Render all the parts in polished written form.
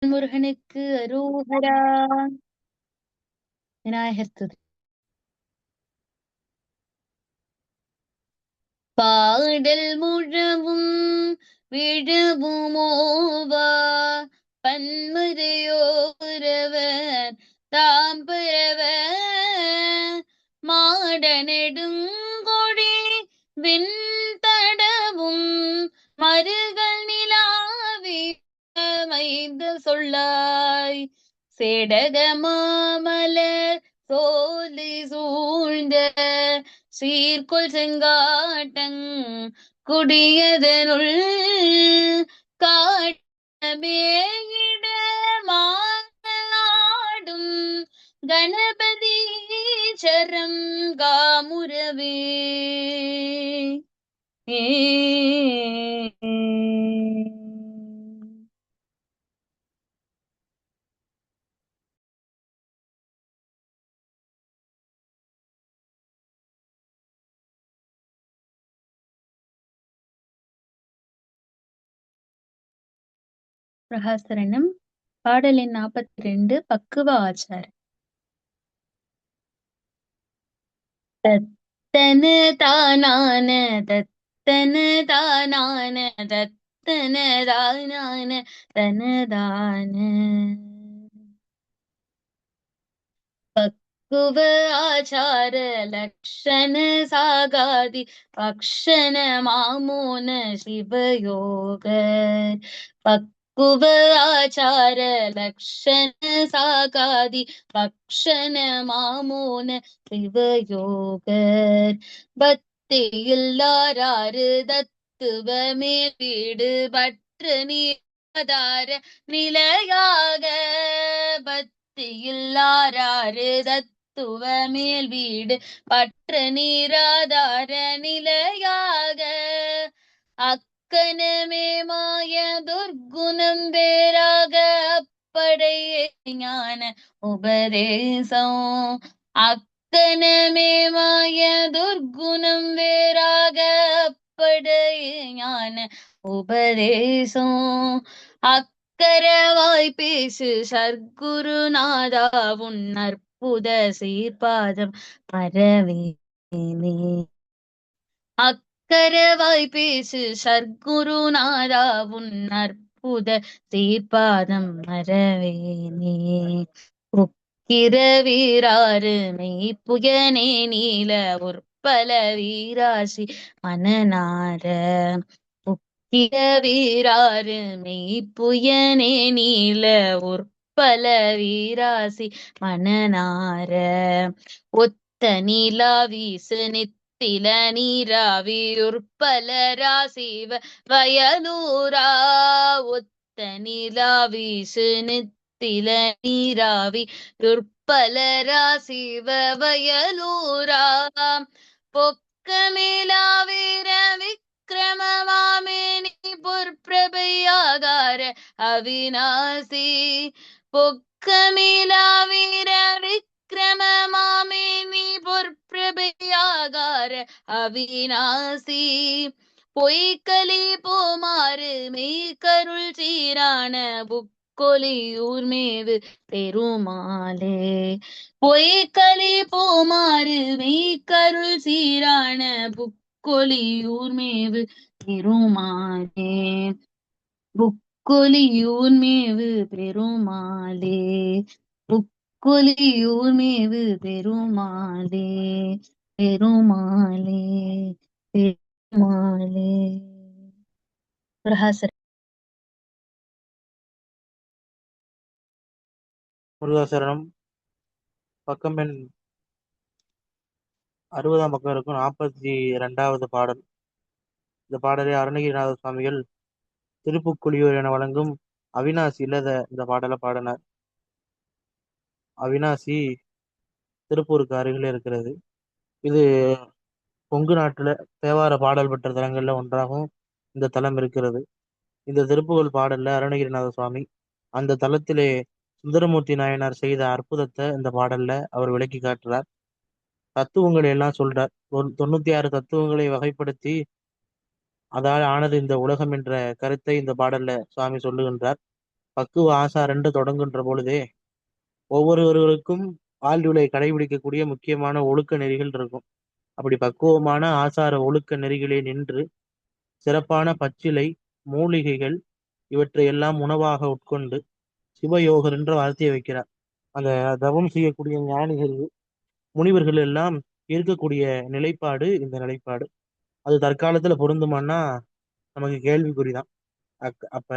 முருகனுக்கு அரோகரா. விநாயகர் துதி. பாடல் முழவும் விழுவுமோவா பன்முறையோரவர் தாம்பரவ மாட நெடுங்கொடி விண்தடவும் மருகல் நிலாவி மைந்த சொல்லாய் சேடக மாமலர் சோலை சூழ்ந்த சீர்கொள் செங்காட்டங் குடியதனுள் காட்டமேயிட மாடும் கணபதி சரம் காமுரவே. பிரகாசரணம். பாடல் எண் 42. பக்குவ ஆச்சாரம். தத்தன தானான தத்தன தானான தத்தன தானான தனதான பக்குவ ஆச்சார லக்ஷண சாகாதி பக்ஷண மாமோன சிவயோக பக்குவ ஆச்சார லக்ஷண சாகாதி பக்ஷண மாமோன சிவயோகர் பக்தியில்லாராறு தத்துவமே வீடு பற்று நீதார நிலையாக பக்தியில்லாராறு தத்துவமேல் வீடு பற்று நீராதார நிலையாக அக்கனமே மாய துர்குணம் வேறாக அப்படையே ஞான உபதேசம் அக்கனமே மாய துர்குணம் வேறாக அப்படையே ஞான உபதேசம் அக்கரவாய் பேசு சர்க்குருநாதா உன் அற்புத சீர்பாதம் பரவேனே அக்கரவாய் பேசு சர்க்குருநாதா உன் அற்புத சீர்பாதம் மறவேனே உக்கிர வீராறு மெய்ப்புயனே நீல உற்பல வீராசி மனநார உக்கிர வீராறு மெய்ப்புயனே நீல உற்பல வீராசி மனநார ஒத்த நீலா வீசு நித்தில நீராவி உற்பல ராசிவ வயலூரா ஒத்த நீலா வீசு நித்தில நீராவி உற்பல ராசிவ வயலூரா பொக்கமேலா வீர விக்ரமமாமேனி பொற்பிரபையாகார அவிநாசி பொக்கமேலா வீர விக்ரமமாமேனி பொற்பிரபையாகார அவிநாசி பொய்க்கலி போமாறு மெய்கருள் சீரான புக்கொலியூர்மேவு பெருமாளே பொய்க்கலி போமாறு மெய்கருள் சீரான புக்கொலியூர்மேவு பெருமாளே புக்கொலியூர்மேவு பெருமாளே புக்கொலியூர்மேவு பெருமாளே பெருமாளே பெருமாளே. பிரகாசர். முருகாசரணம். பக்கம் எண் 60ஆம் பக்கம் இருக்கும் 42வது பாடல். இந்த பாடலை அருணகிரிநாத சுவாமிகள் திருப்புக்குளியூர் என வழங்கும் அவிநாசியில இந்த பாடலை பாடினார். அவிநாசி திருப்பூருக்கு அருகில் இருக்கிறது. இது கொங்கு நாட்டுல தேவார பாடல் பெற்ற தலங்கள்ல ஒன்றாகவும் இந்த தலம் இருக்கிறது. இந்த திருப்புகழ் பாடல்ல அருணகிரிநாத சுவாமி அந்த தலத்திலே சுந்தரமூர்த்தி நாயனார் செய்த அற்புதத்தை இந்த பாடல்ல அவர் விளக்கி காட்டுறார். தத்துவங்களை எல்லாம் சொல்றார். 96 தத்துவங்களை வகைப்படுத்தி அதால் ஆனது இந்த உலகம் என்ற கருத்தை இந்த பாடல்ல சுவாமி சொல்லுகின்றார். பக்குவ ஆசாரன்று தொடங்குகின்ற பொழுதே ஒவ்வொருவர்களுக்கும் வாழ்விலை கடைபிடிக்கக்கூடிய முக்கியமான ஒழுக்க நெறிகள் இருக்கும். அப்படி பக்குவமான ஆசார ஒழுக்க நெறிகளை நின்று சிறப்பான பச்சிலை மூலிகைகள் இவற்றை எல்லாம் உணவாக உட்கொண்டு சிவயோகர் என்ற வார்த்தையை வைக்கிறார். அந்த தவம் செய்யக்கூடிய ஞானிகள் முனிவர்கள் எல்லாம் இருக்கக்கூடிய நிலைப்பாடு இந்த நிலைப்பாடு. அது தற்காலத்துல பொருந்துமான்னா நமக்கு கேள்விக்குறிதான். அப்ப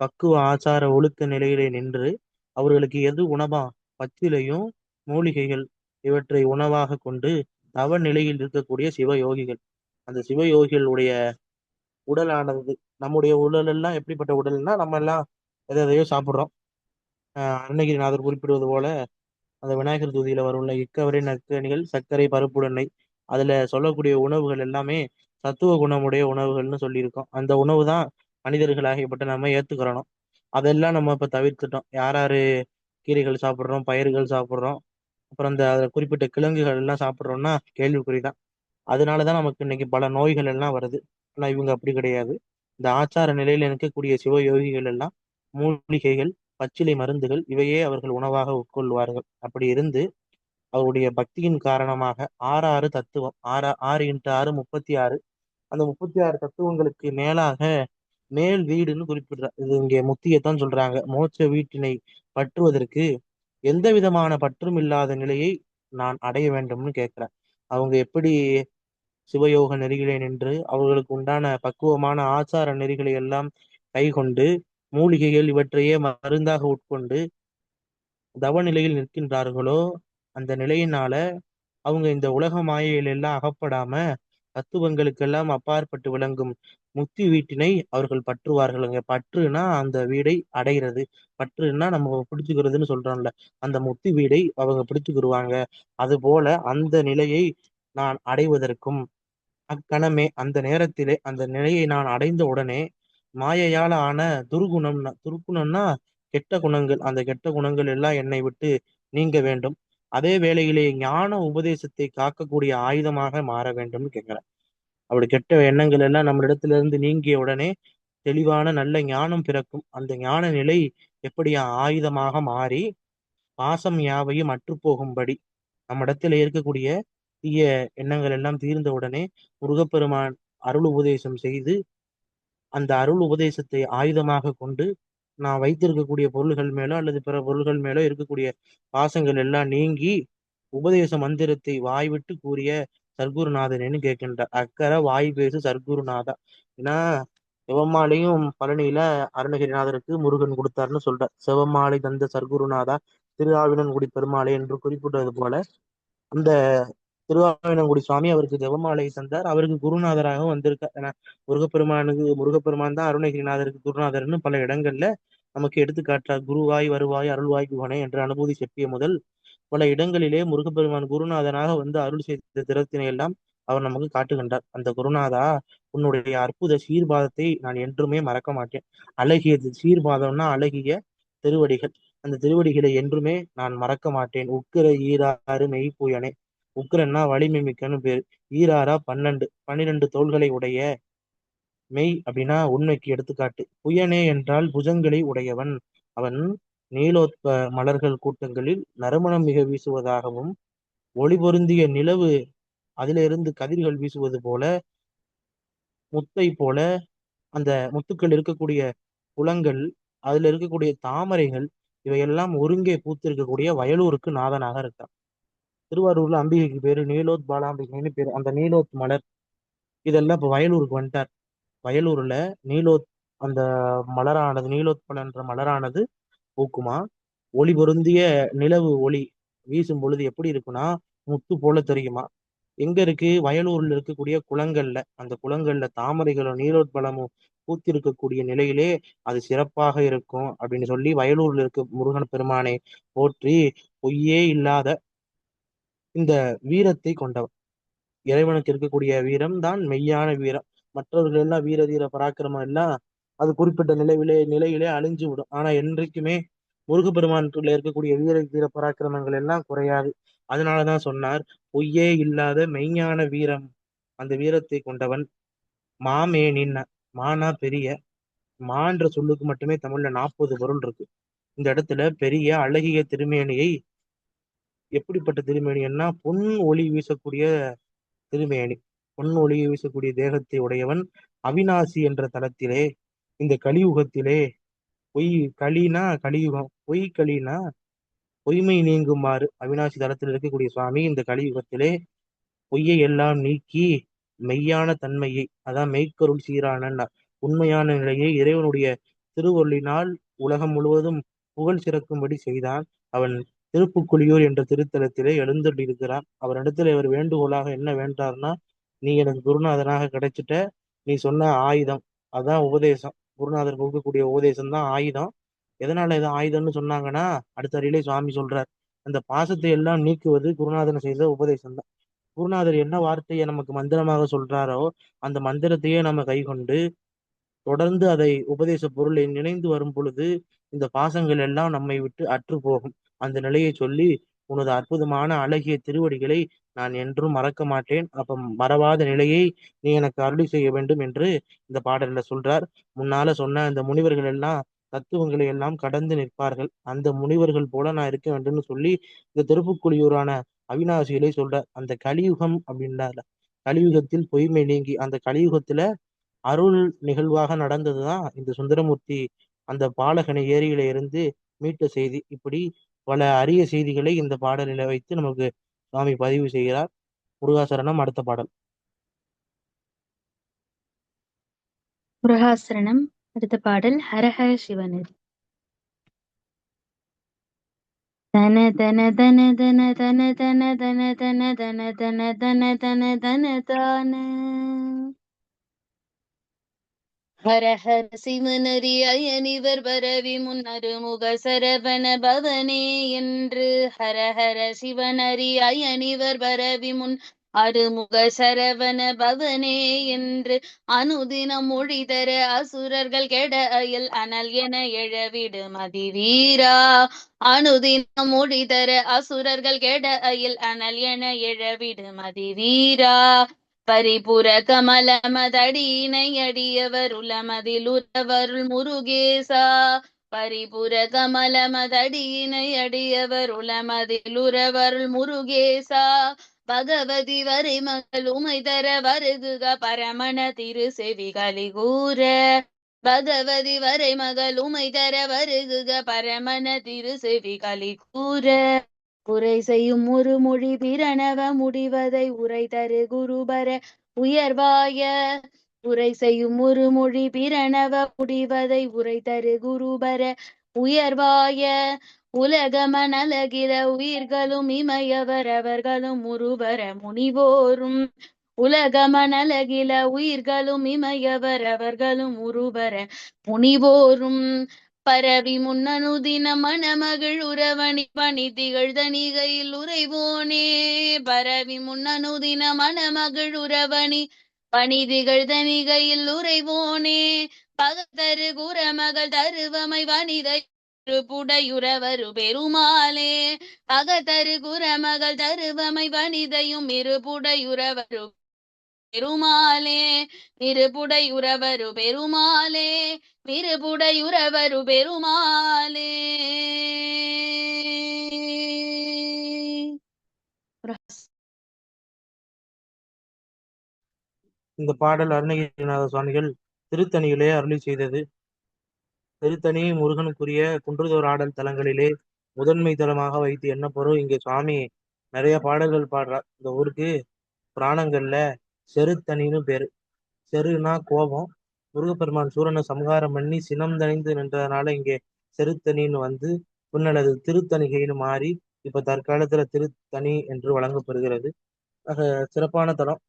பக்குவ ஆசார ஒழுக்க நிலையிலே நின்று அவர்களுக்கு எது உணவா பச்சிலையும் மூலிகைகள் இவற்றை உணவாக கொண்டு தவ நிலையில் இருக்கக்கூடிய சிவயோகிகள். அந்த சிவயோகிகளுடைய உடலானது நம்முடைய உடல் எல்லாம் எப்படிப்பட்ட உடல்னா நம்ம எல்லாம் எதையோ சாப்பிட்றோம். அருணகிரிநாதர் குறிப்பிடுவது போல அந்த விநாயகர் துதியில வரும்ல இக்கவரை நற்கனிகள் சர்க்கரை பருப்புடனை அதுல சொல்லக்கூடிய உணவுகள் எல்லாமே சத்துவ குணமுடைய உணவுகள்னு சொல்லியிருக்கோம். அந்த உணவு தான் மனிதர்களாகியப்பட்ட நம்ம ஏத்துக்கிறணும். அதெல்லாம் நம்ம இப்ப தவிர்த்துட்டோம். யார் யாரு கீரைகள் சாப்பிட்றோம், பயிர்கள் சாப்பிட்றோம், அப்புறம் இந்த குறிப்பிட்ட கிழங்குகள் எல்லாம் சாப்பிட்றோம்னா கேள்விக்குறிதான். அதனாலதான் நமக்கு இன்னைக்கு பல நோய்கள் எல்லாம் வருது. ஆனா இவங்க அப்படி கிடையாது. இந்த ஆச்சார நிலையில இருக்கக்கூடிய சிவ யோகிகள் எல்லாம் மூலிகைகள் பச்சிலை மருந்துகள் இவையே அவர்கள் உணவாக உட்கொள்வார்கள். அப்படி இருந்து அவருடைய பக்தியின் காரணமாக ஆறு ஆறு தத்துவம் ஆறு ஆறு இன்ட்டு ஆறு 36 அந்த 36 தத்துவங்களுக்கு மேலாக மேல் வீடுன்னு குறிப்பிடுறார். இது இங்கே முத்தியத்தான் சொல்றாங்க. மோட்ச வீட்டினை பற்றுவதற்கு எந்த விதமான பற்றும் இல்லாத நிலையை நான் அடைய வேண்டும்னு கேட்கிறேன். அவங்க எப்படி சிவயோக நெறிகளை நின்று அவர்களுக்கு உண்டான பக்குவமான ஆச்சார நெறிகளை எல்லாம் கைக்கொண்டு மூலிகைகள் இவற்றையே மருந்தாக உட்கொண்டு தவ நிலையில் நிற்கின்றார்களோ அந்த நிலையினால அவங்க இந்த உலக மாயையில் எல்லாம் அகப்படாம தத்துவங்களுக்கெல்லாம் அப்பாற்பட்டு விளங்கும் முக்தி வீட்டினை அவர்கள் பற்றுவார்களுங்க. பற்றுனா அந்த வீடை அடைகிறது. பற்றுனா நம்ம பிடிச்சுக்கிறதுன்னு சொல்றோம்ல, அந்த முக்தி வீடை அவங்க பிடிச்சுக்கிடுவாங்க. அது போல அந்த நிலையை நான் அடைவதற்கும் அக்கணமே அந்த நேரத்திலே அந்த நிலையை நான் அடைந்த உடனே மாயையால ஆன துர்குணம்னா கெட்ட குணங்கள், அந்த கெட்ட குணங்கள் எல்லாம் என்னை விட்டு நீங்க வேண்டும். அதே வேளையிலே ஞான உபதேசத்தை காக்கக்கூடிய ஆயுதமாக மாற வேண்டும்னு கேட்கிறேன். அப்படி கெட்ட எண்ணங்கள் எல்லாம் நம்மளிடத்துல இருந்து நீங்கிய உடனே தெளிவான நல்ல ஞானம் பிறக்கும். அந்த ஞான நிலை எப்படி ஆயுதமாக மாறி பாசம் யாவையும் அற்று போகும்படி நம்மிடத்துல இருக்கக்கூடிய தீய எண்ணங்கள் எல்லாம் தீர்ந்த உடனே முருகப்பெருமான் அருள் உபதேசம் செய்து அந்த அருள் உபதேசத்தை ஆயுதமாக கொண்டு நான் வைத்திருக்கக்கூடிய பொருள்கள் மேலோ அல்லது பிற பொருள்கள் மேலோ இருக்கக்கூடிய பாசங்கள் எல்லாம் நீங்கி உபதேச மந்திரத்தை வாய்விட்டு கூறிய சர்க்குருநாதனேன்னு கேட்கின்றார். அக்கறை வாய் பேசு சர்க்குருநாதா. ஏன்னா சிவமாலையும் பழனியில அருணகிரிநாதருக்கு முருகன் கொடுத்தாருன்னு சொல்றார். சிவமாலை தந்த சர்க்குருநாதா திருஆவினன்குடி பெருமாளை என்று குறிப்பிட்டது போல அந்த திருவாவினங்குடி சுவாமி அவருக்கு ஜெபமாலை தந்தார். அவருக்கு குருநாதராகவும் வந்திருக்கார். ஏன்னா முருகப்பெருமான் தான் அருணகிரிநாதருக்கு குருநாதர்னு பல இடங்கள்ல நமக்கு எடுத்துக்காட்டார். குருவாய் வருவாய் அருள்வாய் குகனே என்ற அனுபூதி செப்பிய முதல் பல இடங்களிலே முருகப்பெருமான் குருநாதனாக வந்து அருள் செய்த திறத்தினை எல்லாம் அவர் நமக்கு காட்டுகின்றார். அந்த குருநாதா உன்னுடைய அற்புத சீர்பாதத்தை நான் என்றுமே மறக்க மாட்டேன். அழகியது சீர்பாதம்னா அழகிய திருவடிகள். அந்த திருவடிகளை என்றுமே நான் மறக்க மாட்டேன். உக்கிர ஈராறு மெய்ப்பூயனே. உக்கிரன்னா வலிமை மிக்கன்னு பேரு. ஈராறா 12 தோள்களை உடைய. மெய் அப்படின்னா உண்மைக்கு எடுத்துக்காட்டு. புயனே என்றால் புஜங்களை உடையவன். அவன் நீலோத்ப மலர்கள் கூட்டங்களில் நறுமணம் மிக வீசுவதாகவும் ஒளி பொருந்திய நிலவு அதிலிருந்து கதிர்கள் வீசுவது போல முத்தை போல அந்த முத்துக்கள் இருக்கக்கூடிய குளங்கள் அதுல இருக்கக்கூடிய தாமரைகள் இவையெல்லாம் ஒருங்கே பூத்திருக்கக்கூடிய வயலூருக்கு நாதனாக இருக்கான். திருவாரூர்ல அம்பிகைக்கு பேரு நீலோத் பாலாம்பிகைன்னு பேரு. அந்த நீலோத் மலர் இதெல்லாம் இப்ப வயலூருக்கு வந்துட்டார். வயலூர்ல நீலோத் அந்த மலரானது நீலோத் பலன்ற மலரானது பூக்குமா. ஒளி பொருந்திய நிலவு ஒளி வீசும் பொழுது எப்படி இருக்குன்னா முத்து போல தெரியுமா. எங்க இருக்கு? வயலூர்ல இருக்கக்கூடிய குளங்கள்ல. அந்த குளங்கள்ல தாமரைகளும் நீலோத்பலமும் பூத்திருக்கக்கூடிய நிலையிலே அது சிறப்பாக இருக்கும் அப்படின்னு சொல்லி வயலூர்ல இருக்க முருகன் பெருமானை போற்றி பொய்யே இல்லாத இந்த வீரத்தை கொண்டவர். இறைவனுக்கு இருக்கக்கூடிய வீரம் தான் மெய்யான வீரம். மற்றவர்கள் எல்லாம் வீர தீர பராக்கிரமம் எல்லாம் அது குறிப்பிட்ட நிலையிலே அழிஞ்சு விடும். ஆனா என்றைக்குமே முருகப்பெருமானுக்குள்ள இருக்கக்கூடிய வீர தீர பராக்கிரமங்கள் எல்லாம் குறையாது. அதனாலதான் சொன்னார் பொய்யே இல்லாத மெய்ஞான வீரம். அந்த வீரத்தை கொண்டவன் மாமே நின்ன. மானா பெரிய மான்ற சொல்லுக்கு மட்டுமே தமிழ்ல 40 பொருள் இருக்கு. இந்த இடத்துல பெரிய அழகிய திருமேனியை, எப்படிப்பட்ட திருமேனின்னா பொன் ஒளி வீசக்கூடிய திருமேனி, பொன் ஒளி வீசக்கூடிய தேகத்தை உடையவன் அவிநாசி என்ற தலத்திலே, இந்த கலியுகத்திலே, பொய் களினா கலியுகம், பொய் களினா பொய்மை நீங்குமாறு அவிநாசி தலத்தில் இருக்கக்கூடிய சுவாமி இந்த கலியுகத்திலே பொய்யை எல்லாம் நீக்கி மெய்யான தன்மையை, அதான் மெய்க்கருள் சீரான உண்மையான நிலையை இறைவனுடைய திருவருளினால் உலகம் முழுவதும் புகழ் சிறக்கும்படி செய்தான். அவன் திருப்புக்குளியூர் என்ற திருத்தலத்திலே எழுந்தருளியிருக்கிறான். அவரிடத்துல இவர் வேண்டுகோளாக என்ன வேண்டார்னா, நீ எனக்கு குருநாதனாக கிடைச்சிட்ட, நீ சொன்ன ஆயுதம் அதான் உபதேசம், குருநாதர் கொடுக்கக்கூடிய உபதேசம் தான் ஆயுதம். எதனால இது ஆயுதம்னு சொன்னாங்கன்னா, அடுத்த அடியிலே சுவாமி சொல்றார், அந்த பாசத்தை எல்லாம் நீக்குவது குருநாதன் செய்த உபதேசம் தான். குருநாதர் என்ன வார்த்தையை நமக்கு மந்திரமாக சொல்றாரோ அந்த மந்திரத்தையே நம்ம கைக்கொண்டு தொடர்ந்து அதை உபதேச பொருளை நினைந்து வரும் பொழுது இந்த பாசங்கள் எல்லாம் நம்மை விட்டு அற்று போகும். அந்த நிலையை சொல்லி, உனது அற்புதமான அழகிய திருவடிகளை நான் என்றும் மறக்க மாட்டேன், அப்ப மறவாத நிலையை நீ எனக்கு அருளி செய்ய வேண்டும் என்று இந்த பாடல்ல சொல்றார். முன்னால சொன்ன அந்த முனிவர்கள் எல்லாம் தத்துவங்களை எல்லாம் கடந்து நிற்பார்கள், அந்த முனிவர்கள் போல நான் இருக்க வேண்டும்னு சொல்லி இந்த திருப்புக்குழியூரான அவிநாசிகளை சொல்றார். அந்த கலியுகம் அப்படின்றார், கலியுகத்தில் பொய்மை நீங்கி அந்த கலியுகத்துல அருள் நிகழ்வாக நடந்ததுதான் இந்த சுந்தரமூர்த்தி அந்த பாலகனை ஏரியில இருந்து மீட்ட செய்தி. இப்படி பல அரிய செய்திகளை இந்த பாடலில வைத்து நமக்கு சுவாமி பதிவு செய்கிறார். முருகாசரணம். அடுத்த பாடல். முருகாசரணம். அடுத்த பாடல் ஹரஹர சிவனரி. தன தன தன தன தன தன தன தன தன தன தன தன தன தான. ஹர ஹர சிவனரி அயனிவர் பரவி முன்னருமுக சரவண பவனே என்று. ஹர ஹர சிவனரி அயனிவர் பரவி முன் அருமுக சரவண பவனே என்று. அனுதினம் மொழி தர அசுரர்கள் கெட அயல் அனல் என எழவிடு மதிவீரா. அனுதினம் மொழி தர அசுரர்கள் கெட அயல் அனல் என எழவிடு மதிவீரா. பரிபுர கமலமதடியினை அடியவர் உலமதில் உறவருள் முருகேசா. பரிபுர கமலமதடியினை அடியவர் உலமதில் உறவருள் முருகேசா. பகவதி வரை மகள் உமை தர வருகுக பரமண திரு செவி கலிகூர. பகவதி வரை மகள் உமை தர வருகுக பரமண திரு செவி கலிகூர. உரை செய்யும் ஒரு மொழி பிரணவ முடிவதை உரை தரு குருபர உயர்வாய. உரை செய்யும் ஒரு மொழி பிரணவ முடிவதை உரை தரு குருபர உயர்வாய. உலகமனலகில உயிர்களும் இமையவர் அவர்களும் முருபர முனிவோரும். உலகமனலகில உயிர்களும் இமையவர் அவர்களும் உருபர முனிவோரும். பரவி முன்னனுதின மணமகள் உறவணி பணி திகழ்தனிகையில் உறைவோனே. பரவி முன்னனுதின மணமகள் உறவணி பணி திகழ்தனிகையில் உறைவோனே. பகத்தரு குரமகள் தருவமை வனிதை புடையுறவரு பெருமாளே. பகத்தரு குரமகள் தருவமை வனிதையும் இருபுடையுறவரு பெருமாளே. இருபுடையுறவரு பெருமாளே. இருபுடையுறவரு பெருமாளே. இந்த பாடல் அருணகிரிநாத சுவாமிகள் திருத்தணியிலே அருளி செய்தது. திருத்தணி முருகனுக்குரிய குன்றுதோர் ஆடல் தலங்களிலே முதன்மை தலமாக வைத்து என்ன பொருள், இங்கே சுவாமி நிறைய பாடல்கள் பாடுறார். இந்த ஊருக்கு புராணங்கள்ல செருத்தணின்னு பேரு. செருனா கோபம், முருகப்பெருமான் சூரனை சம்ஹாரம் பண்ணி சினம் தணிந்து நின்றதுனால இங்கே செருத்தணின்னு வந்து பின்னலது திருத்தணிகைன்னு மாறி இப்ப தற்காலத்துல திருத்தணி என்று வழங்கப்படுகிறது. ஆக சிறப்பான தலம்.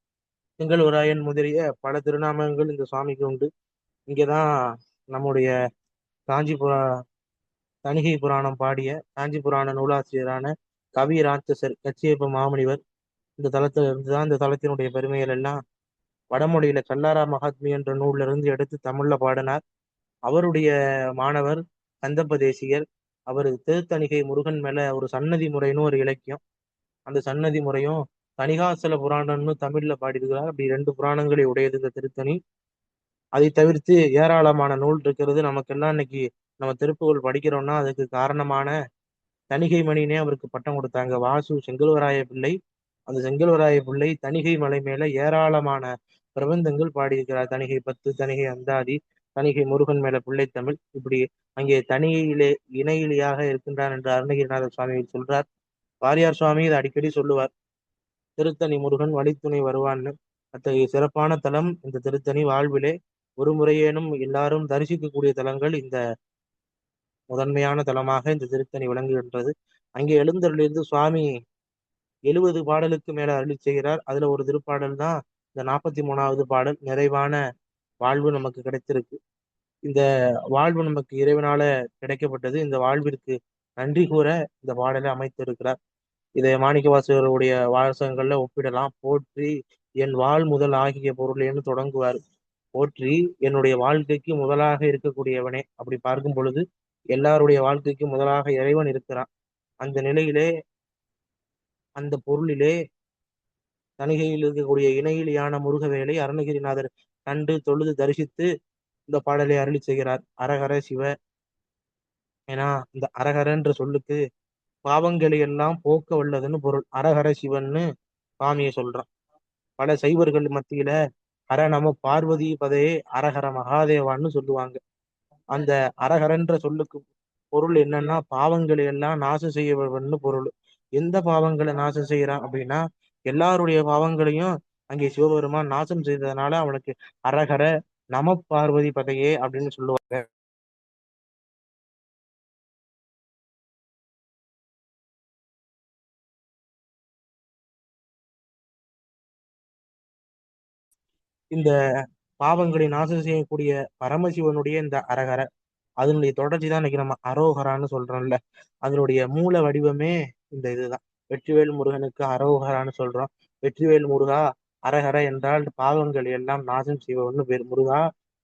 செங்கல்வராயன் முதலிய பல திருநாமங்கள் இந்த சுவாமிக்கு உண்டு. இங்கேதான் நம்முடைய காஞ்சிபுர தணிகை புராணம் பாடிய காஞ்சி புராண நூலாசிரியரான கவி ராட்சசர் கச்சியப்ப மாமுனிவர் இந்த தலத்துல இருந்துதான் இந்த தலத்தினுடைய பெருமைகள் எல்லாம் வடமொழியில கல்லாரா மகாத்மி என்ற நூல்ல இருந்து எடுத்து தமிழ்ல பாடினார். அவருடைய மாணவர் கந்தப்ப தேசிகர். அவர் திருத்தணிகை முருகன் மேல ஒரு சன்னதி முறைன்னு ஒரு இலக்கியம், அந்த சன்னதி முறையும் தணிகாசல புராணம்னு தமிழ்ல பாடியிருக்கிறார். அப்படி 2 புராணங்களை உடையது இந்த திருத்தணி. அதை தவிர்த்து ஏராளமான நூல் இருக்கிறது. நமக்கெல்லாம் இன்னைக்கு நம்ம திருப்புகழ் படிக்கிறோம்னா அதுக்கு காரணமான தணிகை மணினே அவருக்கு பட்டம் கொடுத்தாங்க. வாசு செங்கல்வராய பிள்ளை. அந்த செங்கல்வராய பிள்ளை தணிகை மலை மேல ஏராளமான பிரபந்தங்கள் பாடியிருக்கிறார். தணிகை 10, தணிகை அந்தாதி, தணிகை முருகன் மேல பிள்ளைத்தமிழ், இப்படி அங்கே தணிகையிலே இணையிலியாக இருக்கின்றான் என்று அருணகிரிநாத சுவாமிகள் சொல்றார். வாரியார் சுவாமி இதை அடிக்கடி சொல்லுவார். திருத்தணி முருகன் வழித்துணை வருவான்னு. அத்தகைய சிறப்பான தலம் இந்த திருத்தணி. வாழ்விலே ஒரு முறையேனும் எல்லாரும் தரிசிக்கக்கூடிய தலங்கள் இந்த முதன்மையான தலமாக இந்த திருத்தணி விளங்குகின்றது. அங்கே எழுந்தருளிருந்து சுவாமி 70 பாடலுக்கு மேல அருளி செய்கிறார். அதுல ஒரு திருப்பாடல் தான் இந்த 43வது பாடல். நிறைவான வாழ்வு நமக்கு கிடைத்திருக்கு. இந்த வாழ்வு நமக்கு இறைவனால கிடைக்கப்பட்டது. இந்த வாழ்விற்கு நன்றி கூற இந்த பாடலை அமைத்திருக்கிறார். இதை மாணிக்கவாசகருடைய வாசகங்கள்ல ஒப்பிடலாம். போற்றி என் வாழ் முதல் ஆகிய பொருளேன்னு தொடங்குவார். போற்றி என்னுடைய வாழ்க்கைக்கு முதலாக இருக்கக்கூடியவனே. அப்படி பார்க்கும் பொழுது எல்லாருடைய வாழ்க்கைக்கு முதலாக இறைவன் இருக்கிறான். அந்த நிலையிலே, அந்த பொருளிலே தணிகையில் இருக்கக்கூடிய இணையிலியான முருகவேலை அருணகிரிநாதர் கண்டு தொழுது தரிசித்து இந்த பாடலை அருளி செய்கிறார். அரகர சிவ. ஏன்னா இந்த அரகரன்ற சொல்லுக்கு பாவங்களை எல்லாம் போக்க வல்லதுன்னு பொருள். அரஹர சிவன்னு சுவாமியை சொல்றான். பல சைவர்கள் மத்தியில ஹர நம பார்வதி பதையே அரஹர மகாதேவான்னு சொல்லுவாங்க. அந்த அரஹரன்ற சொல்லுக்கு பொருள் என்னன்னா பாவங்களை எல்லாம் நாசம் செய்யவன்னு பொருள். எந்த பாவங்களை நாசம் செய்யறான் அப்படின்னா எல்லாருடைய பாவங்களையும் அங்கே சிவபெருமான் நாசம் செய்ததுனால அவனுக்கு அரஹர நம பார்வதி பதையே அப்படின்னு சொல்லுவாங்க. இந்த பாவங்களை நாசம் செய்யக்கூடிய பரமசிவனுடைய இந்த அரகர, அதனுடைய தொடர்ச்சி தான் இன்னைக்கு நம்ம அரோகரான்னு சொல்றோம்ல. அதனுடைய மூல வடிவமே இந்த இதுதான். வெற்றிவேல் முருகனுக்கு அரோகரான்னு சொல்றோம். வெற்றிவேல் முருகா அரகர என்றால் பாவங்களை எல்லாம் நாசம் செய்வன்னு பேர். முருகா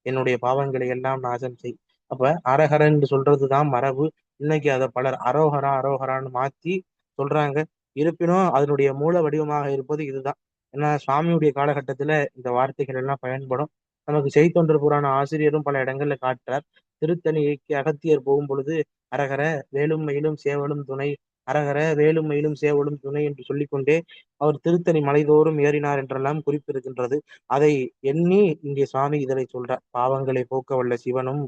என்னுடைய பாவங்களை எல்லாம் நாசம் செய். அப்ப அரகரன்னு சொல்றதுதான் மரபு. இன்னைக்கு அதை பலர் அரோகரா அரோகரான்னு மாத்தி சொல்றாங்க. இருப்பினும் அதனுடைய மூல வடிவமாக இருப்பது இதுதான். ஏன்னா சுவாமியுடைய காலகட்டத்துல இந்த வார்த்தைகள் எல்லாம் பயன்படும். நமக்கு செய்தொண்டர் புராண ஆசிரியரும் பல இடங்கள்ல காட்டுறார். திருத்தணிக்கு அகத்தியர் போகும் பொழுது அரகர வேலும் மயிலும் சேவலும் துணை, அரகர வேலும் மயிலும் சேவலும் துணை என்று சொல்லிக்கொண்டே அவர் திருத்தணி மலைதோறும் ஏறினார் என்றெல்லாம் குறிப்பிருக்கின்றது. அதை எண்ணி இங்கே சுவாமி இதனை சொல்றார். பாவங்களை போக்க வல்ல சிவனும்,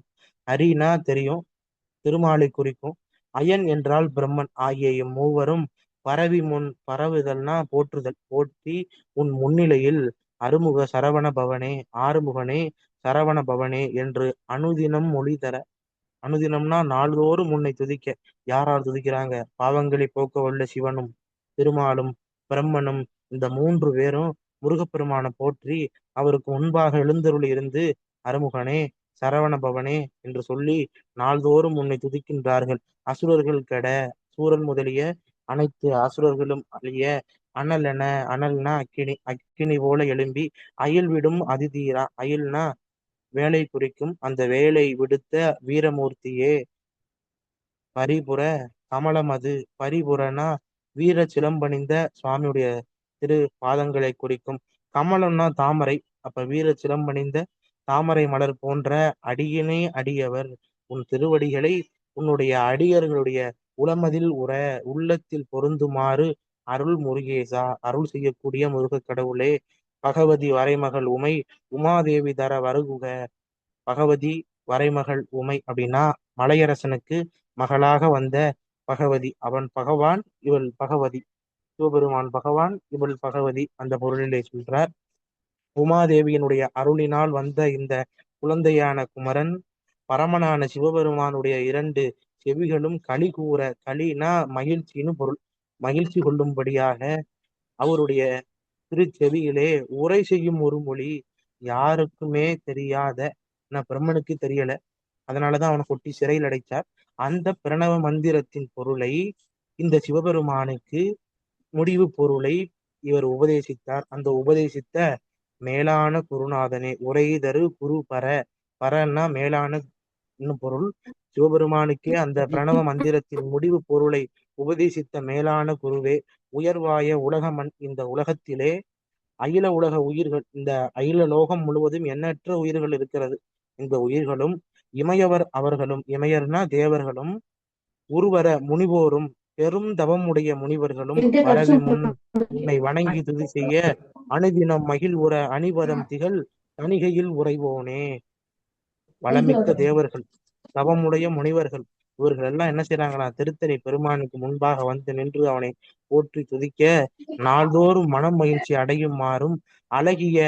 ஹரினா தெரியும், திருமாலை குறிக்கும், அயன் என்றால் பிரம்மன் ஆகிய மூவரும் பரவி முன் பரவுதல்னா போற்றுதல். போற்றி உன் முன்னிலையில் அருமுக சரவண பவனே, ஆறுமுகனே சரவண பவனே என்று அனுதினம் மொழி தர. அனுதினம்னா நாள்தோறும் உன்னை துதிக்க. யாரால் துதிக்கிறாங்க? பாவங்களை போக்க வல்ல சிவனும் திருமாலும் பிரம்மனும், இந்த 3 பேரும் முருகப்பெருமானை போற்றி அவருக்கு முன்பாக எழுந்தருளி இருந்து அருமுகனே சரவண பவனே என்று சொல்லி நாள்தோறும் உன்னை துதிக்கின்றார்கள். அசுரர்கள் கெட, சூரன் முதலிய அனைத்து அசுரர்களும் அழிய, அனல் என, அனல்னா அக்கினி, அக்கினி போல எழும்பி அயல் விடும் அதிதீரா. அயல்னா வேலை குறிக்கும். அந்த வேலை விடுத்த வீரமூர்த்தியே பரிபுர கமலமது. பரிபுரனா வீர சிலம்பணிந்த சுவாமியுடைய திரு பாதங்களை குறிக்கும். கமலம்னா தாமரை. அப்ப வீர சிலம்பணிந்த தாமரை மலர் போன்ற அடியினை அடியவர் உன் திருவடிகளை உன்னுடைய அடியர்களுடைய உளமதில் உற உள்ளத்தில் பொருந்துமாறு அருள் முருகேசா, அருள் செய்யக்கூடிய முருக கடவுளே. பகவதி வரைமகள் உமை உமாதேவி தர வருகுக. பகவதி வரைமகள் உமை அப்படின்னா மலையரசனுக்கு மகளாக வந்த பகவதி. அவன் பகவான், இவள் பகவதி. சிவபெருமான் பகவான், இவள் பகவதி. அந்த பொருளிலே சொல்றார். உமாதேவியினுடைய அருளினால் வந்த இந்த குழந்தையான குமரன் பரமனான சிவபெருமானுடைய 2 செவிகளும் களி கூற, களினா மகிழ்ச்சின்னு பொருள், மகிழ்ச்சி கொள்ளும்படியாக அவருடைய திருச்செவியிலே உரை செய்யும் ஒரு மொழி யாருக்குமே தெரியாத, நான் பிரம்மனுக்கு தெரியல, அதனாலதான் அவனை கொட்டி சிறையில் அடைச்சார். அந்த பிரணவ மந்திரத்தின் பொருளை இந்த சிவபெருமானுக்கு முடிவு பொருளை இவர் உபதேசித்தார். அந்த உபதேசித்த மேலான குருநாதனே உரைதரு குரு பர. பரன்னா மேலான பொருள். சிவபெருமானுக்கே அந்த பிரணவ மந்திரத்தின் முடிவு பொருளை உபதேசித்த மேலான குருவே, உயர்வாய உலகமன் இந்த உலகத்திலே அகில உலக உயிர்கள், இந்த அகில லோகம் முழுவதும் எண்ணற்ற உயிர்கள் இருக்கிறது. இந்த உயிர்களும் இமையவர் அவர்களும், இமையர்னா தேவர்களும், உருவர முனிவோரும் பெரும் தவமுடைய முனிவர்களும் பரவி உன்னை வணங்கி துதி செய்ய அணுதினம் மகிழ் உற அணிவரம் திகழ் தணிகையில் உறைவோனே. வளமிக்க தேவர்கள், தவமுடைய முனிவர்கள், இவர்கள் எல்லாம் என்ன செய்யறாங்களா, திருத்தணி பெருமானுக்கு முன்பாக வந்து நின்று அவனை போற்றி துதிக்க நாள்தோறும் மனம் மகிழ்ச்சி அடையுமாறும் அழகிய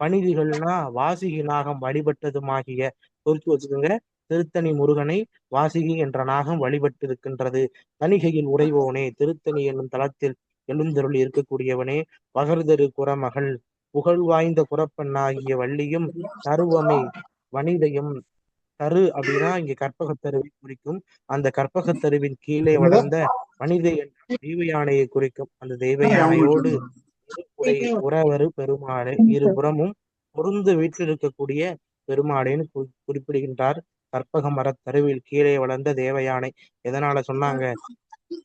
பணிதிகள்னா வாசுகி நாகம் வழிபட்டதுமாகிய, குறித்து வச்சுக்கோங்க, திருத்தணி முருகனை வாசுகி என்ற நாகம் வழிபட்டு இருக்கின்றது. தணிகையில் உறைவோனே, திருத்தணி என்னும் தளத்தில் எழுந்தருள் இருக்கக்கூடியவனே, பகர்தரு குறமகள் புகழ் வாய்ந்த குறப்பெண்ணாகிய வள்ளியும் தருவமை வனிதையும். தரு அப்படின்னா இங்க கற்பகத்தருவை குறிக்கும். அந்த கற்பகத்தருவின் கீழே வளர்ந்த வனிதை என்ற தெய்வ யானையை குறிக்கும். அந்த தெய்வ யானையோடு உரை உறவரு பெருமாளை, இருபுறமும் பொருந்து வீற்றிருக்கக்கூடிய பெருமாளேன்னு குறிப்பிடுகின்றார். கற்பக மரத்தருவில் கீழே வளர்ந்த தேவ யானை. எதனால சொன்னாங்க,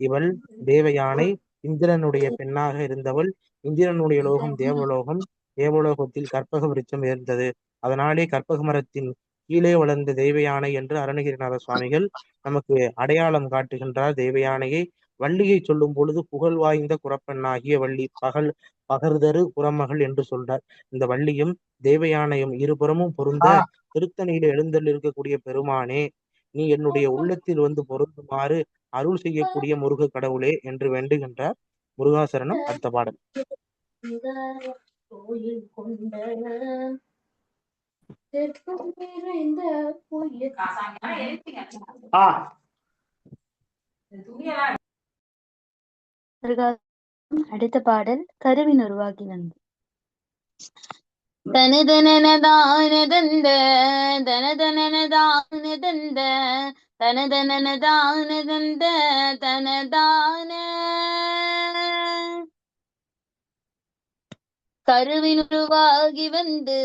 இவள் தேவ யானை இந்திரனுடைய பெண்ணாக இருந்தவள். இந்திரனுடைய லோகம் தேவலோகம், தேவலோகத்தில் கற்பக விருட்சம் இருந்தது. அதனாலே கற்பக மரத்தின் கீழே வளர்ந்த தெய்வ யானை என்று அருணகிரிநாத சுவாமிகள் நமக்கு அடையாளம் காட்டுகின்றார் தெய்வ யானையை. வள்ளியை சொல்லும் பொழுது புகழ் வாய்ந்த குறப்பெண்ணாகிய வள்ளி, பகர்தரு குறமகள் என்று சொல்றார். இந்த வள்ளியும் தேவ யானையும் இருபுறமும் பொருந்த திருத்தணியில எழுந்தல் இருக்கக்கூடிய பெருமானே, நீ என்னுடைய உள்ளத்தில் வந்து பொருந்துமாறு அருள் செய்யக்கூடிய முருக கடவுளே என்று வேண்டுகின்றார். முருகாசரணம் அடுத்த பாடல். அடுத்த பாடல் கருவின் உருவாகி வந்து தனதனதானதந்த தனதனதானதந்த தனதனதானதந்த தனதான கருவினுருவாகி வந்து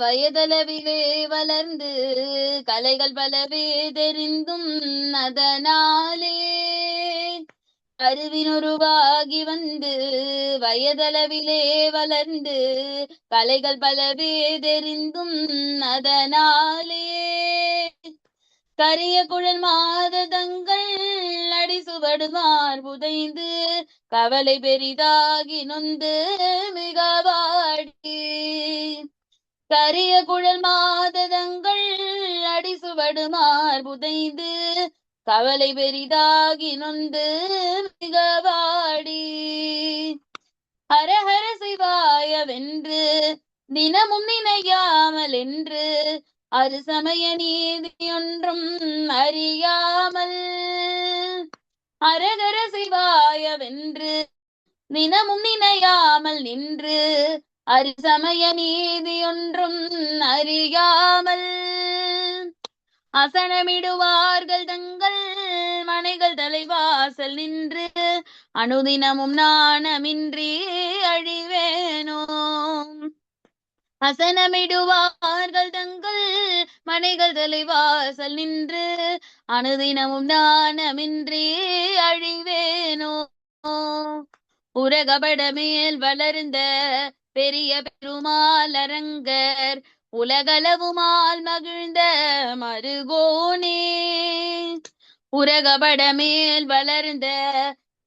வயதளவிலே வளர்ந்து கலைகள் பலவே தெரிந்தும் அதனாலே. கருவினுருவாகி வந்து வயதளவிலே வளர்ந்து கலைகள் பலவே தெரிந்தும் அதனாலே. கரிய குழல் மாததங்கள் அடிசுவடுமார் புதைந்து கவலை பெரிதாகி நொந்து மிகவாடி. கரிய குழல் மாததங்கள் அடிசுவடுமார் புதைந்து கவலை பெரிதாகி நொந்து மிகவாடி. ஹரஹர சிவாயவென்று தினமும் நினையாமல் என்று அரு சமய நீதியொன்றும் அறியாமல். ஹரஹர சிவாயவென்று தினமும் நினையாமல் நின்று அரு சமய நீதியொன்றும் அறியாமல். அசனமிடுவார்கள் தங்கள் மனைகள் தலைவாசல் நின்று அனுதினமும் நாணமின்றி அழிவேனோ. அசனமிடுவார்கள் தங்கள் மனைகள் தலைவாசல் நின்று அனுதினமும் நாணமின்றி அழிவேனோ. உரகபட மேல் வளர்ந்த பெரிய பெருமாள் அரங்கர் உலகளவுமால் மகிழ்ந்த மருகோனே. உரகபட மேல் வளர்ந்த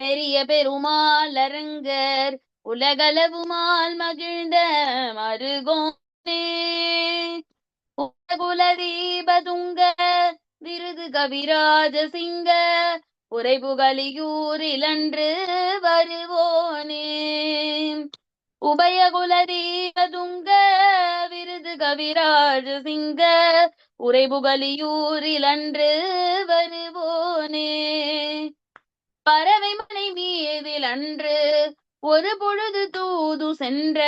பெரிய பெருமாள் அரங்கர் உலகளவுமால் மகிழ்ந்த மருகோனே. உலகுல தீபதுங்க விருது கவிராஜ சிங்க உரைபுகலியூரில் அன்று வருவோனே. உபயகுல தீபதுங்க விருது கவிராஜ சிங்க உரைபுகலியூரில் அன்று வருவோனே. பறவை மனை மீதில் அன்று ஒரு பொழுது தூது சென்ற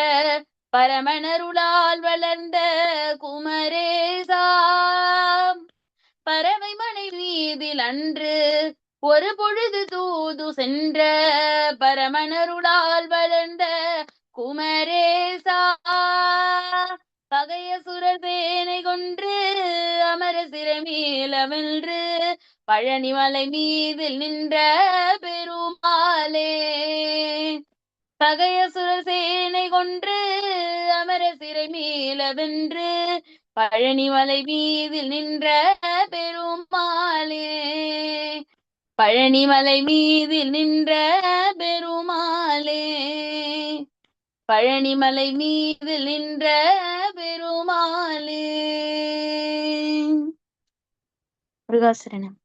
பரமணருளால் வளர்ந்த குமரேசா. பறவை மனை மீதில் அன்று ஒரு பொழுது தூது சென்ற பரமணருளால் வளர்ந்த குமரேசா. பகைய சுரசேனை கொன்று அமர சிறமேலவென்று பழனி மலை மீதில் நின்ற பெருமாளே. பகையசுரர் சேனை கொன்று அமர சிறை மேல வென்று பழனி மலை மீதில் நின்ற பெருமாளே, பழனி மலை மீதில் நின்ற பெருமாளே, பழனி மலை மீதில் நின்ற பெருமாளே. முருகாசரணம்.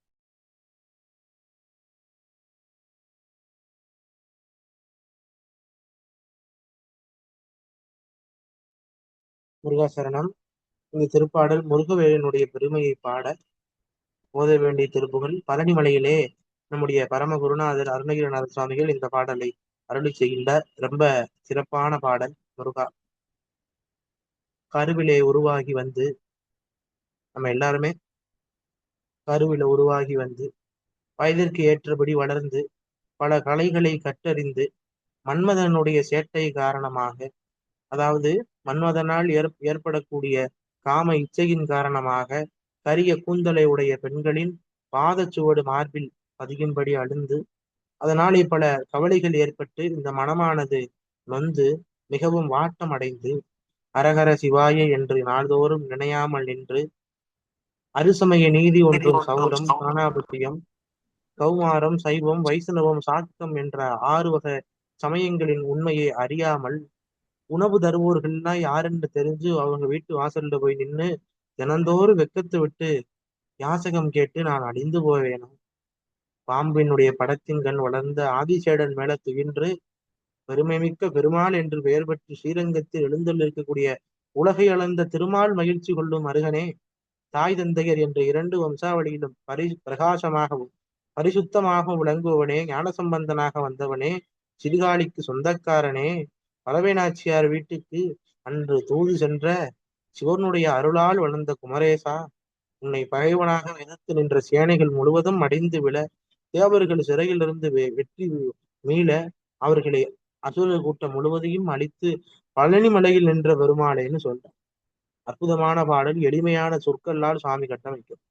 முருகாசரணம். இந்த திருப்பாடல் முருகவேலனுடைய பெருமையை பாட ஓத வேண்டிய திருப்புகள். பழனிமலையிலே நம்முடைய பரம குருநாதர் அருணகிரிநாத சுவாமிகள் இந்த பாடலை அருளி செய்கின்றார். ரொம்ப சிறப்பான பாடல். முருகா கருவிலே உருவாகி வந்து, நம்ம எல்லாருமே கருவில உருவாகி வந்து வயதிற்கு ஏற்றபடி வளர்ந்து பல கலைகளை கற்றறிந்து மன்மதனுடைய சேட்டை காரணமாக, அதாவது மன்மதனால் ஏற்படக்கூடிய காம இச்சையின் காரணமாக கரிய கூந்தலை உடைய பெண்களின் பாதச்சுவடு மார்பில் பதியும்படி அழுந்து, அதனாலே பல கவலைகள் ஏற்பட்டு இந்த மனமானது நொந்து மிகவும் வாட்டம் அடைந்து அரகர சிவாய என்று நாள்தோறும் நினையாமல் நின்று அருசமய நீதி ஒன்றும் சௌரம் காணாபத்தியம் கௌமாரம் சைவம் வைஷ்ணவம் சாக்தம் என்ற 6 வகை சமயங்களின் உண்மையை அறியாமல் உணவு தருவோர்கள்லாம் யாருன்னு தெரிஞ்சு அவங்க வீட்டு வாசல்ல போய் நின்று தினந்தோறும் வெக்கத்து விட்டு யாசகம் கேட்டு நான் அழிந்து போவேணும். பாம்பினுடைய படத்தின் கண் வளர்ந்த ஆதிசேடன் மேல துயின்று பெருமைமிக்க பெருமாள் என்று பெயர் பெற்று ஸ்ரீரங்கத்தில் எழுந்தள்ளிருக்கக்கூடிய உலகை அளந்த திருமால் மகிழ்ச்சி கொள்ளும் அருகனே, தாய் தந்தையர் என்ற 2 வம்சாவளியிலும் பிரகாசமாகவும் பரிசுத்தமாகவும் விளங்குபவனே, ஞானசம்பந்தனாக வந்தவனே, சிறுகாலிக்கு சொந்தக்காரனே, பலவை நாச்சியார் வீட்டுக்கு அன்று தூது சென்ற சிவனுடைய அருளால் வளர்ந்த குமரேசா, உன்னை பகைவனாக எதிர்த்து நின்ற சேனைகள் முழுவதும் அடைந்து விழ, தேவர்கள் சிறையிலிருந்து வெற்றி மீள, அவர்களை அசுர கூட்டம் முழுவதையும் அழித்து பழனி மலையில் நின்ற பெருமாளேன்னு சொல்றார். அற்புதமான பாடல். எளிமையான சொற்களால் சுவாமி கட்டமைக்கும்.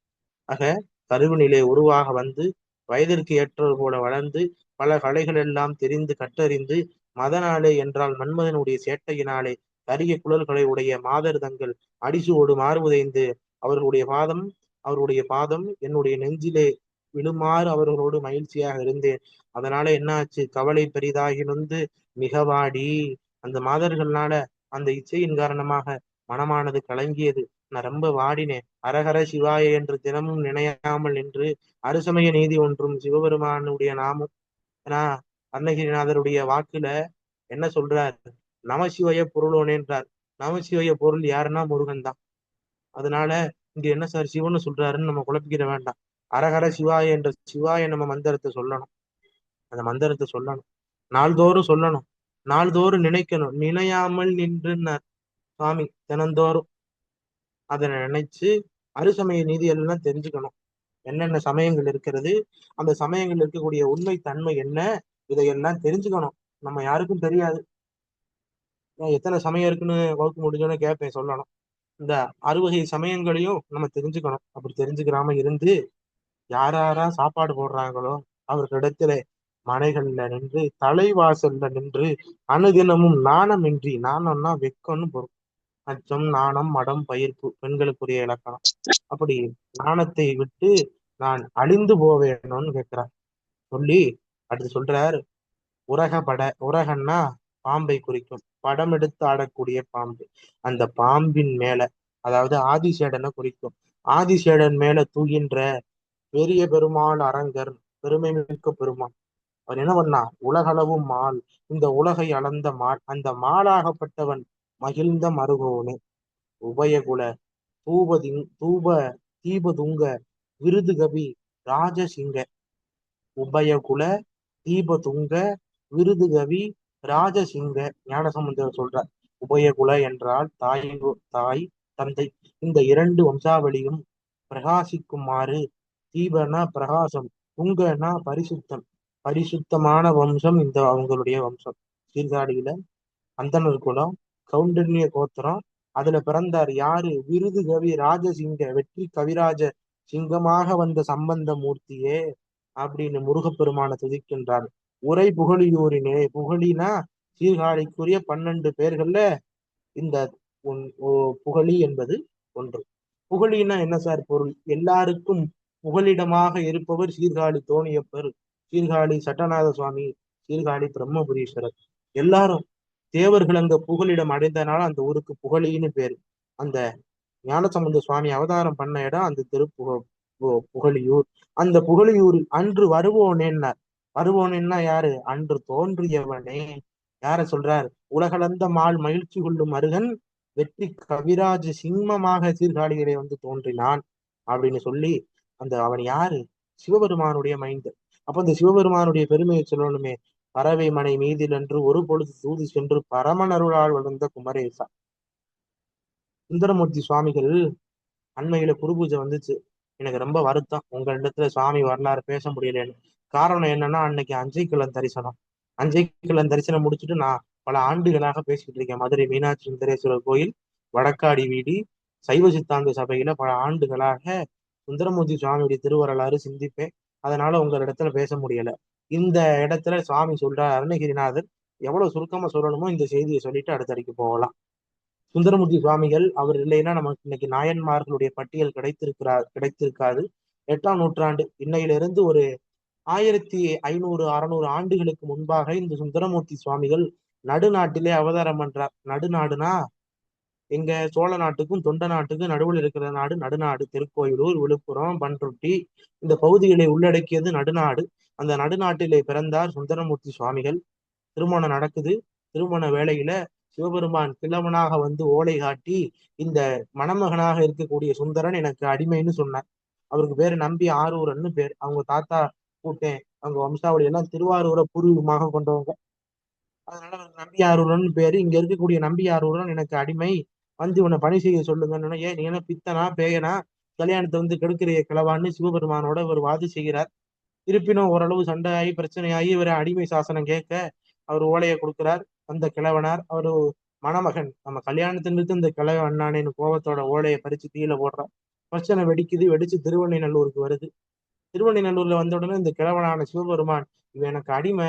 ஆக கருவினிலே உருவாக வந்து வயதிற்கு ஏற்றது போல வளர்ந்து பல கலைகள் எல்லாம் தெரிந்து கற்றறிந்து மதனாலே என்றால் மன்மதனுடைய சேட்டையினாலே கரிய குழல்களை உடைய மாதர் தங்கள் அடிசோடு மாறுவதைந்து அவர்களுடைய பாதம் என்னுடைய நெஞ்சிலே விழுமாறு அவர்களோடு மகிழ்ச்சியாக இருந்தேன். அதனால என்ன ஆச்சு? கவலை பெரிதாகி நொந்து மிகவாடி அந்த மாதர்கள்னால அந்த இச்சையின் காரணமாக மனமானது கலங்கியது. நான் ரொம்ப வாடினேன். அரஹர சிவாய என்று தினமும் நினையாமல் நின்று அருசமய நீதி ஒன்றும் சிவபெருமானுடைய நாமம் ஏன்னா அருணகிரிநாதருடைய வாக்குல என்ன சொல்றார்? நமசிவய பொருளோனேன்றார். நமசிவய பொருள் யாருன்னா முருகன் தான். அதனால இங்க என்ன சார் சிவன்னு சொல்றாருன்னு நம்ம குழப்பிக்கிற வேண்டாம். அரஹர சிவாய என்ற சிவாய நம்ம மந்திரத்தை சொல்லணும். அந்த மந்திரத்தை சொல்லணும், நாள்தோறும் சொல்லணும், நாள்தோறும் நினைக்கணும். நினையாமல் நின்றுன்னார் சுவாமி. தினந்தோறும் அதை நினைச்சு அருசமய நீதி எல்லாம் தெரிஞ்சுக்கணும். என்னென்ன சமயங்கள் இருக்கிறது, அந்த சமயங்கள் இருக்கக்கூடிய உண்மை தன்மை என்ன, இதையெல்லாம் தெரிஞ்சுக்கணும். நம்ம யாருக்கும் தெரியாது. எத்தனை சமயம் இருக்குன்னு வகுப்பு முடிஞ்சோன்னு கேட்பேன், சொல்லணும். இந்த 6 சமயங்களையும் நம்ம தெரிஞ்சுக்கணும். அப்படி தெரிஞ்சுக்கிறாம இருந்து யாரா சாப்பாடு போடுறாங்களோ அவர்களிடத்துல மனைகள்ல நின்று தலைவாசல்ல நின்று அனுதினமும் நாணமின்றி, நாணம்னா வெக்கம்னு பொருள், அச்சம் நாணம் மடம் பயிர்ப்பு பெண்களுக்குரிய இலக்கணம். அப்படி நாணத்தை விட்டு நான் அழிந்து போவேணும்னு கேட்கிறார். சொல்லி அடுத்து சொல்றார், உரகன்னா பாம்பை குறிக்கும். படம் எடுத்து ஆடக்கூடிய பாம்பு. அந்த பாம்பின் மேல, அதாவது ஆதிசேடனை குறிக்கும். ஆதிசேடன் மேல தூகின்ற பெரிய பெருமாள் அரங்கர், பெருமை மிக்க பெருமாள். அவன் என்ன பண்ணா? உலகளவும் மால், இந்த உலகை அளந்த மால். அந்த மாலாகப்பட்டவன் மகிழ்ந்த மருகோனே, உபயகுல தூப தீபதுங்க விருதுகவி ராஜசிங்க. உபயகுல தீபதுங்க விருதுகவி ராஜசிங்க. ஞானசம்பந்தர் சொல்றார். உபயகுல என்றால் தாய் தந்தை, இந்த 2 வம்சாவளியும் பிரகாசிக்குமாறு, தீபனா பிரகாசம், துங்கனா பரிசுத்தம், பரிசுத்தமான வம்சம் இந்த அவங்களுடைய வம்சம். சீர்காழியில அந்தனர் குலம், கவுண்டன்ய கோத்திரம். அதுல பிறந்தார் யாரு? விருதுகவி ராஜசிங்க, வெற்றி கவிராஜ சிங்கமாக வந்த சம்பந்த மூர்த்தியே அப்படின்னு முருகப்பெருமான துதிக்கின்றார். உரை புகழியூரினே, புகழினா சீர்காழிக்குரிய 12 பேர்கள்ல இந்த புகழி என்பது ஒன்று. புகழின்னா என்ன சார் பொருள்? எல்லாருக்கும் புகலிடமாக இருப்பவர் சீர்காழி தோணியப்பர், சீர்காழி சட்டநாத சுவாமி, சீர்காழி பிரம்மபுரீஸ்வரர். எல்லாரும் தேவர்கள் அங்க புகலிடம் அடைந்தனால அந்த ஊருக்கு புகழின்னு பேரு. அந்த ஞானசம்பந்த சுவாமி அவதாரம் பண்ண இடம் அந்த புகழியூர். அந்த புகழியூர் அன்று வருவோனேன்னார். வருவோனேன்னா யாரு? அன்று தோன்றியவனே. யார சொல்றார்? உலகளந்த மால் மகிழ்ச்சி கொள்ளும் அருகன் வெற்றி கவிராஜ சிம்மமாக சீர்காழியிலே வந்து தோன்றினான் அப்படின்னு சொல்லி அவன் யாரு? சிவபெருமானுடைய மைந்தன். அப்ப அந்த சிவபெருமானுடைய பெருமையை சொல்லணுமே. பறவை மனை மீதில் என்று ஒரு பொழுது தூது சென்று பரமனருளால் வளர்ந்த குமரேசா. சுந்தரமூர்த்தி சுவாமிகள் அண்மையில குரு பூஜை வந்துச்சு. எனக்கு ரொம்ப வருத்தம், உங்களிடத்துல சுவாமி வரலாறு பேச முடியலன்னு. காரணம் என்னன்னா, அன்னைக்கு அஞ்சைக்கிழன் தரிசனம். அஞ்சைக்கிழன் தரிசனம் முடிச்சுட்டு நான் பல ஆண்டுகளாக பேசிக்கிட்டு இருக்கேன். மதுரை மீனாட்சி சுந்தரேஸ்வரர் கோயில் வடக்காடி வீதி சைவ சித்தாந்த சபையில பல ஆண்டுகளாக சுந்தரமூர்த்தி சுவாமியுடைய திருவரலாறு சிந்திப்பேன். அதனால உங்களிடத்துல பேச முடியல. இந்த இடத்துல சுவாமி சொல்றார், அருணகிரிநாதர். எவ்வளவு சுருக்கமா சொல்லணுமோ இந்த செய்தியை சொல்லிட்டு அடுத்தடிக்கு போகலாம். சுந்தரமூர்த்தி சுவாமிகள் அவர் இல்லைன்னா நமக்கு இன்னைக்கு நாயன்மார்களுடைய பட்டியல் கிடைத்திருக்காது. 8ஆம் நூற்றாண்டு இன்னையிலிருந்து ஒரு 1500-600 ஆண்டுகளுக்கு முன்பாக இந்த சுந்தரமூர்த்தி சுவாமிகள் நடுநாட்டிலே அவதாரம் பண்றார். நடுநாடுனா எங்க சோழ நாட்டுக்கும் தொண்ட நாட்டுக்கும் நடுவில் இருக்கிற நாடு நடுநாடு. திருக்கோயிலூர், விழுப்புரம், பன்ருட்டி இந்த பகுதிகளை உள்ளடக்கியது நடுநாடு. அந்த நடுநாட்டிலே பிறந்தார் சுந்தரமூர்த்தி சுவாமிகள். திருமணம் நடக்குது. திருமண வேளையில சிவபெருமான் கிழவனாக வந்து ஓலை காட்டி இந்த மணமகனாக இருக்கக்கூடிய சுந்தரன் எனக்கு அடிமைன்னு சொன்னார். அவருக்கு பேரு நம்பி ஆரூரன்னு பேர். அவங்க தாத்தா கூட்டேன் அவங்க வம்சாவளி எல்லாம் திருவாரூரை பூர்வீகமாக கொண்டவங்க. அதனால அவருக்கு நம்பி ஆரூரன் பேரு. இங்க இருக்கக்கூடிய நம்பி ஆரூரன் எனக்கு அடிமை, வந்து இவனை பணி செய்ய சொல்லுங்கன்னு. ஏன் நீ என்ன பித்தனா பேயனா, கல்யாணத்தை வந்து கெடுக்கிற கிழவான்னு சிவபெருமானோட இவர் வாதி செய்கிறார். இருப்பினும் ஓரளவு சண்டையாகி பிரச்சனையாகி இவர் அடிமை சாசனம் கேட்க அவர் ஓலையை கொடுக்கிறார். அந்த கிழவனார் அவரு மணமகன் நம்ம கல்யாணத்திலிருந்து இந்த கிழவன் அண்ணானேன்னு கோபத்தோட ஓலையை பறிச்சு தீயில போடுறார். பிரச்சனை வெடிக்குது. வெடிச்சு திருவண்ணைநல்லூருக்கு வருது. திருவண்ணைநல்லூர்ல வந்த உடனே இந்த கிழவனான சிவபெருமான், இவன் எனக்கு அடிமை,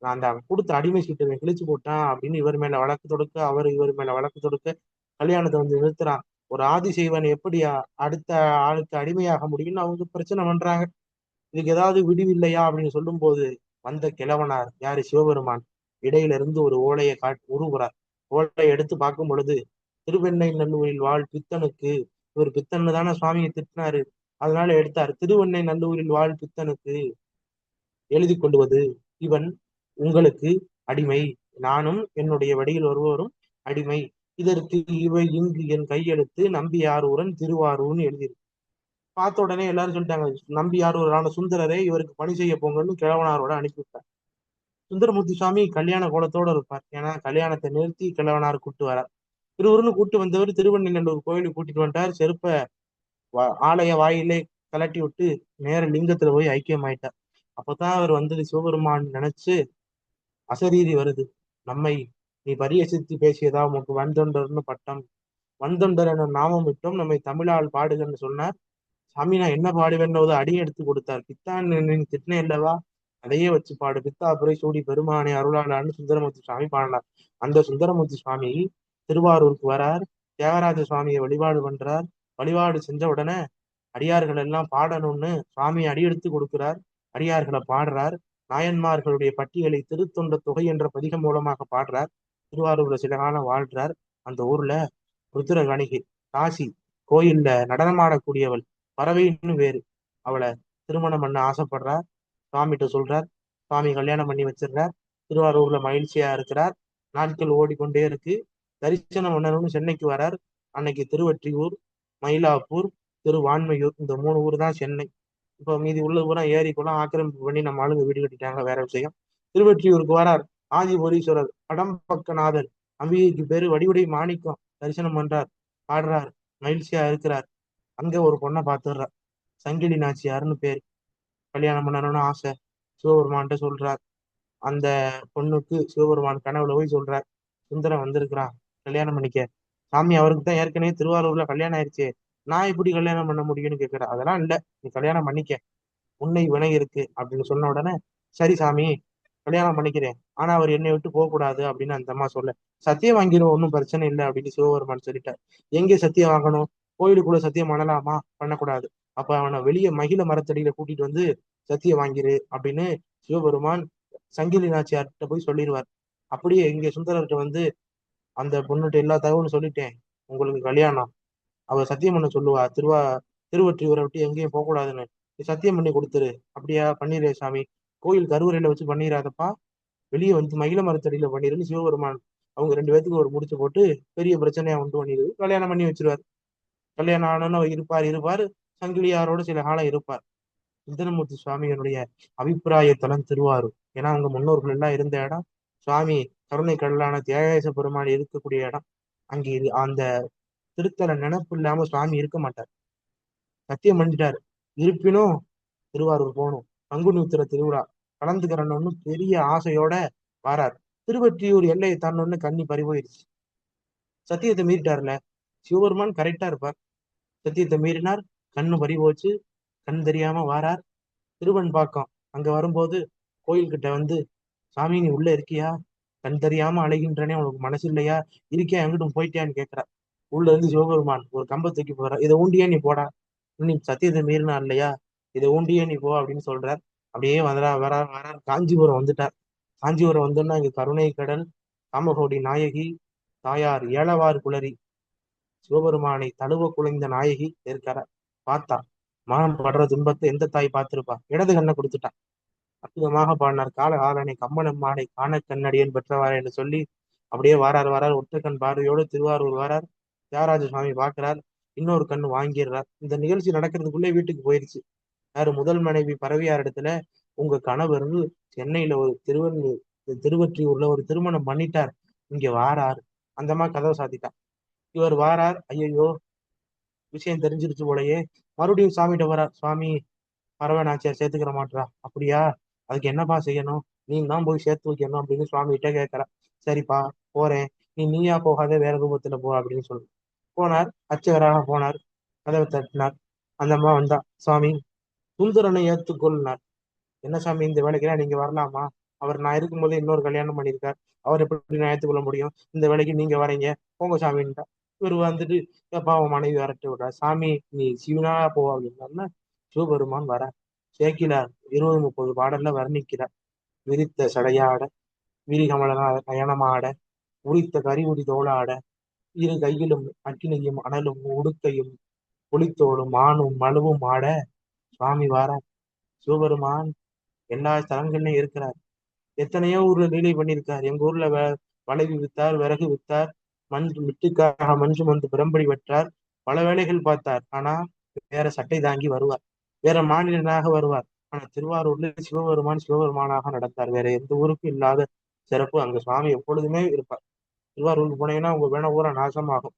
நான் அந்த கொடுத்த அடிமை சீட்டை கிழிச்சு போட்டான் அப்படின்னு இவர் மேல வழக்கு தொடுக்க, அவர் இவர் மேல வழக்கு தொடுக்க கல்யாணத்தை வந்து நிறுத்துறான். ஒரு ஆதிசைவன் எப்படி அடுத்த ஆளுக்கு அடிமையாக முடியும்னு அவங்க பிரச்சனை பண்றாங்க. இதுக்கு ஏதாவது விடிவில்லையா அப்படின்னு சொல்லும் போது வந்த கிழவனார் யாரு? சிவபெருமான். இடையில இருந்து ஒரு ஓலையை உருகுறார். ஓலையை எடுத்து பார்க்கும் பொழுது, திருவெண்ணை நல்லூரில் வாழ் பித்தனுக்கு, இவர் பித்தன்னு தானே சுவாமியை திட்டினாரு, அதனால எடுத்தார். திருவெண்ணை நல்லூரில் வாழ் பித்தனுக்கு எழுதி கொள்வது, இவன் உங்களுக்கு அடிமை, நானும் என்னுடைய வடியில் வருவோரும் அடிமை. இதற்கு இவை இங்கு என் கையெழுத்து, நம்பி ஆரூரன் திருவாரூர்னு எழுதியிருக்கு. பார்த்த உடனே எல்லாரும் சொல்லிட்டாங்க, நம்பி ஆரூரான சுந்தரரை இவருக்கு பணி செய்ய போங்கன்னு கிழவனாரோட அனுப்பிவிட்டார். சுந்தரமூர்த்தி சுவாமி கல்யாண கோலத்தோட இருப்பார். ஏன்னா கல்யாணத்தை நிறுத்தி கிழவனார் கூட்டு வரார். திருவருன்னு கூட்டு வந்தவர் திருவண்ணைநல்லூர் கோயிலுக்கு கூட்டிட்டு வந்துட்டார். செருப்ப ஆலய வாயிலே கலட்டி விட்டு நேர லிங்கத்துல போய் ஐக்கியமாயிட்டார். அப்பதான் அவர் வந்தது சிவபெருமான் நினைச்சு அசரீரி வருது. நம்மை நீ பரியசித்து பேசியதா உனக்கு வன்தொண்டர்னு பட்டம், வன்தொண்டர் என நாமம் விட்டோம், நம்மை தமிழால் பாடுகன்னு சொன்னார். சாமி நான் என்ன பாடுவேன்னு அடியை எடுத்து கொடுத்தார். பித்தான் திட்டினே இல்லவா, அதையே வச்சு பாடு, பித்தாபுரை சூடி பெருமானை அருளாளான்னு சுந்தரமூர்த்தி சுவாமி பாடினார். அந்த சுந்தரமூர்த்தி சுவாமி திருவாரூருக்கு வரார். தியாகராஜ சுவாமியை வழிபாடு பண்றார். வழிபாடு செஞ்ச உடனே அடியார்கள் எல்லாம் பாடணும்னு சுவாமி அடியெடுத்து கொடுக்கிறார். அடியார்களை பாடுறார். நாயன்மார்களுடைய பட்டியலை திருத்தொண்ட தொகை என்ற பதிகம் மூலமாக பாடுறார். திருவாரூர்ல சில காலம் வாழ்றார். அந்த ஊர்ல ருத்ர கணிகை காசி கோயில்ல நடனமாடக்கூடியவள் பறவைன்னு வேறு, அவளை திருமணம் பண்ண ஆசைப்படுறார். சுவாமிகிட்ட சொல்றார். சுவாமி கல்யாணம் பண்ணி வச்சிடுறார். திருவாரூர்ல மகிழ்ச்சியா இருக்கிறார். நாட்கள் ஓடிக்கொண்டே இருக்கு. தரிசனம் பண்ணணும்னு சென்னைக்கு வரார். அன்னைக்கு திருவொற்றியூர், மயிலாப்பூர், திருவான்மையூர் இந்த 3 ஊர் தான் சென்னை. இப்போ மீதி உள்ள பூரா ஏரி குளம் ஆக்கிரமிப்பு பண்ணி நம்ம ஆளுங்க வீடு கட்டிட்டாங்க, வேற விஷயம். திருவொற்றியூருக்கு வரார். ஆதிபுரீஸ்வரர் கடம்பக்கநாதர் அம்பிகைக்கு பேரு வடிவுடை மாணிக்கம் தரிசனம் பண்றார். பாடுறார். மகிழ்ச்சியா இருக்கிறார். அங்க ஒரு பொண்ணை பார்த்துடுறார். சங்கிலி நாச்சியார்னு பேர். கல்யாணம் பண்ணணும்னு ஆசை. சிவபெருமான்கிட்ட சொல்றார். அந்த பொண்ணுக்கு சிவபெருமான் கனவுல போய் சொல்றார், சுந்தரம் வந்திருக்கிறான், கல்யாணம் பண்ணிக்க. சாமி அவருக்கு தான் ஏற்கனவே திருவாரூர்ல கல்யாணம் ஆயிடுச்சு, நான் எப்படி கல்யாணம் பண்ண முடியும்னு கேட்கிறேன். அதெல்லாம் இல்ல, நீ கல்யாணம் பண்ணிக்க, உன்னை வினை இருக்கு அப்படின்னு சொன்ன உடனே சரி சாமி கல்யாணம் பண்ணிக்கிறேன். ஆனா அவர் என்னை விட்டு போக கூடாது அப்படின்னு அந்த அம்மா சொல்ல, சத்தியம் வாங்கிடுவோம், ஒன்றும் பிரச்சனை இல்லை அப்படின்னு சிவபெருமான் சொல்லிட்டார். எங்கே சத்தியம் வாங்கணும்? கோயிலுக்குள்ள சத்தியம் பண்ணலாமா? பண்ணக்கூடாது. அப்ப அவனை வெளியே மகிழ மரத்தடியில கூட்டிட்டு வந்து சத்தியம் வாங்கிரு அப்படின்னு சிவபெருமான் சங்கிலி நாச்சியார்கிட்ட போய் சொல்லிடுவார். அப்படியே இங்க சுந்தரர்கிட்ட வந்து அந்த பொண்ணுகிட்ட எல்லா தகவலும் சொல்லிட்டேன், உங்களுக்கு கல்யாணம். அவ சத்தியம் பண்ண சொல்லுவா, திருவொற்றியூரை விட்டு எங்கேயும் போக கூடாதுன்னு. நீ சத்தியம் பண்ணி கொடுத்துரு. அப்படியா, பண்ணிடுறே சாமி. கோயில் கருவறையில வச்சு பண்ணிடாதப்பா, வெளியே வந்து மகிழ மரத்தடியில பண்ணிருன்னு சிவபெருமான் அவங்க ரெண்டு பேத்துக்கு ஒரு முடிச்சு போட்டு பெரிய பிரச்சனையா உண்டு பண்ணிடுது. கல்யாணம் பண்ணி வச்சிருவார். கல்யாணம் ஆனோன்னு அவர் இருப்பார். சங்கிலியாரோட சில காலம் இருப்பார். சுந்தரமூர்த்தி சுவாமிகளுடைய அபிப்பிராய தலம் திருவாரூர். ஏன்னா அவங்க முன்னோர்கள் எல்லாம் இருந்த இடம். சுவாமி கருணை கடலான தியாகேச பெருமாள் இருக்கக்கூடிய இடம். அங்கே அந்த திருத்தல நினைப்பு இல்லாம சுவாமி இருக்க மாட்டார். சத்தியம் பண்ணிட்டாரு. இருப்பினும் திருவாரூர் போகணும், பங்குனி உத்திர திருவிழா கலந்துக்கிறன்னு பெரிய ஆசையோட வாரார். திருவொற்றியூர் எல்லையை தாண்டோன்னு கண்ணி பறி போயிடுச்சு. சத்தியத்தை மீறிட்டார்ல. சிவபெருமான் கரெக்டா இருப்பார். சத்தியத்தை மீறினார், கண்ணு பறி போச்சு. கண் தெரியாம வாரார். திருவெண்பாக்கம் அங்க வரும்போது கோயில்கிட்ட வந்து, சாமி நீ உள்ள இருக்கியா? கண் தெரியாம அழைகின்றனே, உனக்கு மனசு இல்லையா? இருக்கியா, எங்கிட்டும் போயிட்டியான்னு கேட்கிறார். உள்ள இருந்து சிவபெருமான் ஒரு கம்பை தூக்கி போற, இதை ஊண்டியே நீ போடா, நீ சத்தியத்தை மீறினா இல்லையா, இதை ஊண்டியே நீ போ அப்படின்னு சொல்றார். அப்படியே வரார். காஞ்சிபுரம் வந்துட்டார். காஞ்சிபுரம் வந்தோன்னா இங்க கருணை கடல், காமகோடி நாயகி, தாயார் ஏலவார் குளரி, சிவபெருமானை தழுவ குலைந்த நாயகி இருக்கிற பார்த்தா. மகன் படுற துன்பத்தை எந்த தாய் பார்த்திருப்பா? இடது கண்ணை கொடுத்துட்டான். அற்புதமாக பாடினார். கால ஆலனை கம்மனம் மாலை காண கண்ணடியன் பெற்றவாறு என்று சொல்லி அப்படியே வாரார். ஒற்றை கண் பார்வையோடு திருவாரூர் வாரார். தியாகராஜ சுவாமி பார்க்கிறார். இன்னொரு கண் வாங்கிடுறார். இந்த நிகழ்ச்சி நடக்கிறதுக்குள்ளே வீட்டுக்கு போயிருச்சு. யாரு? முதல் மனைவி பரவியார் இடத்துல, உங்க கணவர் சென்னையில ஒரு திருவொற்றியூர்ல ஒரு திருமணம் பண்ணிட்டார், இங்க வாரார். அந்தமா கதவை சாத்திட்டான். இவர் வாரார். ஐயோ, விஷயம் தெரிஞ்சிருச்சு போலயே. மறுபடியும் சாமிகிட்ட வரார். சுவாமி, பறவை நாச்சியார் சேர்த்துக்கிற மாட்டா. அப்படியா? அதுக்கு என்னப்பா செய்யணும்? நீ தான் போய் சேர்த்து வைக்கணும் அப்படின்னு சுவாமி கிட்ட கேட்கற. சரிப்பா, போறேன். நீயா போகாத, வேற ரூபத்துல போ அப்படின்னு சொல்லு. போனார். அர்ச்சகராக போனார். கதவை தட்டினார். அந்த அம்மா வந்தா. சுவாமி, சுந்தரனை ஏத்துக்கொள்னார். என்ன சாமி, இந்த வேலைக்கெல்லாம் நீங்க வரலாமா? அவர் நான் இருக்கும்போது இன்னொரு கல்யாணம் பண்ணியிருக்கார். அவர் எப்படி நான் ஏற்றுக்கொள்ள முடியும்? இந்த வேலைக்கு நீங்க வரீங்க, போங்க சாமின்ட்டா. இவர் வந்துட்டு எப்பா அவன் மனைவி வரட்டு விடுறா. சாமி நீ சிவனா போ அப்படின்னா சிவபெருமான் வர. சேக்கிலார் 20-30 பாடல்ல வர்ணிக்கிறார். விரித்த சடையாட, விரிகமலனா நயனமாட, உரித்த கரிவுரி தோளாட, இரு கையிலும் அக்கினியும் அனலும் உடுக்கையும் புலித்தோடும் மானும் மழுவும் ஆட சுவாமி வார. சிவபெருமான் எல்லா ஸ்தலங்கள்லயும் இருக்கிறார். எத்தனையோ ஊர்ல லீலை பண்ணியிருக்கார். எங்க ஊர்ல வளைவு வித்தார், விறகு வித்தார், மிட்டுக்காக மஞ்சு மந்து பிரம்படி வெற்றார். பல வேலைகள் பார்த்தார். ஆனா வேற சட்டை தாங்கி வருவார். வேற மாநிலனாக வருவார். ஆனா திருவாரூர்ல சிவபெருமானாக நடந்தார். வேற எந்த ஊருக்கும் இல்லாத சிறப்பு அங்க சுவாமி எப்பொழுதுமே இருப்பார். திருவாரூருக்கு போனீங்கன்னா உங்க வேண ஊரை நாசமாகும்.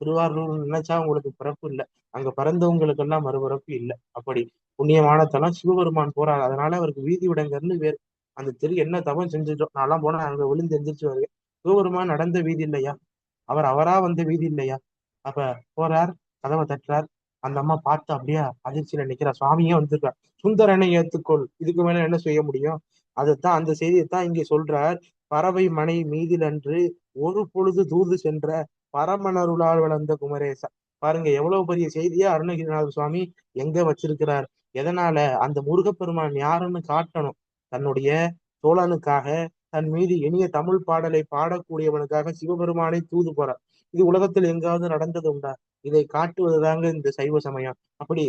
திருவாரூர் நினைச்சா உங்களுக்கு பிறப்பு இல்லை. அங்க பிறந்தவங்களுக்கு எல்லாம் மறுபிறப்பு இல்லை. அப்படி புண்ணியமான தலம் சிவபெருமான் போறாரு. அதனால அவருக்கு வீதி விடங்கன்னு வேறு. அந்த தெரு என்ன தவம் செஞ்சுட்டோம். நான்லாம் போனா அங்க விழுந்து எந்திரிச்சு வருவேன். சிவபெருமான் நடந்த வீதி இல்லையா? அவரா வந்த வீதி இல்லையா? அப்ப போறார். கதவை தட்டுறார். அந்த அம்மா பார்த்து அப்படியே அதிர்ச்சியில நிக்கிறா. சுவாமியே வந்திருக்கார். சுந்தரனை ஏத்துக்கொள், இதுக்கு மேல என்ன செய்ய முடியும்? அதைத்தான், அந்த செய்தியைத்தான் இங்கே சொல்றார். பறவை மனை மீதில் அன்று ஒரு பொழுது தூது சென்ற பரமனருளால் வளர்ந்த குமரேசா. பாருங்க எவ்வளவு பெரிய செய்தியா அருணகிரிநாத சுவாமி எங்க வச்சிருக்கிறார். எதனால? அந்த முருகப்பெருமான் யாருன்னு காட்டணும். தன்னுடைய தோழனுக்காக, தன் மீது இனிய தமிழ் பாடலை பாடக்கூடியவனுக்காக சிவபெருமானை தூது போறார். இது உலகத்தில் எங்காவது நடந்தது உண்டா? இதை காட்டுவதுதாங்க இந்த சைவ சமயம். அப்படி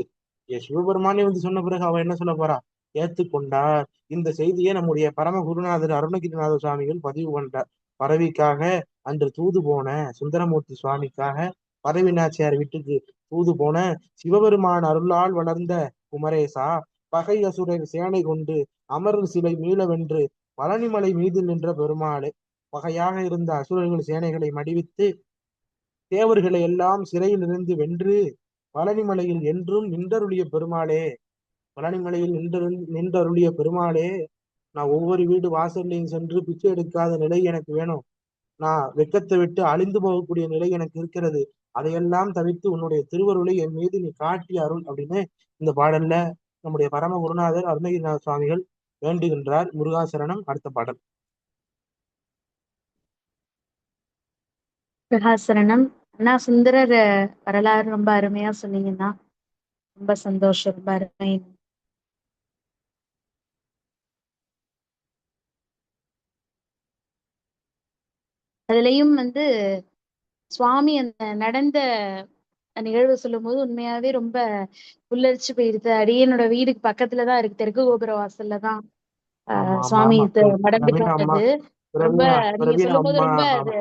சிவபெருமானே வந்து சொன்ன பிறகு அவன் என்ன சொல்ல போறா? ஏத்துக்கொண்டார். இந்த செய்தியை நம்முடைய பரம குருநாதர் அருணகிரிநாத சுவாமிகள் பதிவு பண்றார். பறவைக்காக அன்று தூது போன சுந்தரமூர்த்தி சுவாமிக்காக பறவை நாச்சியார் வீட்டுக்கு தூது போன சிவபெருமான் அருளால் வளர்ந்த குமரேசா, பகை அசுரர் சேனை கொண்டு அமரர் சிலை மீளவென்று பழனிமலை மீது நின்ற பெருமாளே, பகையாக இருந்த அசுரர்கள் சேனைகளை மடிவித்து தேவர்களை எல்லாம் சிறையில் இருந்து வென்று பழனிமலையில் என்றும் நின்றருளிய பெருமாளே, பழனிமலையில் நின்றருளிய பெருமாளே, நான் ஒவ்வொரு வீடு வாசல்லையும் சென்று பிச்சை எடுக்காத நிலை எனக்கு வேணும். நான் வெக்கத்தை விட்டு அழிந்து போகக்கூடிய நிலை எனக்கு இருக்கிறது. அதையெல்லாம் தவிர்த்து உன்னுடைய திருவருளை என் மீது நீ காட்டி அருள் அப்படின்னு இந்த பாடல்ல நம்முடைய பரம குருநாதர் அருணகிரிநாத சுவாமிகள் வேண்டுகின்றார். முருகாசரணம். அடுத்த பாடல். பிரகாசரணம். அண்ணா சுந்தரர் வரலாறு ரொம்ப அருமையா சொன்னீங்கன்னா ரொம்ப சந்தோஷம், ரொம்ப அருமை. அதுலயும் சுவாமி அந்த நடந்த நிகழ்வு சொல்லும் போது உண்மையாவே ரொம்ப புல்லரிச்சு போயிருது. அடியனோட வீடுக்கு பக்கத்துலதான் இருக்கு, தெற்கு கோபுர வாசல்ல தான் ஆமா ஆமா சுவாமி ஆமா. மடந்துட்டு பிரவீன் அம்மா, வந்தது. ரொம்ப பிரவீனா நீங்க பிரவீன் சொல்லும் போது அம்மா. ரொம்ப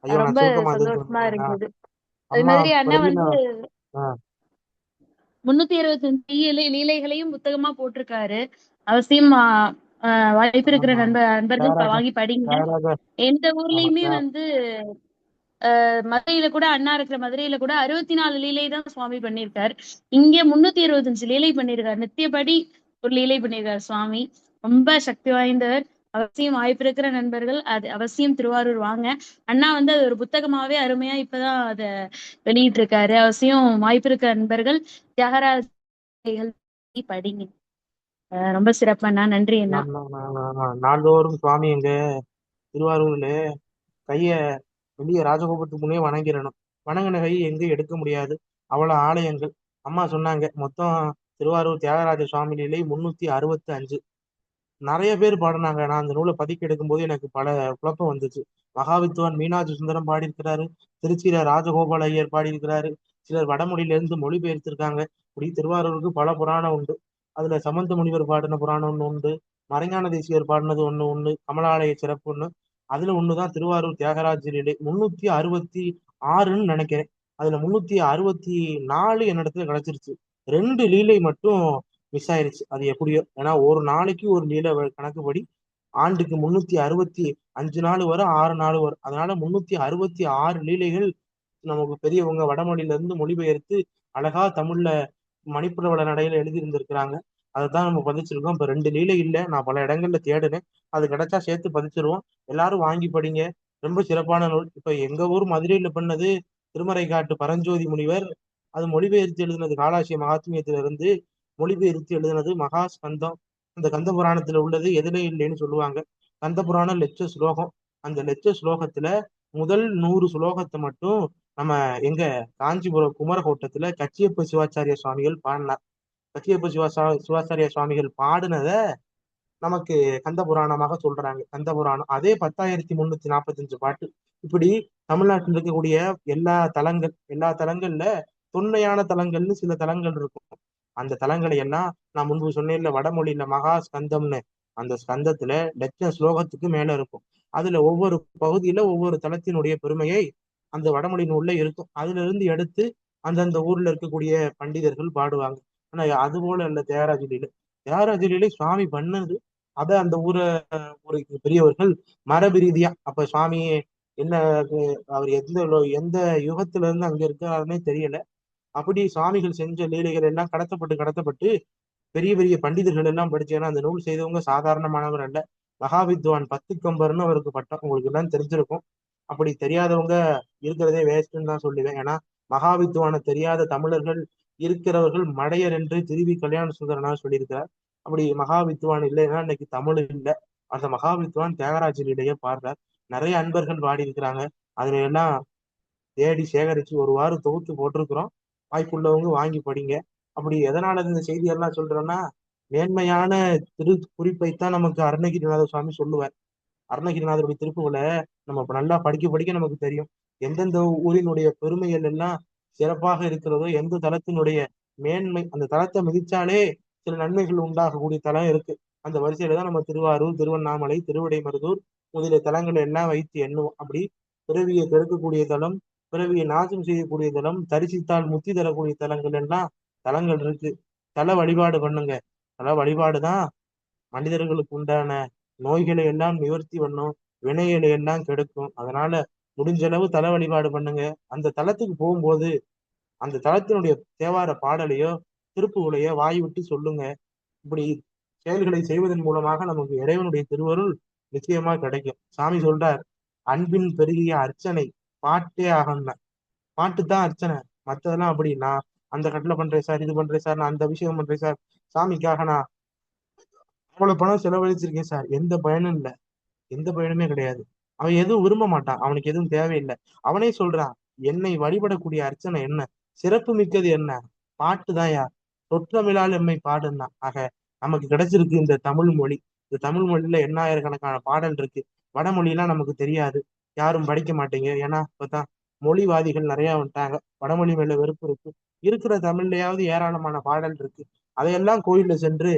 ஐயோ, நான் ரொம்ப சுருக்கமா அது சந்தோஷமா சொல்றேன். இருந்தது. அது அம்மா மாதிரி அண்ணா பிரவீனா. ஆ, 365 லீலைகளையும் புத்தகமா போட்டிருக்காரு. அவசியம் வாய்ப்பு இருக்கிற ஆமா. நண்பர்கள் தியாகராஜ வாங்கி படிங்க. தியாகராஜ எந்த ஆமா ஊர்லயுமே மதுரையில கூட, அண்ணா இருக்கிற மதுரையில கூட 64 லீலை தான் சுவாமி பண்ணியிருக்காரு. இங்க 325 லீலை பண்ணியிருக்காரு. நித்தியப்படி ஒரு லீலை பண்ணியிருக்காரு சுவாமி. ரொம்ப சக்தி வாய்ந்தவர். அவசியம் வாய்ப்பு இருக்கிற நண்பர்கள் அது அவசியம் திருவாரூர் வாங்க. அண்ணா அது ஒரு புத்தகமாவே அருமையா இப்பதான் அத வெளியிட்டு இருக்காரு. அவசியம் வாய்ப்பு இருக்கிற நண்பர்கள் தியாகராஜர்கள் படிங்க. ரொம்ப சிறப்பு அண்ணா, நன்றி அண்ணா. நாள்தோறும் சுவாமி எங்க திருவாரூர்ல கைய வெளிய ராஜகோபுரத்துக்கு முன்னே வணங்கிடணும். வணங்கின கை எங்கேயும் எடுக்க முடியாது. அவ்வளவு ஆலயங்கள். அம்மா சொன்னாங்க, மொத்தம் திருவாரூர் தியாகராஜ சுவாமி நிலை 365. நிறைய பேர் பாடினாங்க. நான் அந்த நூலை பதிக்க எடுக்கும் போது எனக்கு பல குழப்பம் வந்துச்சு. மகாவித்வான் மீனாட்சி சுந்தரம் பாடியிருக்கிறாரு, திருச்சியில ராஜகோபால ஐயர் பாடியிருக்கிறாரு, சிலர் வடமொழியில இருந்து மொழிபெயர்த்திருக்காங்க. இப்படி திருவாரூருக்கு பல புராணம் உண்டு. அதுல சமந்த முனிவர் பாடின புராணம் ஒண்ணு உண்டு, மறைஞான தேசிகர் பாடினது ஒண்ணு, கமலாலய சிறப்பு ஒண்ணு. அதுல ஒண்ணுதான் திருவாரூர் தியாகராஜ லீலை. 366ன்னு நினைக்கிறேன். அதுல 364 என்னிடத்துல கிடைச்சிருச்சு. 2 லீலை மட்டும் மிஸ் ஆயிருச்சு. அது எப்படியோ, ஏன்னா ஒரு நாளைக்கு ஒரு லீலை கணக்குப்படி ஆண்டுக்கு 365 நாள் வரும், 6 நாள் வரும். அதனால 366 லீலைகள் நமக்கு பெரியவங்க வடமொழியில இருந்து மொழிபெயர்த்து அழகா தமிழ்ல மணிப்புரவள நடையில எழுதி இருந்திருக்கிறாங்க. அதைத்தான் நம்ம பதிச்சிருக்கோம். இப்ப 2 லீலை இல்ல, நான் பல இடங்கள்ல தேடினேன். அது கிடைச்சா சேர்த்து பதிச்சிருவோம். எல்லாரும் வாங்கி படிங்க. ரொம்ப சிறப்பான நூல். இப்ப எங்க ஊர் மதுரையில பண்ணது திருமறை காட்டு பரஞ்சோதி முனிவர். அது மொழிபெயர்த்து எழுதினது காலாசிய மகாத்மியத்தில இருந்து மொழிபெயர்த்து எழுதினது மகாஸ்கந்தம். அந்த கந்த புராணத்துல உள்ளது எதுல இல்லைன்னு சொல்லுவாங்க. கந்த புராணம் லட்ச ஸ்லோகம். அந்த லட்ச ஸ்லோகத்துல முதல் 100 ஸ்லோகத்தை மட்டும் நம்ம எங்க காஞ்சிபுரம் குமரகோட்டத்துல கச்சியப்ப சிவாச்சாரிய சுவாமிகள் பாடினார். கச்சியப்ப சிவாச்சாரிய சுவாமிகள் பாடினத நமக்கு கந்த புராணமாக சொல்றாங்க. கந்த புராணம் அதே 10,345 பாட்டு. இப்படி தமிழ்நாட்டில் இருக்கக்கூடிய எல்லா தலங்கள்ல தொன்மையான தலங்கள்னு சில தலங்கள் இருக்கும். அந்த தலங்களை எல்லாம் நான் முன்பு சொன்னேன்ல, வடமொழியில மகா ஸ்கந்தம்னு, அந்த ஸ்கந்தத்துல லட்ச ஸ்லோகத்துக்கு மேல இருக்கும். அதுல ஒவ்வொரு பகுதியில ஒவ்வொரு தலத்தினுடைய பெருமையை அந்த வடமொழி நூல்ல இருக்கும். அதுல இருந்து எடுத்து அந்தந்த ஊர்ல இருக்கக்கூடிய பண்டிதர்கள் பாடுவாங்க. ஆனா அது போல இல்ல தியாகராஜ லீலை. தியாகராஜ லீலை சுவாமி பண்ணது, அத அந்த ஒரு பெரியவர்கள் மரபு ரீதியா, அப்ப சுவாமி என்ன, அவர் எந்த யுகத்துல இருந்து அங்க இருக்கிறாருன்னே தெரியல. அப்படி சுவாமிகள் செஞ்ச லீலைகள் எல்லாம் கடத்தப்பட்டு கடத்தப்பட்டு பெரிய பெரிய பண்டிதர்கள் எல்லாம் படிச்சு, ஏன்னா அந்த நூல் செய்தவங்க சாதாரணமானவர் அல்ல. மகாவித்வான் பத்துக்கம்பர்னு அவருக்கு பட்டம், உங்களுக்கு எல்லாம் தெரிஞ்சிருக்கும். அப்படி தெரியாதவங்க இருக்கிறதே வேஸ்ட்ன்னு தான் சொல்லுவேன். ஏன்னா மகாவித்வான தெரியாத தமிழர்கள் இருக்கிறவர்கள் மடையர் என்று திருவி கல்யாண சுந்தரனார் சொல்லியிருக்கிறார். அப்படி மகாவித்வான் இல்லைன்னா இன்னைக்கு தமிழ் இல்லை. அந்த மகாவித்வான் தியாகராஜர் இடையே பாடுறார். நிறைய அன்பர்கள் பாடி இருக்கிறாங்க. அதுல எல்லாம் தேடி சேகரிச்சு ஒரு வாரம் தொகுத்து போட்டிருக்கிறோம். வாய்ப்புள்ளவங்க வாங்கி படிங்க. அப்படி எதனால இந்த செய்தியெல்லாம் சொல்றேன்னா, மேன்மையான திரு குறிப்பைத்தான் நமக்கு அருணகிரிநாத சுவாமி சொல்லுவார். அருணகிரிநாதருடைய திருப்புகளை நம்ம இப்ப நல்லா படிக்க படிக்க நமக்கு தெரியும். எந்தெந்த ஊரினுடைய பெருமைகள் எல்லாம் சிறப்பாக இருக்கிறதோ, எந்த தலத்தினுடைய மேன்மை, அந்த தலத்தை மிதிச்சாலே சில நன்மைகள் உண்டாகக்கூடிய தலம் இருக்கு. அந்த வரிசையில தான் நம்ம திருவாரூர், திருவண்ணாமலை, திருவிடைமருதூர் முதலிய தலங்களை எல்லாம் வைத்து எண்ணுவோம். அப்படி பிறவியை கெடுக்கக்கூடிய தலம், பிறவியை நாசம் செய்யக்கூடிய தலம், தரிசித்தால் முத்தி தரக்கூடிய தலங்கள் எல்லாம் தலங்கள் இருக்கு. தல வழிபாடு பண்ணுங்க. தல வழிபாடுதான் மனிதர்களுக்கு உண்டான நோய்களை எல்லாம் நிவர்த்தி பண்ணும், வினைகளை எல்லாம் கெடுக்கும். அதனால முடிஞ்ச அளவு தல வழிபாடு பண்ணுங்க. அந்த தலத்துக்கு போகும்போது அந்த தலத்தினுடைய தேவார பாடலையோ திருப்புகளையோ வாய் விட்டு சொல்லுங்க. இப்படி செயல்களை செய்வதன் மூலமாக நமக்கு இறைவனுடைய திருவருள் நிச்சயமா கிடைக்கும். சாமி சொல்றார், அன்பின் பெருகிய அர்ச்சனை பாட்டே ஆகணும். பாட்டு தான் அர்ச்சனை. மத்ததெல்லாம் அப்படி நான் அந்த கட்டில பண்றேன் சார், இது பண்றேன் சார், நான் அந்த அபிஷேகம் பண்றேன் சார், சாமிக்காக நான் அவ்வளவு பணம் செலவழிச்சிருக்கேன் சார், எந்த பயனும் இல்லை, எந்த பயனுமே கிடையாது. அவன் எதுவும் விரும்ப மாட்டான், அவனுக்கு எதுவும் தேவையில்லை. அவனே சொல்றான், என்னை வழிபடக்கூடிய அர்ச்சனை என்ன, சிறப்பு மிக்கது என்ன, பாட்டு தான்யா, சொற்றமிழால் எம்மை பாடுன்னா. ஆக நமக்கு கிடைச்சிருக்கு இந்த தமிழ் மொழி. இந்த தமிழ் மொழியில எண்ணாயிரக்கணக்கான பாடல் இருக்கு. வடமொழியெல்லாம் நமக்கு தெரியாது, யாரும் படிக்க மாட்டீங்க. ஏன்னா இப்பதான் மொழிவாதிகள் நிறைய வந்துட்டாங்க, வடமொழி மேல வெறுப்பு இருக்கு. இருக்கிற தமிழ்லயாவது ஏராளமான பாடல் இருக்கு. அதையெல்லாம் கோயில்ல சென்று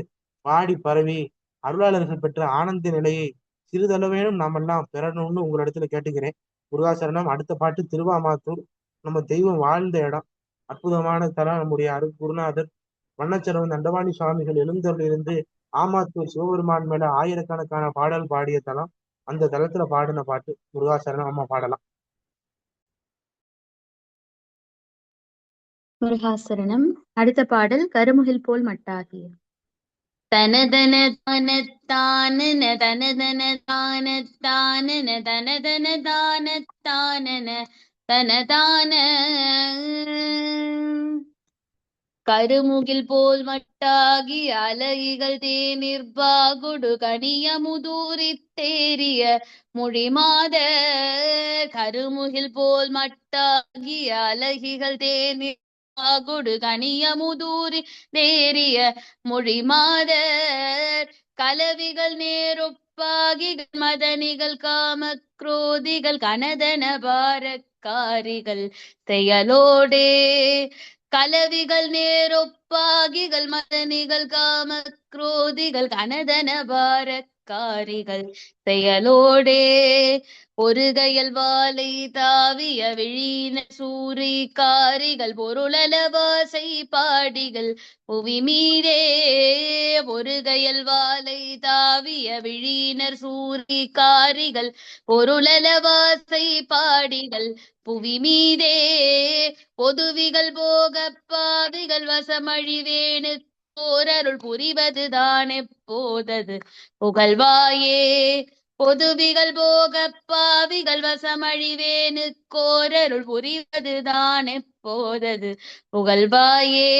பாடி பரவி அருளாளர்கள் பெற்ற ஆனந்த நிலையை சிறிதளவேனும் நாமெல்லாம் பெறணும்னு உங்களிடத்துல கேட்டுக்கிறேன். முருகாசரணம். அடுத்த பாட்டு திருவாமாத்தூர், நம்ம தெய்வம் வாழ்ந்த இடம், அற்புதமான தலம். நம்முடைய குருநாதர் வண்ணச்சரவன் தண்டபாணி சுவாமிகள் எழுந்தருளிலிருந்து ஆமாத்தூர் சிவபெருமான் மேல ஆயிரக்கணக்கான பாடல் பாடிய தலம். அந்த தலத்துல பாடின பாட்டு முருகாசரணம். அம்மா பாடலாம். முருகாசரணம். அடுத்த பாடல் கருமுகில் போல் மட்டாகிய. தனதன தானத்தானன தனதன தானத்தானன தனதன தானத்தானன தனதான கருமுகில் போல் மட்டாகி அலகிகள் தேனிற்பாகுடு கனியமுதூரித் தேறிய மொழிமாத. கருமுகில் போல் மட்டாகி அலகிகள் தேனிற்பாகுடு கனியமுதூரி தேறிய மொழிமாதர். கலவிகள் நேரொப்பாகிகள் மதனிகள் காமக்ரோதிகள் கனதன பாரக்காரிகள் செயலோடே. கலவிகள் நேரொப்பாகிகள் மதனிகள் காமக்ரோதிகள் கனதன பாரக்காரிகள் செயலோடே. ஒருகையல் வாலை தாவிய விழின சூரி காரிகள் பொருளலவாசை பாடிகள் புவி மீதே. ஒருகையல் வாலை தாவிய விழினர் சூரி காரிகள் பொருளலவாசை பாடிகள் புவி மீதே. பொதுவிகள் போக பாவிகள் வசமழிவேணு போரருள் புரிவதுதான் எப்போதது புகழ்வாயே. பொதுவிகள் போக பாவிகள் வசமழிவேனு கோரருள் புரிவதுதான் எப்போதது புகழ்வாயே.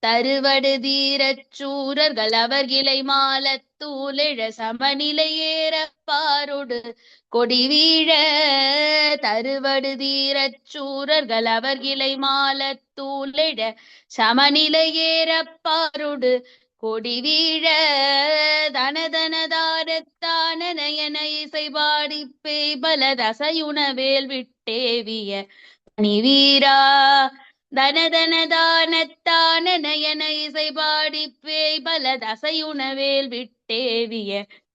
தருவடு தீரச் சூரர்கள் அவர்கிளை மாலத்தூலெழ சமநிலை ஏற பாரொடு கொடி வீழ. தருவடு தீரச் சூரர்கள் அவர்கிளை மாலத்தூலெழ சமநிலை ஏற பாரொடு கொடி வீழ. தனதனதாரத்தானன என இசை பாடி பேய் பல தசையுணவேல் விட்டேவிய மணி வீரா. தனதனதானத்தானன என இசை பாடி பேய் பல தசையுணவேல் விட்டேவிய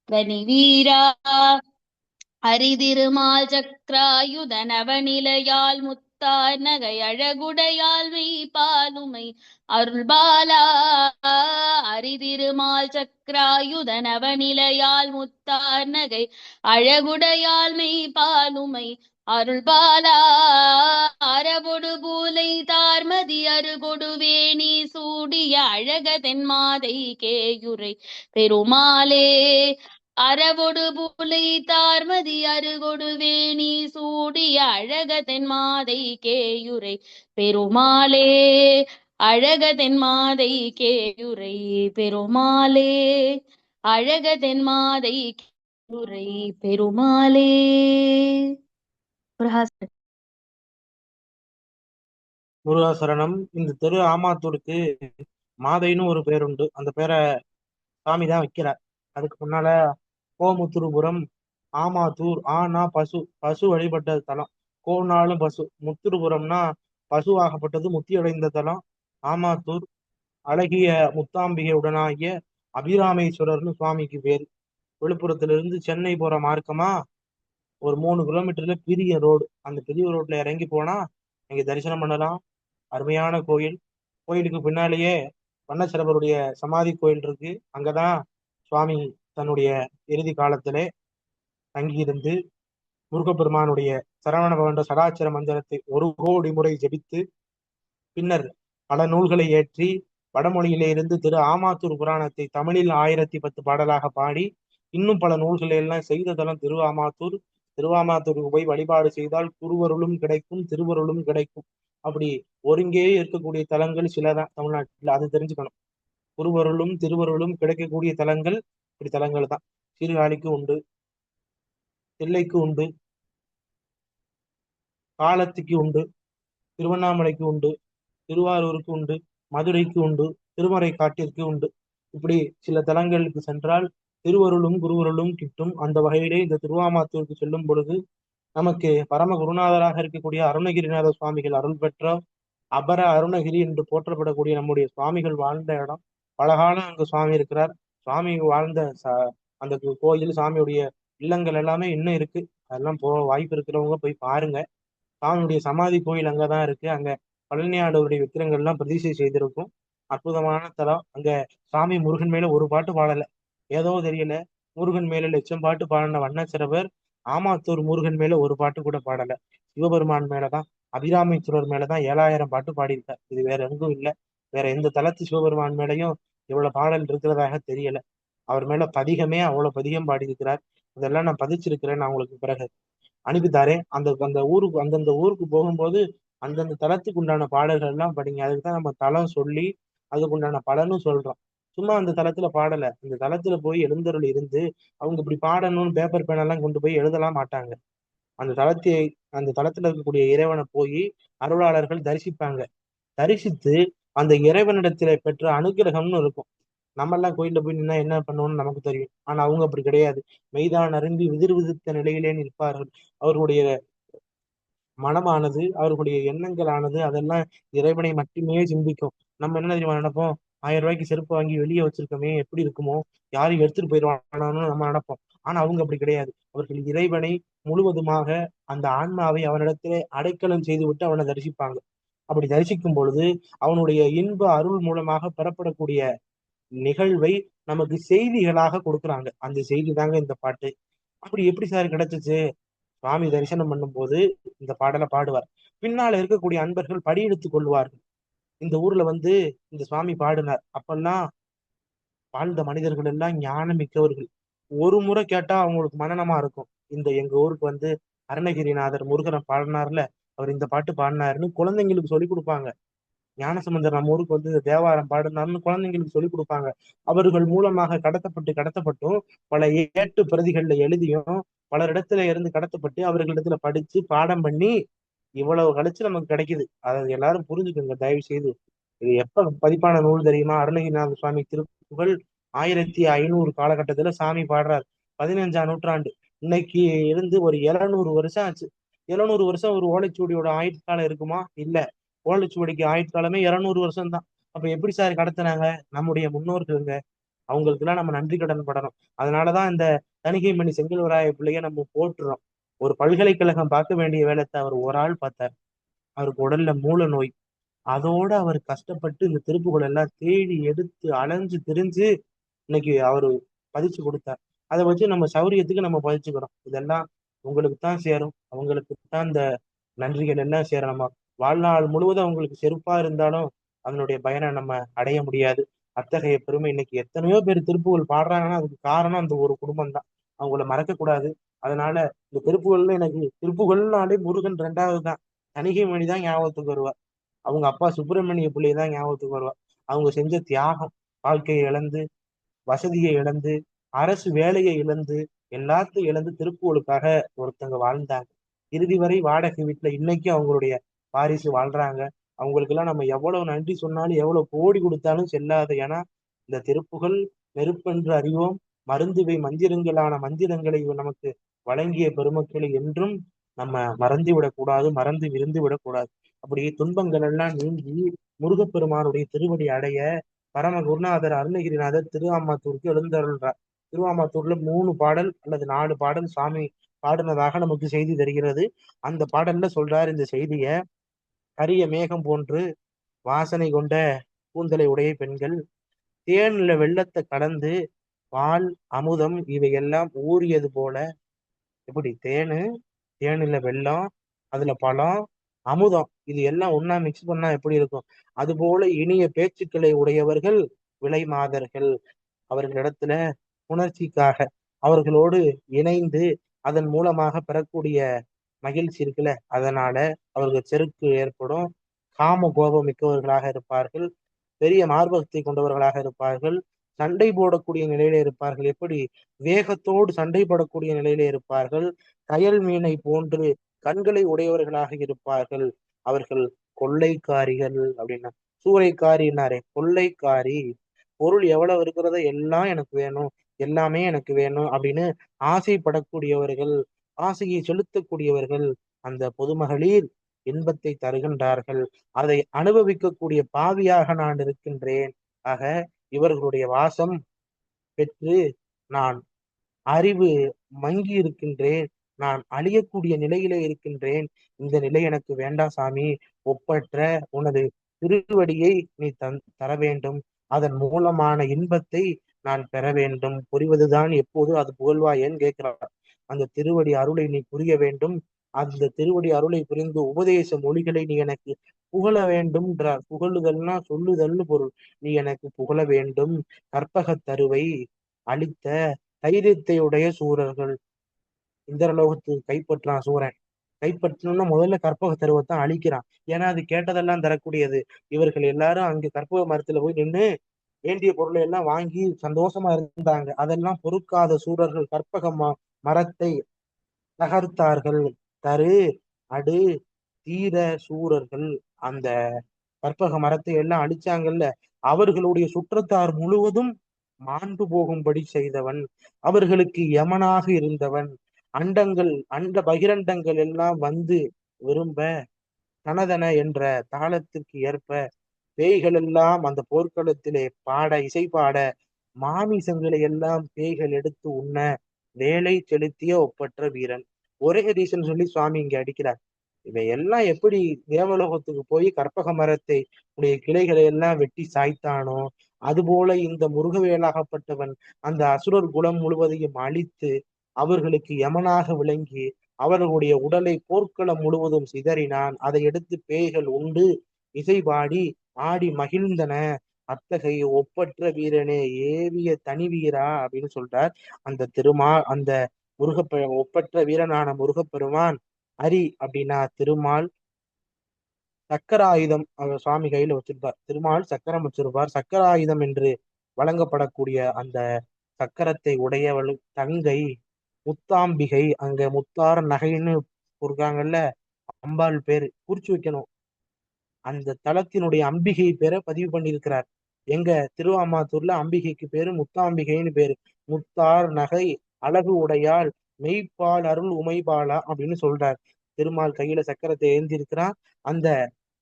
கனி வீரா. அரிதிருமால் சக்ராயுத நவநிலையால் முத்தார் நகை அழகுடையால் மெய் பாலுமை அருள்பாலா. அரிதிருமால் சக்ராயுத நவநிலையால் முத்தார் நகை அழகுடையால் மெய் பாலுமை அருள்பாலா. அரவொடு பூலை தார்மதி அருகொடு வேணி சூடிய அழக தென்மாதை கேயுரை பெருமாளே. அரவொடு பூலை தார்மதி அருகொடு வேணி சூடிய அழக தென்மாதை கேயுரை பெருமாளே. அழக தென்மாதை கேயுரை பெருமாளே. அழக தென்மாதை கேயுரை பெருமாளே. முருகாசரணம். இந்த தெரு ஆமாத்தூருக்கு மாதைன்னு ஒரு பேர் உண்டு. அந்த பேரை சாமி தான் வைக்கிறார். அதுக்கு முன்னால கோமுத்துருபுரம், ஆமாத்தூர். ஆனா பசு, பசு வழிபட்ட தலம். கோனாலும் பசு. முத்துருபுரம்னா பசுவாகப்பட்டது, முத்தியடைந்த தலம். ஆமாத்தூர் அழகிய முத்தாம்பிகை உடனாகிய அபிராமேஸ்வரர்னு சுவாமிக்கு பேர். விழுப்புரத்திலிருந்து சென்னை போற மார்க்கமா ஒரு 3 கிலோமீட்டர்ல பெரிய ரோடு. அந்த பெரிய ரோட்ல இறங்கி போனா நீங்க தரிசனம் பண்ணலாம். அருமையான கோயில். கோயிலுக்கு பின்னாலேயே வண்ணச்சரவருடைய சமாதி கோயில் இருக்கு. அங்கதான் சுவாமி தன்னுடைய இறுதி காலத்திலே தங்கியிருந்து முருகப்பெருமானுடைய சரவண பவன்ற சடாச்சர மந்திரத்தை 1 கோடி முறை ஜெபித்து பின்னர் பல நூல்களை ஏற்றி வடமொழியிலே இருந்து திரு ஆமாத்தூர் புராணத்தை தமிழில் 1010 பாடலாக பாடி இன்னும் பல நூல்களை எல்லாம் செய்த தலம் திருவாமாத்தூர். திருவாமாத்தூருக்கு போய் வழிபாடு செய்தால் குருவருளும் கிடைக்கும், திருவருளும் கிடைக்கும். அப்படி ஒருங்கே இருக்கக்கூடிய தலங்கள் சிலதான் தமிழ்நாட்டில், அது தெரிஞ்சுக்கணும். குருவருளும் திருவருளும் கிடைக்கக்கூடிய தலங்கள் இப்படி தலங்கள் தான். சீர்காழிக்கு உண்டு, தில்லைக்கு உண்டு, காலத்துக்கு உண்டு, திருவண்ணாமலைக்கு உண்டு, திருவாரூருக்கு உண்டு, மதுரைக்கு உண்டு, திருமறை காட்டிற்கு உண்டு. இப்படி சில தலங்களுக்கு சென்றால் திருவருளும் குருவருளும் கிட்டும். அந்த வகையிலே இந்த திருவாமாத்தூருக்கு செல்லும் பொழுது நமக்கு பரம குருநாதராக இருக்கக்கூடிய அருணகிரிநாத சுவாமிகள் அருள் பெற்ற அபர அருணகிரி என்று போற்றப்படக்கூடிய நம்முடைய சுவாமிகள் வாழ்ந்த இடம். பலகாலம் அங்கு சுவாமி இருக்கிறார். சுவாமி வாழ்ந்த அந்த கோயில், சாமியுடைய இல்லங்கள் எல்லாமே இன்னும் இருக்கு. அதெல்லாம் வாய்ப்பு இருக்கிறவங்க போய் பாருங்க. சாமியுடைய சமாதி கோயில் அங்கதான் இருக்கு. அங்க பழனியாண்டவருடைய விக்கிரங்கள்லாம் பிரதிஷ்டை செய்திருக்கும். அற்புதமான தலம். அங்க சாமி முருகன் மேல ஒரு பாட்டு பாடல, ஏதோ தெரியல. முருகன் மேல லட்சம் பாட்டு பாடின வண்ணச்சிறவர் ஆமாத்தூர் முருகன் மேல ஒரு பாட்டு கூட பாடல. சிவபெருமான் மேலதான், அபிராமேஸ்வரர் மேலதான் 7000 பாட்டு பாடியிருக்கார். இது வேற எங்கும் இல்லை. வேற எந்த தலத்து சிவபெருமான் மேலையும் இவ்வளவு பாடல் இருக்கிறதாக தெரியல. அவர் மேல பதிகமே அவ்வளவு பதிகம் பாடியிருக்கிறார். இதெல்லாம் நான் பதிச்சிருக்கிறேன். நான் உங்களுக்கு பிறகு அனுப்பி தரேன். அந்த அந்த ஊருக்கு அந்தந்த ஊருக்கு போகும்போது அந்தந்த தலத்துக்கு உண்டான பாடல்கள் எல்லாம் படிங்க. அதுக்கு தான் நம்ம தலம் சொல்லி அதுக்கு உண்டான பலனும் சொல்றோம். சும்மா அந்த தலத்துல பாடல, அந்த தலத்துல போய் எழுந்தருள் இருந்து அவங்க இப்படி பாடணும்னு பேப்பர் பேனெல்லாம் கொண்டு போய் எழுதலாம் மாட்டாங்க. அந்த தலத்தை அந்த தலத்துல இருக்கக்கூடிய இறைவனை போய் அருளாளர்கள் தரிசிப்பாங்க. தரிசித்து அந்த இறைவனிடத்தில பெற்ற அனுகிரகம்னு இருக்கும். நம்ம எல்லாம் கோயில்ல போய் நின்னா என்ன பண்ணுவோம்னு நமக்கு தெரியும். ஆனா அவங்க அப்படி கிடையாது. மெய்தான் அருந்தி விதிர் விதித்த நிலையிலே நிற்பார்கள். அவர்களுடைய மனமானது, அவர்களுடைய எண்ணங்களானது அதெல்லாம் இறைவனை மட்டுமே சிந்திக்கும். நம்ம என்ன தெரியுமா நினைப்போம்? 1000 ரூபாய்க்கு செருப்பு வாங்கி வெளியே வச்சிருக்கோமே, எப்படி இருக்குமோ, யாரும் எடுத்துட்டு போயிடுவானோன்னு நம்ம நினைப்போம். ஆனா அவங்க அப்படி கிடையாது. அவர்கள் இறைவனை முழுவதுமாக அந்த ஆன்மாவை அவனிடத்திலே அடைக்கலம் செய்து விட்டு அவனை தரிசிப்பாங்க. அப்படி தரிசிக்கும் பொழுது அவனுடைய இன்ப அருள் மூலமாக பெறப்படக்கூடிய நிகழ்வை நமக்கு செய்திகளாக கொடுக்குறாங்க. அந்த செய்தி தாங்க இந்த பாட்டு. அப்படி எப்படி சார் கிடைச்சிச்சு? சுவாமி தரிசனம் பண்ணும்போது இந்த பாடலை பாடுவார். பின்னால இருக்கக்கூடிய அன்பர்கள் படியெடுத்துக் கொள்வார்கள். இந்த ஊர்ல வந்து இந்த சுவாமி பாடினார். அப்பெல்லாம் வாழ்ந்த மனிதர்கள் எல்லாம் ஞானம் மிக்கவர்கள். ஒரு முறை கேட்டா அவங்களுக்கு மனனமா இருக்கும். இந்த எங்க ஊருக்கு வந்து அருணகிரிநாதர் முருகனை பாடினார்ல, அவர் இந்த பாட்டு பாடினாருன்னு குழந்தைங்களுக்கு சொல்லி கொடுப்பாங்க. ஞானசம்பந்தர் நம்ம ஊருக்கு வந்து தேவாரம் பாடினார்னு குழந்தைங்களுக்கு சொல்லி கொடுப்பாங்க. அவர்கள் மூலமாக கடத்தப்பட்டும் பல ஏட்டு பிரதிகள்ல எழுதியும் பலரிடத்துல இருந்து கடத்தப்பட்டு அவர்களிடத்துல படிச்சு பாடம் பண்ணி இவ்வளவு கழிச்சு நமக்கு கிடைக்குது. அதை எல்லாரும் புரிஞ்சுக்கோங்க தயவு செய்து. இது எப்ப பதிப்பான நூல் தெரியுமா? அருணகிரிநாத சுவாமி திருப்புகழ் 1500 காலகட்டத்துல சாமி பாடுறார். 15ஆம் நூற்றாண்டு. இன்னைக்கு இருந்து ஒரு 700 வருஷம் ஆச்சு. 700 வருஷம் ஒரு ஓலைச்சுவடியோட ஆயுட்காலம் இருக்குமா? இல்ல. ஓலைச்சுவடிக்கு ஆயுட்காலமே 200 வருஷம் தான். அப்ப எப்படி சார் கடத்தினாங்க? நம்முடைய முன்னோர்களுங்க. அவங்களுக்கு எல்லாம் நம்ம நன்றி கடன் படணும். அதனாலதான் இந்த தணிகை மணி செங்கல்வராய பிள்ளைய நம்ம போட்டுறோம். ஒரு பல்கலைக்கழகம் பார்க்க வேண்டிய வேலைத்தை அவர் ஒரு ஆள் பார்த்தார். அவருக்கு உடல்ல மூல நோய். அதோட அவர் கஷ்டப்பட்டு இந்த திருப்புகள் எல்லாம் தேடி எடுத்து அலைஞ்சு திரிஞ்சு இன்னைக்கு அவரு பதிச்சு கொடுத்தார். அதை வச்சு நம்ம சௌரியத்துக்கு நம்ம பதிச்சுக்கிறோம். இதெல்லாம் உங்களுக்கு தான் சேரும். அவங்களுக்கு தான் இந்த நன்றிகள் எல்லாம் சேரும். நம்ம வாழ்நாள் முழுவதும் அவங்களுக்கு செருப்பா இருந்தாலும் அதனுடைய பயனை நம்ம அடைய முடியாது. அத்தகைய பெருமை இன்னைக்கு எத்தனையோ பேர் திருப்புகழ் பாடுறாங்கன்னா அதுக்கு காரணம் அந்த ஒரு குடும்பம் தான். அவங்கள மறக்க கூடாது. அதனால இந்த திருப்புகள்ல எனக்கு திருப்புகள்னாலே முருகன் 2வது தான். தணிகை மணி தான் ஞாபகத்துக்கு வருவார். அவங்க அப்பா சுப்பிரமணிய பிள்ளை தான் ஞாபகத்துக்கு வருவார். அவங்க செஞ்ச தியாகம், வாழ்க்கையை இழந்து, வசதியை இழந்து, அரசு வேலையை இழந்து, எல்லாத்தையும் இழந்து திருப்புகழுக்காக ஒருத்தங்க வாழ்ந்தாங்க. இறுதி வரை வாடகை வீட்டுல இன்னைக்கும் அவங்களுடைய வாரிசு வாழ்றாங்க. அவங்களுக்கு எல்லாம் நம்ம எவ்வளவு நன்றி சொன்னாலும் எவ்வளவு கோடி கொடுத்தாலும் செல்லாது. ஏன்னா இந்த திருப்புகழ் நெருப்பென்று அறிவோம், மருந்துவை மந்திரங்களான மந்திரங்களை நமக்கு வழங்கிய பெருமக்களை என்றும் நம்ம மறந்து விடக்கூடாது, மறந்து விருந்து விடக்கூடாது. அப்படி துன்பங்கள் எல்லாம் நீங்கி முருகப்பெருமானுடைய திருவடி அடைய பரம குருநாதர் அருணகிரிநாதர் திருவாமாத்தூருக்கு எழுந்தருள்றார். திருவாமாத்தூர்ல 3 பாடல் அல்லது 4 பாடல் சாமி பாடினதாக நமக்கு செய்தி தருகிறது. அந்த பாடல்ல சொல்றார் இந்த செய்திய: கரிய மேகம் போன்று வாசனை கொண்ட கூந்தலை உடைய பெண்கள் தேன்ல வெள்ளத்தை கடந்து பால் அமுதம் இவையெல்லாம் ஊறியது போல. எப்படி தேனுல வெள்ளம், அதுல பழம், அமுதம், இது எல்லாம் ஒண்ணா மிக்ஸ் பண்ணா எப்படி இருக்கும்? அது போல இனிய பேச்சுக்களை உடையவர்கள் விலை மாதர்கள். அவர்களிடத்துல உணர்ச்சிக்காக அவர்களோடு இணைந்து அதன் மூலமாக பெறக்கூடிய மகிழ்ச்சி இருக்குல்ல, அதனால அவர்கள் செருக்கு ஏற்படும். காம கோபம் மிக்கவர்களாக இருப்பார்கள். பெரிய மார்பகத்தை கொண்டவர்களாக இருப்பார்கள். சண்டை போடக்கூடிய நிலையில இருப்பார்கள். எப்படி வேகத்தோடு சண்டை போடக்கூடிய நிலையில இருப்பார்கள். கயல் மீனை போன்று கண்களை உடையவர்களாக இருப்பார்கள். அவர்கள் கொள்ளைக்காரிகள் அப்படின்னா, சூறைக்காரினாரே கொள்ளைக்காரி. பொருள் எவ்வளவு இருக்கிறதோ எல்லாம் எனக்கு வேணும், எல்லாமே எனக்கு வேணும் அப்படின்னு ஆசைப்படக்கூடியவர்கள், ஆசையை செலுத்தக்கூடியவர்கள். அந்த பொதுமகளிர் இன்பத்தை தருகின்றார்கள். அதை அனுபவிக்கக்கூடிய பாவியாக நான் இருக்கின்றேன். ஆக இவர்களுடைய வாசம் பெற்று நான் அறிவு மங்கி இருக்கின்றேன். நான் அழியக்கூடிய நிலையிலே இருக்கின்றேன். இந்த நிலை எனக்கு வேண்டா சாமி. ஒப்பற்ற உனது திருவடியை நீ தர வேண்டும். அதன் மூலமான இன்பத்தை நான் பெற வேண்டும். புரிவதுதான் எப்போது அது புகழ்வாயேன்னு கேட்கிறார். அந்த திருவடி அருளை நீ புரிய வேண்டும். அந்த திருவடி அருளை புரிந்து உபதேச மொழிகளை நீ எனக்கு புகழ வேண்டும்ன்றார். புகழுதல்னா சொல்லுதல்னு பொருள். நீ எனக்கு புகழ வேண்டும். கற்பகத் தருவை அளித்த தைரியத்தை உடைய சூரர்கள். இந்திரலோகத்துக்கு கைப்பற்றான் சூரன். கைப்பற்றணும்னா முதல்ல கற்பக தருவத்தான் அழிக்கிறான். ஏன்னா அது கேட்டதெல்லாம் தரக்கூடியது. இவர்கள் எல்லாரும் அங்க கற்பக மரத்துல போய் நின்று வேண்டிய பொருளை எல்லாம் வாங்கி சந்தோஷமா இருந்தாங்க. அதெல்லாம் பொறுக்காத சூரர்கள் கற்பக மரத்தை தகர்த்தார்கள். தரு அடு தீர சூரர்கள் அந்த கற்பக மரத்தை எல்லாம் அழிச்சாங்கல்ல. அவர்களுடைய சுற்றத்தார் முழுவதும் மாண்டு போகும்படி செய்தவன். அவர்களுக்கு யமனாக இருந்தவன். அண்டங்கள் அண்ட பகிரண்டங்கள் எல்லாம் வந்து விரும்ப தனதன என்ற தாளத்திற்கு ஏற்ப பேய்கள் எல்லாம் அந்த போர்க்களத்திலே பாட இசை பாட மாமிசங்களை எல்லாம் பேய்கள் எடுத்து உண்ண வேலை செலுத்திய ஒப்பற்ற வீரன். ஒரே ரீசன் சொல்லி சுவாமி இங்க அடிக்கிறார். இவையெல்லாம் எப்படி தேவலோகத்துக்கு போய் கற்பக மரத்தை உடைய கிளைகளை எல்லாம் வெட்டி சாய்த்தானோ, அதுபோல இந்த முருகவேலாகப்பட்டவன் அந்த அசுரர் குலம் முழுவதையும் அழித்து அவர்களுக்கு யமனாக விளங்கி அவர்களுடைய உடலை போர்க்களம் முழுவதும் சிதறினான். அதை எடுத்து பேய்கள் உண்டு இசை பாடி ஆடி மகிழ்ந்தன. அத்தகைய ஒப்பற்ற வீரனே, ஏவிய தனி வீரா அப்படின்னு சொல்றார். அந்த ஒப்பற்ற வீரனான முருகப்பெருமான் அரி அப்படின்னா திருமால். சக்கராயுதம் அவர் சுவாமி கையில வச்சிருப்பார். திருமால் சக்கரம் வச்சிருப்பார். சக்கராயுதம் என்று வழங்கப்படக்கூடிய அந்த சக்கரத்தை உடையவள் தங்கை முத்தாம்பிகை. அங்க முத்தார நகைன்னு இருக்காங்கல்ல, அம்பாள் பேரு குறிச்சு வைக்கணும். அந்த தலத்தினுடைய அம்பிகை பேரை பதிவு பண்ணியிருக்கிறார். எங்க திருவாமாத்தூர்ல அம்பிகைக்கு பேரு முத்தாம்பிகைன்னு பேரு. முத்தார் நகை அழகு உடையாள் மெய்ப்பால் அருள் உமைபாலா அப்படின்னு சொல்றார். திருமால் கையில சக்கரத்தை ஏந்திருக்கிறான். அந்த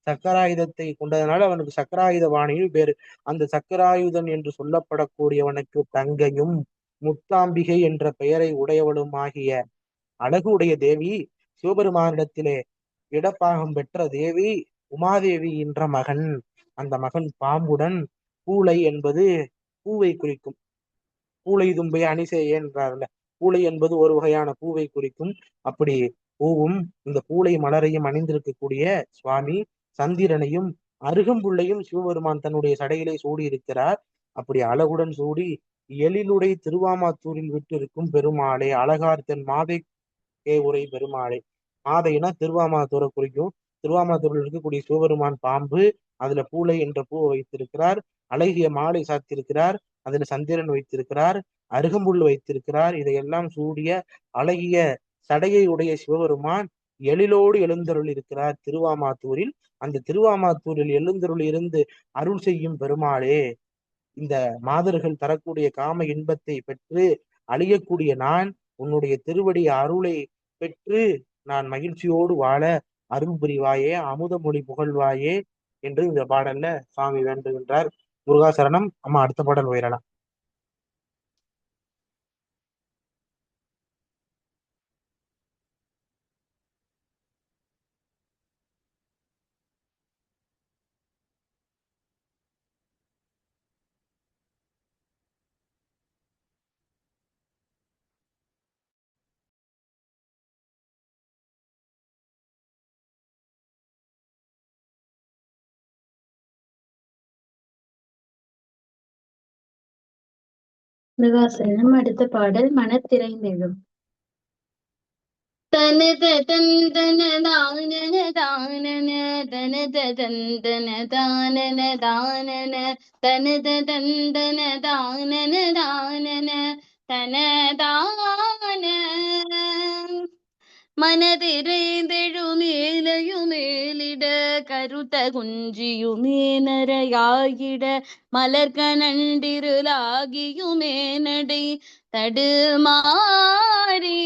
சக்கராயுதத்தை கொண்டதனால அவனுக்கு சக்கராயுத வாணின்னு பேரு. அந்த சக்கராயுதன் என்று சொல்லப்படக்கூடியவனுக்கு தங்கையும் முத்தாம்பிகை என்ற பெயரை உடையவளும் ஆகிய அழகு உடைய தேவி, சிவபெருமானிடத்திலே இடப்பாகம் பெற்ற தேவி உமாதேவி என்ற மகன். அந்த மகன் பாம்புடன் பூளை என்பது பூவை குறிக்கும். பூளை தும்பை அணிசே என்றார்ல, பூளை என்பது ஒரு வகையான பூவை குறிக்கும். அப்படி பூவும் இந்த பூளை மலரையும் அணிந்திருக்கக்கூடிய சுவாமி சந்திரனையும் அருகம்புள்ளையும் சிவபெருமான் தன்னுடைய சடையிலே சூடி இருக்கிறார். அப்படி அழகுடன் சூடி எழிலுடை திருவாமாத்தூரில் விட்டு இருக்கும் பெருமாளே, அழகார் தன் மாதை உரை பெருமாளே. மாதைனா திருவாமாத்தூரை குறிக்கும். திருவாமாத்தூரில் இருக்கக்கூடிய சிவபெருமான் பாம்பு, அதுல பூளை என்ற பூவை வைத்திருக்கிறார். அழகிய மாலை சாத்திருக்கிறார். அதுல சந்திரன் வைத்திருக்கிறார். அருகம்புல் வைத்திருக்கிறார். இதையெல்லாம் சூடிய அழகிய சடையை உடைய சிவபெருமான் எழிலோடு எழுந்தருள் இருக்கிறார் திருவாமாத்தூரில். அந்த திருவாமாத்தூரில் எழுந்தருள் இருந்து அருள் செய்யும் பெருமாளே, இந்த மாதர்கள் தரக்கூடிய காம இன்பத்தை பெற்று அழியக்கூடிய நான் உன்னுடைய திருவடி அருளை பெற்று நான் மகிழ்ச்சியோடு வாழ அருள் புரிவாயே, அமுத மொழி புகழ்வாயே என்று இந்த பாடல்ல சுவாமி வேண்டுகின்றார். முருகாசரணம். அம்மா அடுத்த பாடல் உயரலாம். முருகாசரணம். அடுத்த பாடல் மனத்திரைந்தெழும். தனத தந்தன தானன தானன தனத தந்தன தானன தானன தனத தந்தன தானன தானன தனதான മനതിരേന്തെഴുമേലയുമേലിട കരുത്ത കുഞ്ചിയുമേനരയായിട മലർക്കനണ്ടിരുലാകിയുമേനടை തടുമാറി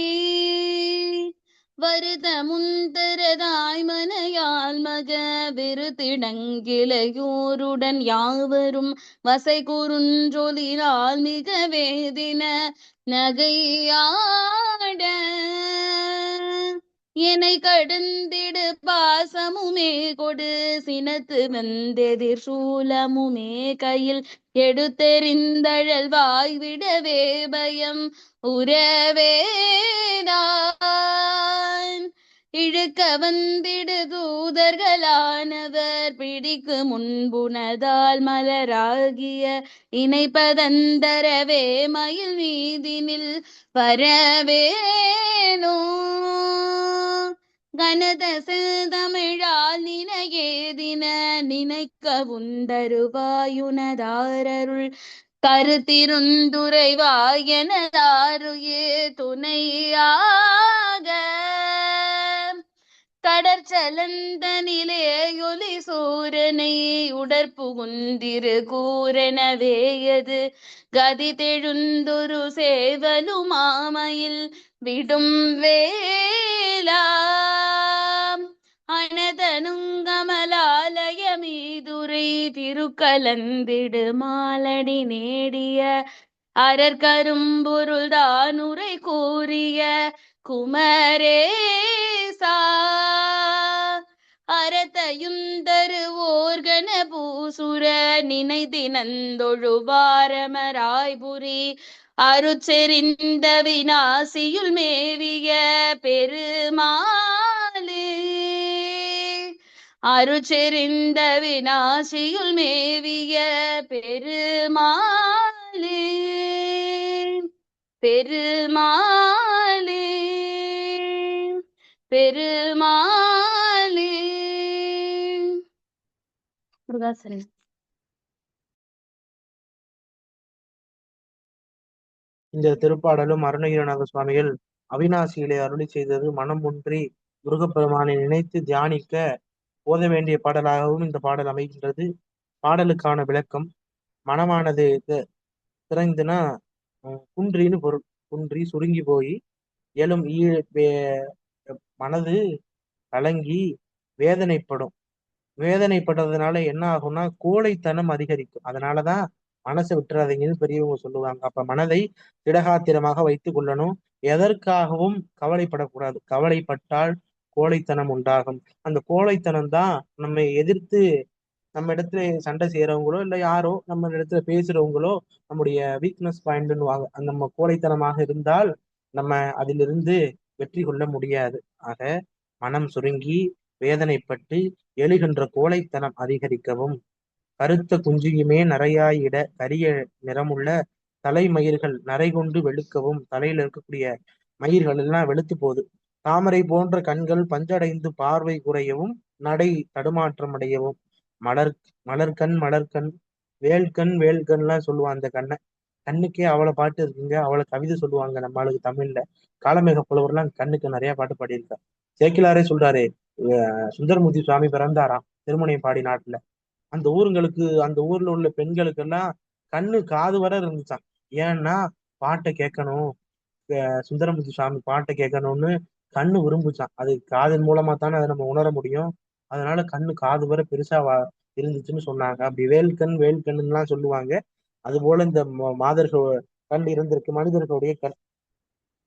வருத முந்தரதாய் மனையால் மக விருத்திடங்கிளையோருடன் யாவரும் வசை குறுஞ்சொலினால் மிக வேதின நகையாட என்னை கடந்திடு பாசமுமே கொடு சினத்து வந்தெதிர் சூலமுமே கையில் எடுத்தெறிந்தழல் வாய்விடவே பயம் உறவேதான் இழுக்க வந்திடு தூதர்களானவர் பிடிக்கு முன்புனதால் மலராகிய இணைப்பதந்தரவே மயில் மீதினில் வரவேனோ கனத செந்தமிழால் நினையேதின நினைக்க உண்டருவாயுனதாரருள் கருத்திருந்துரைவாயனதாருயே துணையாக கடற்சலந்தனிலே ஒலி சூரனை உடற்புகுந்திரு கூறனவேயது கதி தெழுந்தொரு சேவலுமாமையில் விடும் வேலாம் அனதனுங்கமலாலயமீதுரை திருக்கலந்திடு மாலடி நேடிய அரற்கரும்பொருள் தானுரை கூறிய குமரேசா அறத்தையுந்தருவோர்கன பூசுர நினைதினந்தொழுவாரமராய்புரி அருச்செறிந்த விநாசியுள் மேவிய பெருமாளே அருச்செறிந்த விநாசியுள் மேவிய பெருமாளே பெருமாளே பெருமாளே. முருகாசரணம். இந்த திருப்பாடலும் அருணகிரிநாத சுவாமிகள் அவிநாசியிலே அருளி செய்தது மனம் ஒன்றி முருகப்பெருமானை நினைத்து தியானிக்க ஓத வேண்டிய பாடலாகவும் இந்த பாடல் அமைகின்றது. பாடலுக்கான விளக்கம்: மனமானது திறந்துனா குன்றின்னு பொருள். குன்றி சுருங்கி போய் எழும் மனது கலங்கி வேதனைப்படும். வேதனைப்படுறதுனால என்ன ஆகும்னா கோழைத்தனம் அதிகரிக்கும். அதனாலதான் மனசை விட்டுறாதீங்கன்னு பெரியவங்க சொல்லுவாங்க. அப்ப மனதை திடகாத்திரமாக வைத்துக் கொள்ளணும். எதற்காகவும் கவலைப்படக்கூடாது. கவலைப்பட்டால் கோழைத்தனம் உண்டாகும். அந்த கோழைத்தனம் தான் நம்மை எதிர்த்து நம்ம இடத்துல சண்டை செய்யறவங்களோ இல்ல யாரோ நம்ம இடத்துல பேசுறவங்களோ நம்முடைய வீக்னஸ் பாயிண்ட்னுவாங்க. அந்த நம்ம கோழைத்தனமாக இருந்தால் நம்ம அதிலிருந்து வெற்றி கொள்ள முடியாது. ஆக மனம் சுருங்கி வேதனைப்பட்டு எழுகின்ற கோழைத்தனம் அதிகரிக்கவும், கருத்த குஞ்சியுமே நரையாயிட கரிய நிறமுள்ள தலைமயிர்கள் நரை கொண்டு வெளுக்கவும், தலையில இருக்கக்கூடிய மயிர்கள் எல்லாம் வெளுத்து போகுது. தாமரை போன்ற கண்கள் பஞ்சடைந்து பார்வை குறையவும், நடை தடுமாற்றம் அடையவும், மலர்கண் மலர்கண் வேல்கண் வேல்கண்லாம் சொல்லுவான். அந்த கண்ணுக்கே அவளை பாட்டு இருக்குங்க. அவளை கவிதை சொல்லுவாங்க நம்ம ஆளுக்கு தமிழ்ல. காளமேக புலவர்லாம் கண்ணுக்கு நிறைய பாட்டு பாடியிருக்கார். சேக்கிலாரே சொல்றாரு, சுந்தரமூர்த்தி சுவாமி பிறந்தாராம் திருமுனைப்பாடி நாட்டுல. அந்த ஊர்ல உள்ள பெண்களுக்கெல்லாம் கண்ணு காது வர இருந்துச்சான். ஏன்னா பாட்டை கேட்கணும், சுந்தரமூர்த்தி சுவாமி பாட்டை கேட்கணும்னு கண்ணு விரும்புச்சான். அது காதின் மூலமா தானே அதை நம்ம உணர முடியும். அதனால கண்ணு காது வர பெருசா இருந்துச்சுன்னு சொன்னாங்க. அப்படி வேல்கண் வேல்கண்ணுன்னு எல்லாம் சொல்லுவாங்க. அது போல இந்த மாதர்கள் கண் இருந்திருக்கு, மனிதர்களுடைய கண்.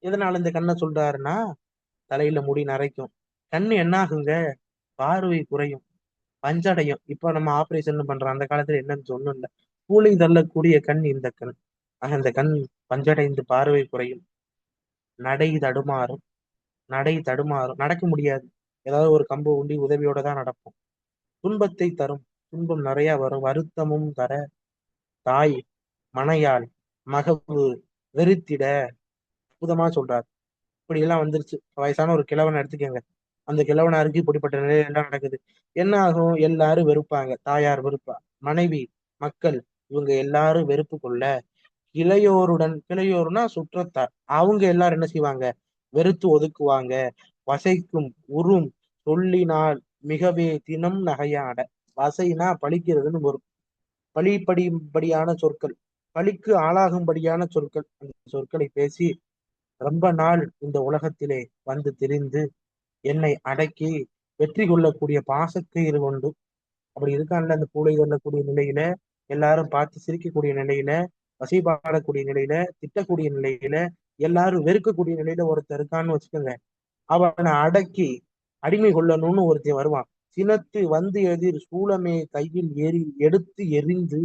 எதனால இந்த கண்ணை சொல்றாருன்னா, தலையில முடி நரைக்கும், கண்ணு என்ன ஆகுங்க, பார்வை குறையும், பஞ்சடையும். இப்ப நம்ம ஆபரேஷன் பண்றோம், அந்த காலத்துல என்னன்னு ஒண்ணும் இல்லை. கூலி தள்ளக்கூடிய கண் இந்த கண். ஆக இந்த கண் பஞ்சடைந்து பார்வை குறையும், நடை தடுமாறும். நடக்க முடியாது. ஏதாவது ஒரு கம்பு உண்டி உதவியோட தான் நடப்போம். துன்பத்தை தரும், துன்பம் நிறைய வரும். வருத்தமும் தர தாய் மனையாள் மகவு வெறுத்திட. அற்புதமா சொல்றார். இப்படி எல்லாம் வந்துருச்சு. வயசான ஒரு கிழவனை எடுத்துக்கங்க. அந்த கிழவனாருக்கு இப்படிப்பட்ட நிலை எல்லாம் நடக்குது. என்ன ஆகும்? எல்லாரும் வெறுப்பாங்க. தாயார் வெறுப்பா, மனைவி, மக்கள், இவங்க எல்லாரும் வெறுப்பு கொள்ள கிளையோர்னா சுற்றத்தார், அவங்க எல்லாரும் என்ன செய்வாங்க? வெறுத்து ஒதுக்குவாங்க. வசைக்கும் உறும் சொல்லினால் மிகவே தினம் நகையாட. வசைனா பழிக்கிறதுன்னு வரும். பழிப்படியான சொற்கள், பழிக்கு ஆளாகும்படியான சொற்கள். அந்த சொற்களை பேசி ரொம்ப நாள் இந்த உலகத்திலே வந்து திரிந்து என்னை அடக்கி வெற்றி கொள்ளக்கூடிய பாசக்கயிறு கொண்டு அப்படி இருக்கான்ல அந்த பூளை கொள்ளக்கூடிய நிலையில, எல்லாரும் பார்த்து சிரிக்கக்கூடிய நிலையில, வசைபாடக்கூடிய நிலையில, திட்டக்கூடிய நிலையில, எல்லாரும் வெறுக்கக்கூடிய நிலையில ஒருத்தர் இருக்கான்னு வச்சுக்கோங்க. அவனை அடக்கி அடிமை கொள்ளணும்னு ஒருத்தன் வருவான். சினத்து வந்து எதிர் சூளமே கையில் எடுத்து எறிந்து,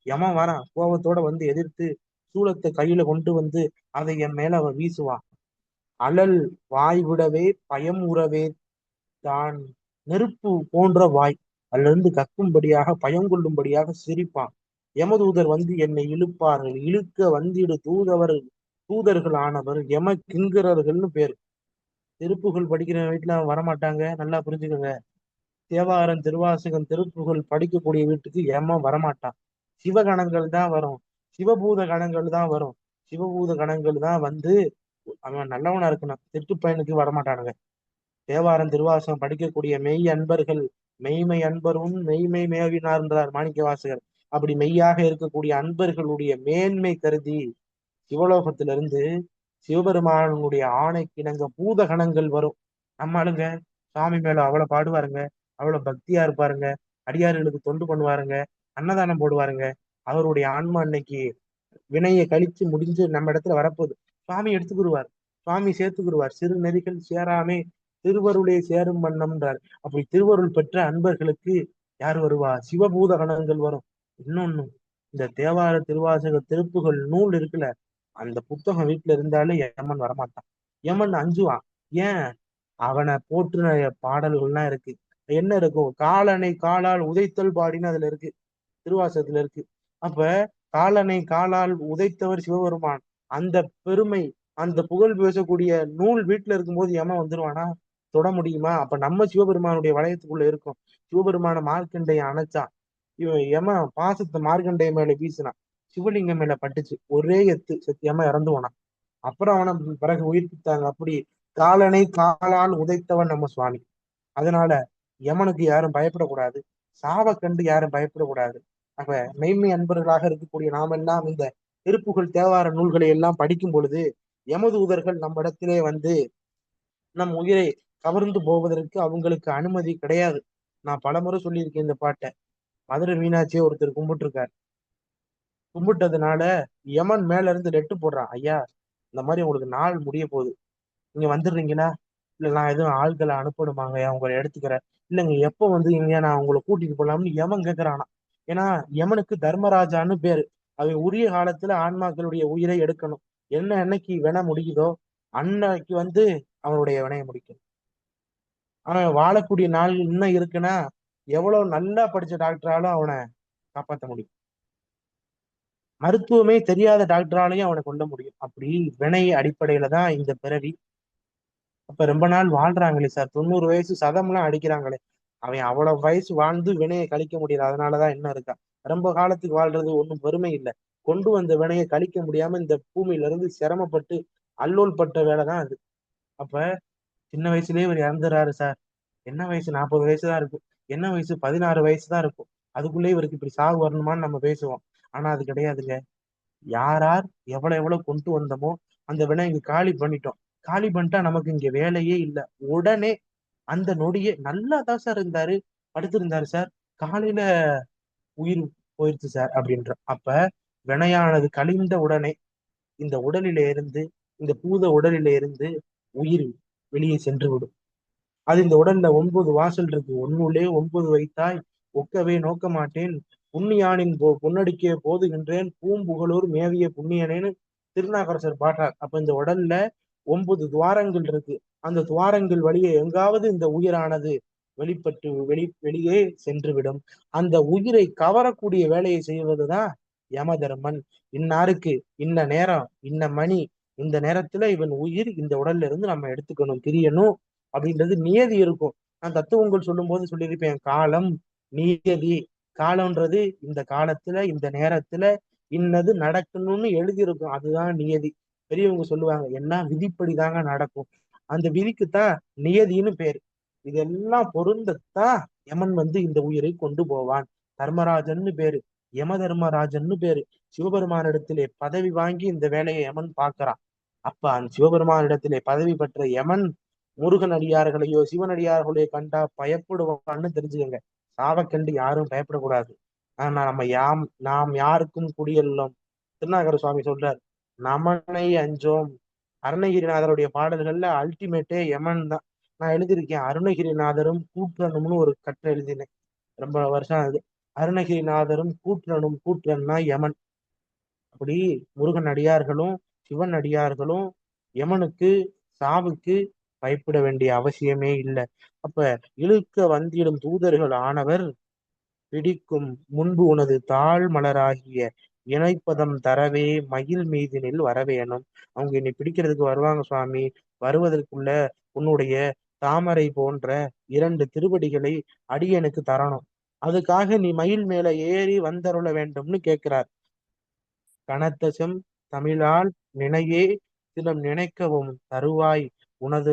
எமன் வரான் கோபத்தோட வந்து எதிர்த்து சூளத்தை கையில கொண்டு வந்து அதை என் மேல அவன் வீசுவான். அழல் வாய் விடவே பயம் உறவே தான் நெருப்பு போன்ற வாய். அதுல இருந்து கக்கும்படியாக பயம் கொள்ளும்படியாக சிரிப்பான். யமதூதர் வந்து என்னை இழுப்பார்கள், இழுக்க வந்திடு தூதர்கள் ஆனவர் யம கிங்கரர்கள்னு பேர். திருப்புகழ் படிக்கிற வீட்டுல வரமாட்டாங்க, நல்லா புரிஞ்சுக்கோங்க. தேவாரம், திருவாசகம், திருப்புகழ் படிக்கக்கூடிய வீட்டுக்கு யமன் வரமாட்டான். சிவகணங்கள் தான் வரும், சிவபூத கணங்கள் தான் வரும். சிவபூத கணங்கள் தான் வந்து அவன் நல்லவனா இருக்கணும், திருட்டு பையனுக்கு வரமாட்டானுங்க. தேவாரம் திருவாசகம் படிக்கக்கூடிய மெய் அன்பர்கள், மெய்மை அன்பரும் மெய்மை மேவினார்ன்றார் மாணிக்க வாசகர். அப்படி மெய்யாக இருக்கக்கூடிய அன்பர்களுடைய மேன்மை கருதி சிவலோகத்திலிருந்து சிவபெருமானுடைய ஆணைக்கிணங்க பூதகணங்கள் வரும். நம்ம ஆளுங்க சாமி மேல அவ்வளவு பாடுவாருங்க, அவ்வளவு பக்தியா இருப்பாருங்க, அடியார்களுக்கு தொண்டு பண்ணுவாருங்க, அன்னதானம் போடுவாருங்க. அவருடைய ஆன்மா அன்னைக்கு வினையை கழிச்சு முடிஞ்சு நம்ம இடத்துல வரப்போகுது. சுவாமி எடுத்துக்கிடுவார், சுவாமி சேர்த்துக்கிடுவார். சிறு நெறிகள் சேராமே திருவருளே சேரும் வண்ணம்ன்றார். அப்படி திருவருள் பெற்ற அன்பர்களுக்கு யார் வருவா? சிவபூத கணங்கள் வரும். இன்னொன்னு, இந்த தேவார திருவாசக திருப்புகள் நூல் இருக்குல்ல, அந்த புத்தகம் வீட்டுல இருந்தாலே யமன் வரமாட்டான். யமன் அஞ்சுவான். ஏன்? அவனை போற்றுன பாடல்கள்லாம் இருக்கு. என்ன இருக்கும்? காலனை காலால் உதைத்தல் பாடின்னு அதுல இருக்கு, திருவாசகத்துல இருக்கு. அப்ப காலனை காலால் உதைத்தவர் சிவபெருமான். அந்த பெருமை, அந்த புகழ் பேசக்கூடிய நூல் வீட்டுல இருக்கும்போது யமன் வந்துருவானா? தொட முடியுமா? அப்ப நம்ம சிவபெருமானுடைய வளையத்துக்குள்ள இருக்கோம். சிவபெருமான மார்க்கண்டைய அணைச்சான். இவன் யமன் பாசத்தை மார்க்கண்டைய மேல வீசினான். சிவலிங்கம் மேல பட்டுச்சு, ஒரே எத்து செத்து யமன் இறந்து போனான். அப்புறம் அவனை பிறகு உயிர்ப்பித்தாங்க. அப்படி காலனை காலால் உதைத்தவன் நம்ம சுவாமி. அதனால யமனுக்கு யாரும் பயப்படக்கூடாது, சாவை கண்டு யாரும் பயப்படக்கூடாது. அப்ப மெய்மை அன்பர்களாக இருக்கக்கூடிய நாமெல்லாம் இந்த திருப்புகழ் தேவார நூல்களை எல்லாம் படிக்கும் பொழுது யமதூதர்கள் நம்ம இடத்திலே வந்து நம் உயிரை கவர்ந்து போவதற்கு அவங்களுக்கு அனுமதி கிடையாது. நான் பலமுறை சொல்லியிருக்கேன் இந்த பாட்டை. மதுரை மீனாட்சியை ஒருத்தர் கும்பிட்டு இருக்காரு. கும்பிட்டதுனால யமன் மேல இருந்து லெட்டு போடுறான், ஐயா இந்த மாதிரி உங்களுக்கு நாள் முடிய போகுது, நீங்க வந்துடுறீங்களா? இல்ல நான் எதுவும் ஆள்களை அனுப்பணுமாங்க, உங்களை எடுத்துக்கிறேன். இல்லைங்க எப்போ வந்து இங்க நான் உங்களை கூட்டிட்டு போலாம்னு யமன் கேட்கிறானா. ஏன்னா யமனுக்கு தர்மராஜான்னு பேரு. அவன் உரிய காலத்துல ஆன்மாக்களுடைய உயிரை எடுக்கணும். என்னைக்கு வினை முடியுதோ அன்னைக்கு வந்து அவனுடைய வினையை முடிக்கணும். அவன் வாழக்கூடிய நாள் இன்னும் இருக்குன்னா எவ்வளவு நல்லா படிச்ச டாக்டராலும் அவனை காப்பாற்ற முடியும். மருத்துவமே தெரியாத டாக்டராலையும் அவனை கொல்ல முடியும். அப்படி வினை அடிப்படையில தான் இந்த பிறவி. அப்ப ரொம்ப நாள் வாழ்றாங்களே சார், 90 வயசு சதம்லாம் அடிக்கிறாங்களே, அவன் அவ்வளவு வயசு வாழ்ந்து வினையை கழிக்க முடியல. அதனாலதான் என்ன இருக்கா, ரொம்ப காலத்துக்கு வாழ்றது ஒன்றும் பெருமை இல்லை. கொண்டு வந்த வினையை கழிக்க முடியாம இந்த பூமியில இருந்து சிரமப்பட்டு அல்லோல் பட்ட வேலை தான் அது. அப்ப சின்ன வயசுலயே இவர் இறந்துறாரு சார். என்ன வயசு? 40 வயசு தான் இருக்கும். என்ன வயசு? 16 வயசு தான் இருக்கும். அதுக்குள்ளே இவருக்கு இப்படி சாவு வரணுமான்னு நம்ம பேசுவோம். ஆனா அது கிடையாதுங்க. யார் யார் எவ்வளவு எவ்வளவு கொண்டு வந்தோமோ அந்த வினை இங்க காலி பண்ணிட்டோம். காலி பண்ணிட்டா நமக்கு இங்க வேலையே இல்லை. உடனே அந்த நொடியே நல்லா தான் சார் இருந்தாரு, படுத்திருந்தாரு சார், காலையில உயிர் போயிருச்சு சார் அப்படின்ற. அப்ப வினையானது கழிந்த உடனே இந்த உடலிலே இருந்து, இந்த பூத உடலிலே இருந்து உயிர் வெளியே சென்று விடும். அது இந்த உடல்ல 9 வாசல் இருக்கு. ஒன்னுள்ளே 9 வைத்தாய் ஒக்கவே நோக்க மாட்டேன், புண்ணியானின் பொன்னடிக்கே போதுகின்றேன், பூம்புகழூர் மேவிய புண்ணியனேன்னு திருநாகரசர் பாடுறார். அப்ப இந்த உடல்ல 9 துவாரங்கள் இருக்கு. அந்த துவாரங்கள் வழியே எங்காவது இந்த உயிரானது வெளிப்பட்டு வெளியே சென்றுவிடும். அந்த உயிரை கவரக்கூடிய வேலையை செய்வதுதான் யம தர்மன். இன்னாருக்கு இன்ன நேரம் இன்ன மணி இந்த நேரத்துல இவன் உயிர் இந்த உடல்ல இருந்து நம்ம எடுத்துக்கணும், பிரியணும் அப்படின்றது நியதி இருக்கும். நான் தத்துவங்கள் சொல்லும் போது சொல்லியிருப்பேன், காலம் நியதி. காலம்ன்றது இந்த காலத்துல இந்த நேரத்துல இன்னது நடக்கணும்னு எழுதியிருக்கும், அதுதான் நியதி. பெரியவங்க சொல்லுவாங்க எல்லாம் விதிப்படிதாங்க நடக்கும். அந்த விதிக்குத்தான் நியதின்னு பேரு. இதெல்லாம் பொருந்தத்தான் யமன் வந்து இந்த உயிரை கொண்டு போவான். தர்மராஜன்னு பேரு, யம தர்மராஜன்னு பேரு. சிவபெருமானிடத்திலே பதவி வாங்கி இந்த வேலையை யமன் பார்க்கறான். அப்ப அந்த சிவபெருமானிடத்திலே பதவி பெற்ற யமன் முருகன் அடியார்களையோ சிவனடியார்களையோ கண்டா பயப்படுவான்னு தெரிஞ்சுக்கங்க. சாவை கண்டு யாரும் பயப்படக்கூடாது. ஆனா நாம் யாருக்கும் குடியல்லோம். திருநாகர சுவாமி சொல்றார், நமனை அஞ்சோம். அருணகிரிநாதருடைய பாடல்கள்ல அல்டிமேட்டே யமன் தான். நான் எழுதியிருக்கேன், அருணகிரிநாதரும் கூற்றணும்னு ஒரு கட்டுரை எழுதினேன், ரொம்ப வருஷம் ஆகுது. அருணகிரிநாதரும் கூற்றணும், கூற்றன்னா யமன். அப்படி முருகன் அடியார்களும் சிவன் அடியார்களும் யமனுக்கு, சாவுக்கு பயப்பட வேண்டிய அவசியமே இல்லை. அப்ப இழுக்க வந்திடும் தூதர்கள் ஆனவர் பிடிக்கும் முன்பு உனது தாழ் மலராகிய இணைப்பதம் தரவே மயில் மீதினில் வரவேணும். அவங்க என்னை பிடிக்கிறதுக்கு வருவாங்க சுவாமி. வருவதற்குள்ள உன்னுடைய தாமரை போன்ற 2 திருவடிகளை அடியனுக்கு தரணும். அதுக்காக நீ மயில் மேல ஏறி வந்தருள வேண்டும்னு கேட்கிறார். கனத்தசம் தமிழால் நினையே சினம் நினைக்கவும் தருவாய் உனது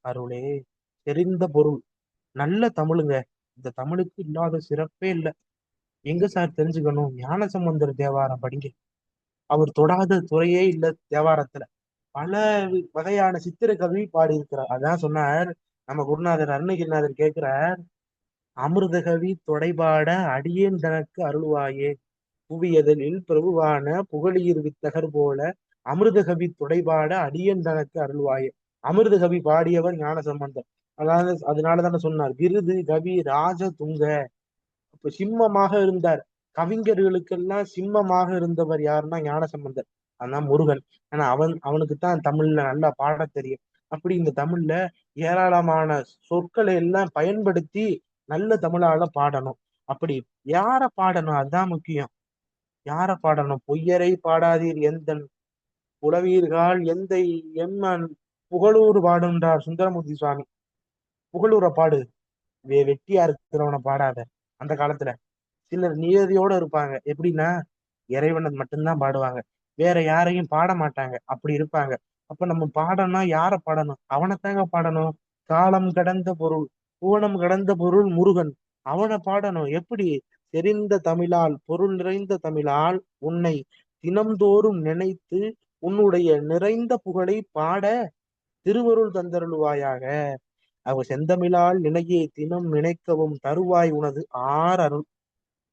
அருளே. தெரிந்த பொருள், நல்ல தமிழுங்க. இந்த தமிழுக்கு இல்லாத சிறப்பே இல்லை. எங்க சார் தெரிஞ்சுக்கணும்? ஞானசம்பந்தர் தேவாரம் படிங்க. அவர் தொடாத துறையே இல்லை தேவாரத்துல. பல வகையான சித்திர கவி பாடி இருக்கிறார். அதான் சொன்னார் நம்ம குருநாதர் அருணகிரிநாதர் கேட்கிறார், அமிர்தகவி தொடைபாட அடியேன் தனக்கு அருள்வாயே, புவியதனில் பிரபுவான புகழியர் வித்தகர் போல அமிர்தகவி தொடைபாட அடியேன் தனக்கு அருள்வாயே. அமிர்தகவி பாடியவர் ஞானசம்பந்தர். அதனாலதானே சொன்னார், விருது கவி ராஜ துங்க. இப்ப சிம்மமாக இருந்தார். கவிஞர்களுக்கெல்லாம் சிம்மமாக இருந்தவர் யாருன்னா ஞானசம்பந்தர். அதான் முருகன். ஆனா அவனுக்குத்தான் தமிழ்ல நல்லா பாட தெரியும். அப்படி இந்த தமிழ்ல ஏராளமான சொற்களை எல்லாம் பயன்படுத்தி நல்ல தமிழால பாடணும். அப்படி யார பாடணும், அதுதான் முக்கியம். யார பாடணும்? பொய்யரை பாடாதீர் எந்தன் புலவீர்கள் எந்தை எம்மன் புகழூர் பாடுன்றார் சுந்தரமூர்த்தி சுவாமி. புகழூரை பாடு, வெட்டியா இருக்கிறவனை பாடாத. அந்த காலத்துல சிலர் நியதியோட இருப்பாங்க. எப்படின்னா இறைவனை மட்டும்தான் பாடுவாங்க, வேற யாரையும் பாட மாட்டாங்க. அப்படி இருப்பாங்க. அப்ப நம்ம பாடணும்னா யார பாடணும்? அவனைத்தாங்க பாடணும். காலம் கடந்த பொருள், பூனம் கடந்த பொருள் முருகன். அவனை பாடணும். எப்படி? தெரிந்த தமிழால், பொருள் நிறைந்த தமிழால் உன்னை தினம்தோறும் நினைத்து உன்னுடைய நிறைந்த புகழை பாட திருவருள் தந்தருளுவாயாக. அவ செந்தமிழால் நினையை தினம் நினைக்கவும் தருவாய் உனது அருள்.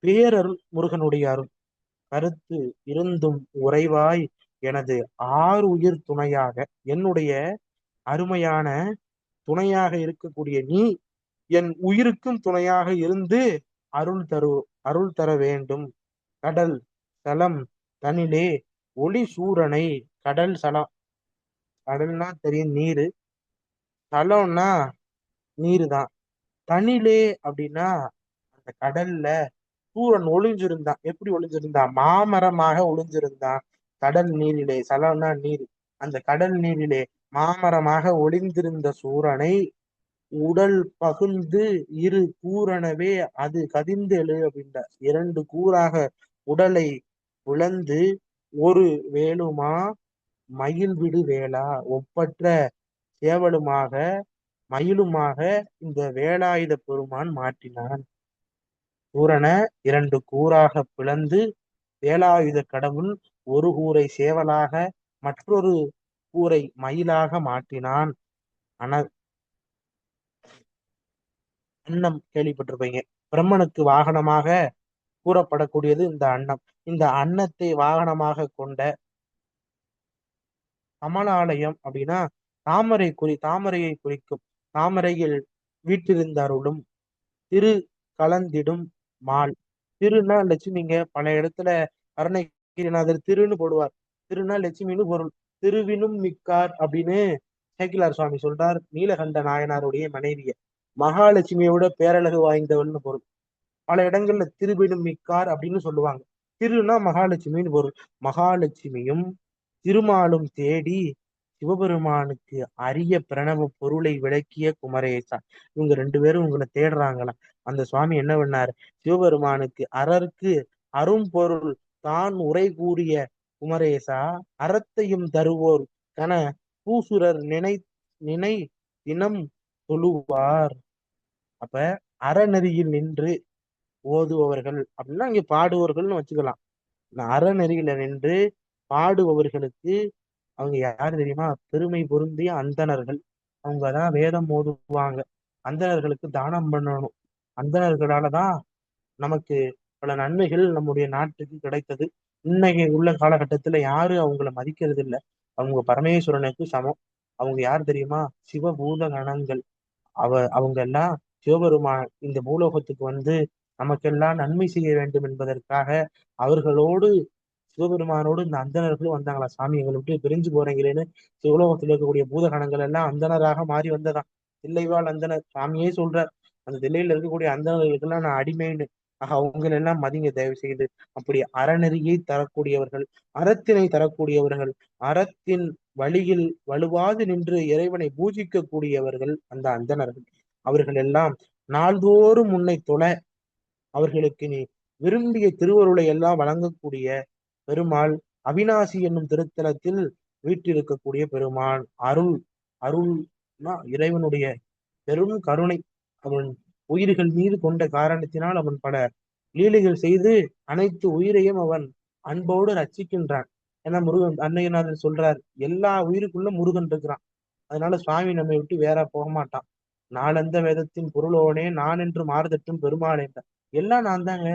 பேரருள் முருகனுடைய அருள். கருத்து இருந்தும் உறைவாய் எனது உயிர் துணையாக, என்னுடைய அருமையான துணையாக இருக்கக்கூடிய நீ என் உயிருக்கும் துணையாக இருந்து அருள் தர வேண்டும். கடல் சலம் தனிலே ஒளி சூரனை. கடல் சலம், கடல்னா தெரியும் நீரு, சலம்னா நீரு தான். தனிலே அப்படின்னா அந்த கடல்ல சூரன் ஒளிஞ்சிருந்தான். எப்படி ஒளிஞ்சிருந்தான்? மாமரமாக ஒளிஞ்சிருந்தான் கடல் நீரிலே. சலம்னா நீர். அந்த கடல் நீரிலே மாமரமாக ஒளிந்திருந்த சூரனை உடல் பகுந்து இரு கூறனவே அது கதிர்ந்தெழு அப்படின்ற 2 கூறாக உடலை உழந்து ஒரு வேலுமா மயில் விடு வேளா ஒப்பற்ற சேவலுமாக மயிலுமாக இந்த வேலாயுத பெருமான் மாற்றினான். சூரனை 2 கூறாக பிளந்து வேலாயுத கடவுள் ஒரு கூரை சேவலாக மற்றொரு கூரை மயிலாக மாற்றினான். அன்னம் கேள்விப்பட்டிருப்பீங்க. பிரம்மனுக்கு வாகனமாக கூறப்படக்கூடியது இந்த அன்னம். இந்த அன்னத்தை வாகனமாக கொண்ட கமலாலயம் அப்படின்னா தாமரையை குறிக்கும். தாமரையில் வீட்டிருந்த அருளும் திரு கலந்திடும் மால். திருன்னா லட்சுமிங்க. பல இடத்துல அருணகிரிநாதர் திருன்னு போடுவார். திருனா லட்சுமின்னு பொருள். திருவினும் மிக்கார் அப்படின்னு சேக்கிலார் சுவாமி சொல்றார். நீலகண்ட நாயனாருடைய மனைவிய மகாலட்சுமியோட பேரழகு வாய்ந்தவள்னு பொருள். பல இடங்கள்ல திருவினும் மிக்கார் அப்படின்னு சொல்லுவாங்க. திருனா மகாலட்சுமின்னு பொருள். மகாலட்சுமியும் திருமாலும் தேடி சிவபெருமானுக்கு அரிய பிரணவ பொருளை விளக்கிய குமரேசா. இவங்க ரெண்டு பேரும் உங்களை தேடுறாங்களாம். அந்த சுவாமி என்ன பண்ணாரு? சிவபெருமானுக்கு அரற்கு அரும்பொருள் தான் உரை கூறிய குமரேசா, அறத்தையும் தருவோர் கன பூசுரர் நினை நினை தினம் தொழுவார். அப்ப அறநெறியில் நின்று ஓதுபவர்கள் அப்படின்னா இங்க பாடுபவர்கள்னு வச்சுக்கலாம். அறநெறியில நின்று பாடுபவர்களுக்கு அவங்க யாரு தெரியுமா? பெருமை பொருந்திய அந்தணர்கள். அவங்கதான் வேதம் ஓதுவாங்க. அந்தணர்களுக்கு தானம் பண்ணணும். அந்தணர்களாலதான் நமக்கு பல நன்மைகள் நம்முடைய நாட்டுக்கு கிடைத்தது. இன்னைக்கு உள்ள காலகட்டத்துல யாரு அவங்கள மதிக்கிறது இல்ல. அவங்க பரமேஸ்வரனுக்கு சமம். அவங்க யார் தெரியுமா? சிவபூத கணங்கள். அவங்க எல்லாம் சிவபெருமான் இந்த பூலோகத்துக்கு வந்து நமக்கெல்லாம் நன்மை செய்ய வேண்டும் என்பதற்காக அவர்களோடு சிவபெருமானோடு இந்த அந்தணர்களும் வந்தாங்களா. சாமி எங்களை விட்டு பிரிஞ்சு போறீங்களேன்னு சிவலோகத்தில் இருக்கக்கூடிய பூதகணங்கள் எல்லாம் அந்தணராக மாறி வந்ததாம். தில்லைவாழ் அந்தணர் சாமியே சொல்றார், அந்த தில்லையில இருக்கக்கூடிய அந்தணர்களுக்கெல்லாம் நான் அடிமைன்னு. ஆக அவங்களெல்லாம் மதிங்க தயவு செய்து. அப்படி அறநெறியை தரக்கூடியவர்கள், அறத்தினை தரக்கூடியவர்கள், அறத்தின் வழியில் வலுவாது நின்று இறைவனை பூஜிக்க கூடியவர்கள் அந்த அந்தணர்கள். அவர்கள் எல்லாம் நாள்தோறும் உன்னை தொழ, அவர்களுக்கு நீ விரும்பிய திருவருளை எல்லாம் வழங்கக்கூடிய பெருமாள் அவிநாசி என்னும் திருத்தலத்தில் வீற்றிருக்கக்கூடிய பெருமான். அருள் அருள்னா இறைவனுடைய பெரும் கருணை. அவன் உயிர்கள் மீது கொண்ட காரணத்தினால் அவன் பல லீலைகள் செய்து அனைத்து உயிரையும் அவன் அன்போடு ரட்சிக்கின்றான். ஏன்னா முருகன் அன்னையநாதன் சொல்றார், எல்லா உயிருக்குள்ள முருகன் இருக்கிறான். அதனால சுவாமி நம்மை விட்டு வேற போக மாட்டான். நாளந்த வேதத்தின் பொருளோனே நான் என்று மாறுதட்டும் பெருமாள் என்றார். எல்லாம் நான் தாங்க,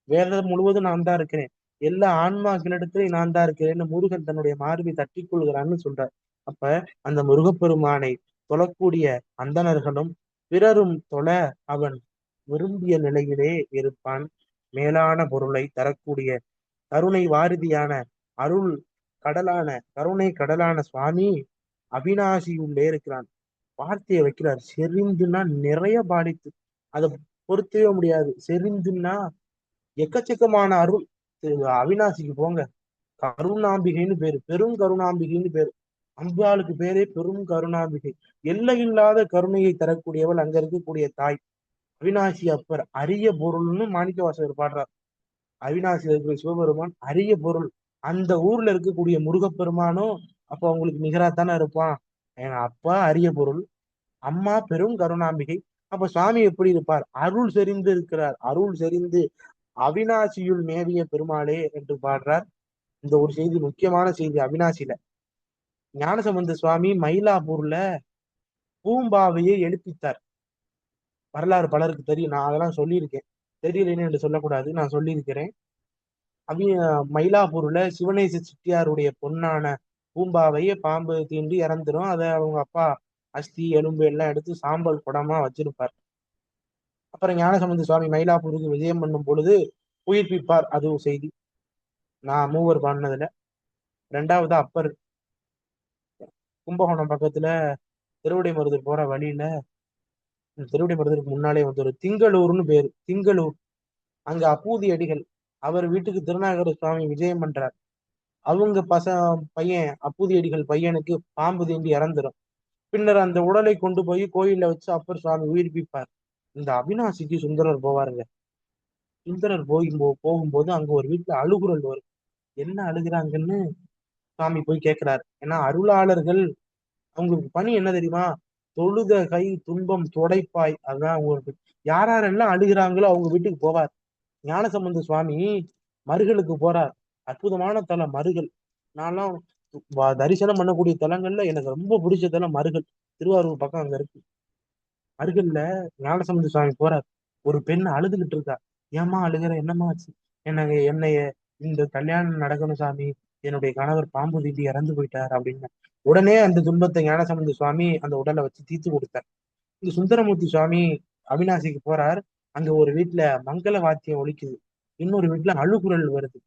வேதம் முழுவதும் நான் தான் இருக்கிறேன், எல்லா ஆன்மாக்களிடத்திலையும் நான் தான் இருக்கிறேன்னு முருகன் தன்னுடைய மார்பை தட்டி கொள்கிறான்னு சொல்றார். அப்ப அந்த முருகப்பெருமானை தொழக்கூடிய அந்தணர்களும் பிறரும் தொழ அவன் விரும்பிய நிலையிலே இருப்பான். மேலான பொருளை தரக்கூடிய கருணை வாரிதியான அருள் கடலான கருணை கடலான சுவாமி அவிநாசியுள்ளே இருக்கிறான். வார்த்தையை வைக்கிறார். செறிந்துன்னா நிறைய பாதித்து அதை பொறுத்தவே முடியாது. செறிந்துன்னா எக்கச்சக்கமான அருள். அவிநாசிக்கு போங்க, கருணாம்பிகைன்னு பேரு, பெரும் கருணாம்பிகைன்னு பேரு. அம்பாளுக்கு பேரே பெரும் கருணாம்பிகை. எல்லையில்லாத கருணையை தரக்கூடியவள் அங்க இருக்கக்கூடிய தாய். அவிநாசி அப்பர் அரிய பொருள்னு மாணிக்கவாசகர் பாடுறார். அவிநாசியில் இருக்கிற சிவபெருமான் அரிய பொருள். அந்த ஊர்ல இருக்கக்கூடிய முருகப்பெருமானும் அப்ப அவங்களுக்கு நிகராத்தானே இருப்பான். எங்க அப்பா அரிய பொருள், அம்மா பெரும் கருணாம்பிகை. அப்ப சுவாமி எப்படி இருப்பார்? அருள் செறிந்து இருக்கிறார். அருள் செறிந்து அவிநாசியுள் மேவிய பெருமாளே என்று பாடுறார். இந்த ஒரு செய்தி முக்கியமான செய்தி. அவிநாசியில ஞானசம்பந்த சுவாமி மயிலாப்பூர்ல பூம்பாவையை எழுப்பித்தார். வரலாறு பலருக்கு தெரியும், நான் அதெல்லாம் சொல்லியிருக்கேன். தெரியலன்னு என்று சொல்லக்கூடாது, நான் சொல்லியிருக்கிறேன். மயிலாப்பூர்ல சிவனேச செட்டியாருடைய பொண்ணான பூம்பாவையை பாம்பு தீண்டி இறந்துரும். அதை அவங்க அப்பா அஸ்தி எலும்பு எல்லாம் எடுத்து சாம்பல் குடமா வச்சிருப்பார். அப்புறம் ஞானசம்பந்த சுவாமி மயிலாப்பூருக்கு விஜயம் பண்ணும் பொழுது உயிர்ப்பிப்பார். அது ஒரு செய்தி. நான் மூவர் பாடினதுல. ரெண்டாவது அப்பர் கும்பகோணம் பக்கத்துல திருவிடைமருதூர் போற வழியில, திருவிடைமருதூருக்கு முன்னாலே வந்து ஒரு திங்களூர்னு பேரு, திங்களூர். அங்க அப்பூதி அடிகள் அவர் வீட்டுக்கு திருநாகர சுவாமி விஜயம் பண்றார். அவங்க பையன் அப்பூதி அடிகள் பையனுக்கு பாம்பு தீண்டி இறந்துரும். பின்னர் அந்த உடலை கொண்டு போய் கோயில்ல வச்சு அப்பர் சுவாமி உயிர்ப்பிப்பார். இந்த அவிநாசிக்கு சுந்தரர் போவாருங்க. சுந்தரர் போகும்போது அங்க ஒரு வீட்டுல அழுகுரல் வரும். என்ன அழுகிறாங்கன்னு சுவாமி போய் கேட்கிறாரு. ஏன்னா அருளாளர்கள் அவங்களுக்கு பணி என்ன தெரியுமா? தொழுத கை துன்பம் துடைப்பாய். அதுதான் அவங்களுக்கு. யாரெல்லாம் அழுகிறாங்களோ அவங்க வீட்டுக்கு போவார். ஞானசம்பந்த சுவாமி மருகலுக்கு போறார். அற்புதமான தலம் மருகல். நான்லாம் தரிசனம் பண்ணக்கூடிய தலங்கள்ல எனக்கு ரொம்ப பிடிச்ச தலம் மருகல். திருவாரூர் பக்கம் அங்க இருக்கு. மருகல்ல ஞானசம்பந்த சுவாமி போறார். ஒரு பெண் அழுதுகிட்டு இருக்கா. ஏமா அழுகிற? என்னமா ஆச்சு? என்னைய இந்த கல்யாணம் நடக்கணும் சாமி, என்னுடைய கணவர் பாம்பு தீண்டி இறந்து போயிட்டார் அப்படின்னு. உடனே அந்த துன்பத்தை ஞானசம்பந்த சுவாமி அந்த உடலை வச்சு தீர்த்து கொடுத்தார். இந்த சுந்தரமூர்த்தி சுவாமி அவிநாசிக்கு போறார். அங்க ஒரு வீட்டுல மங்கள வாத்தியம் ஒலிக்குது, இன்னொரு வீட்டுல அழுகுரல் வருது.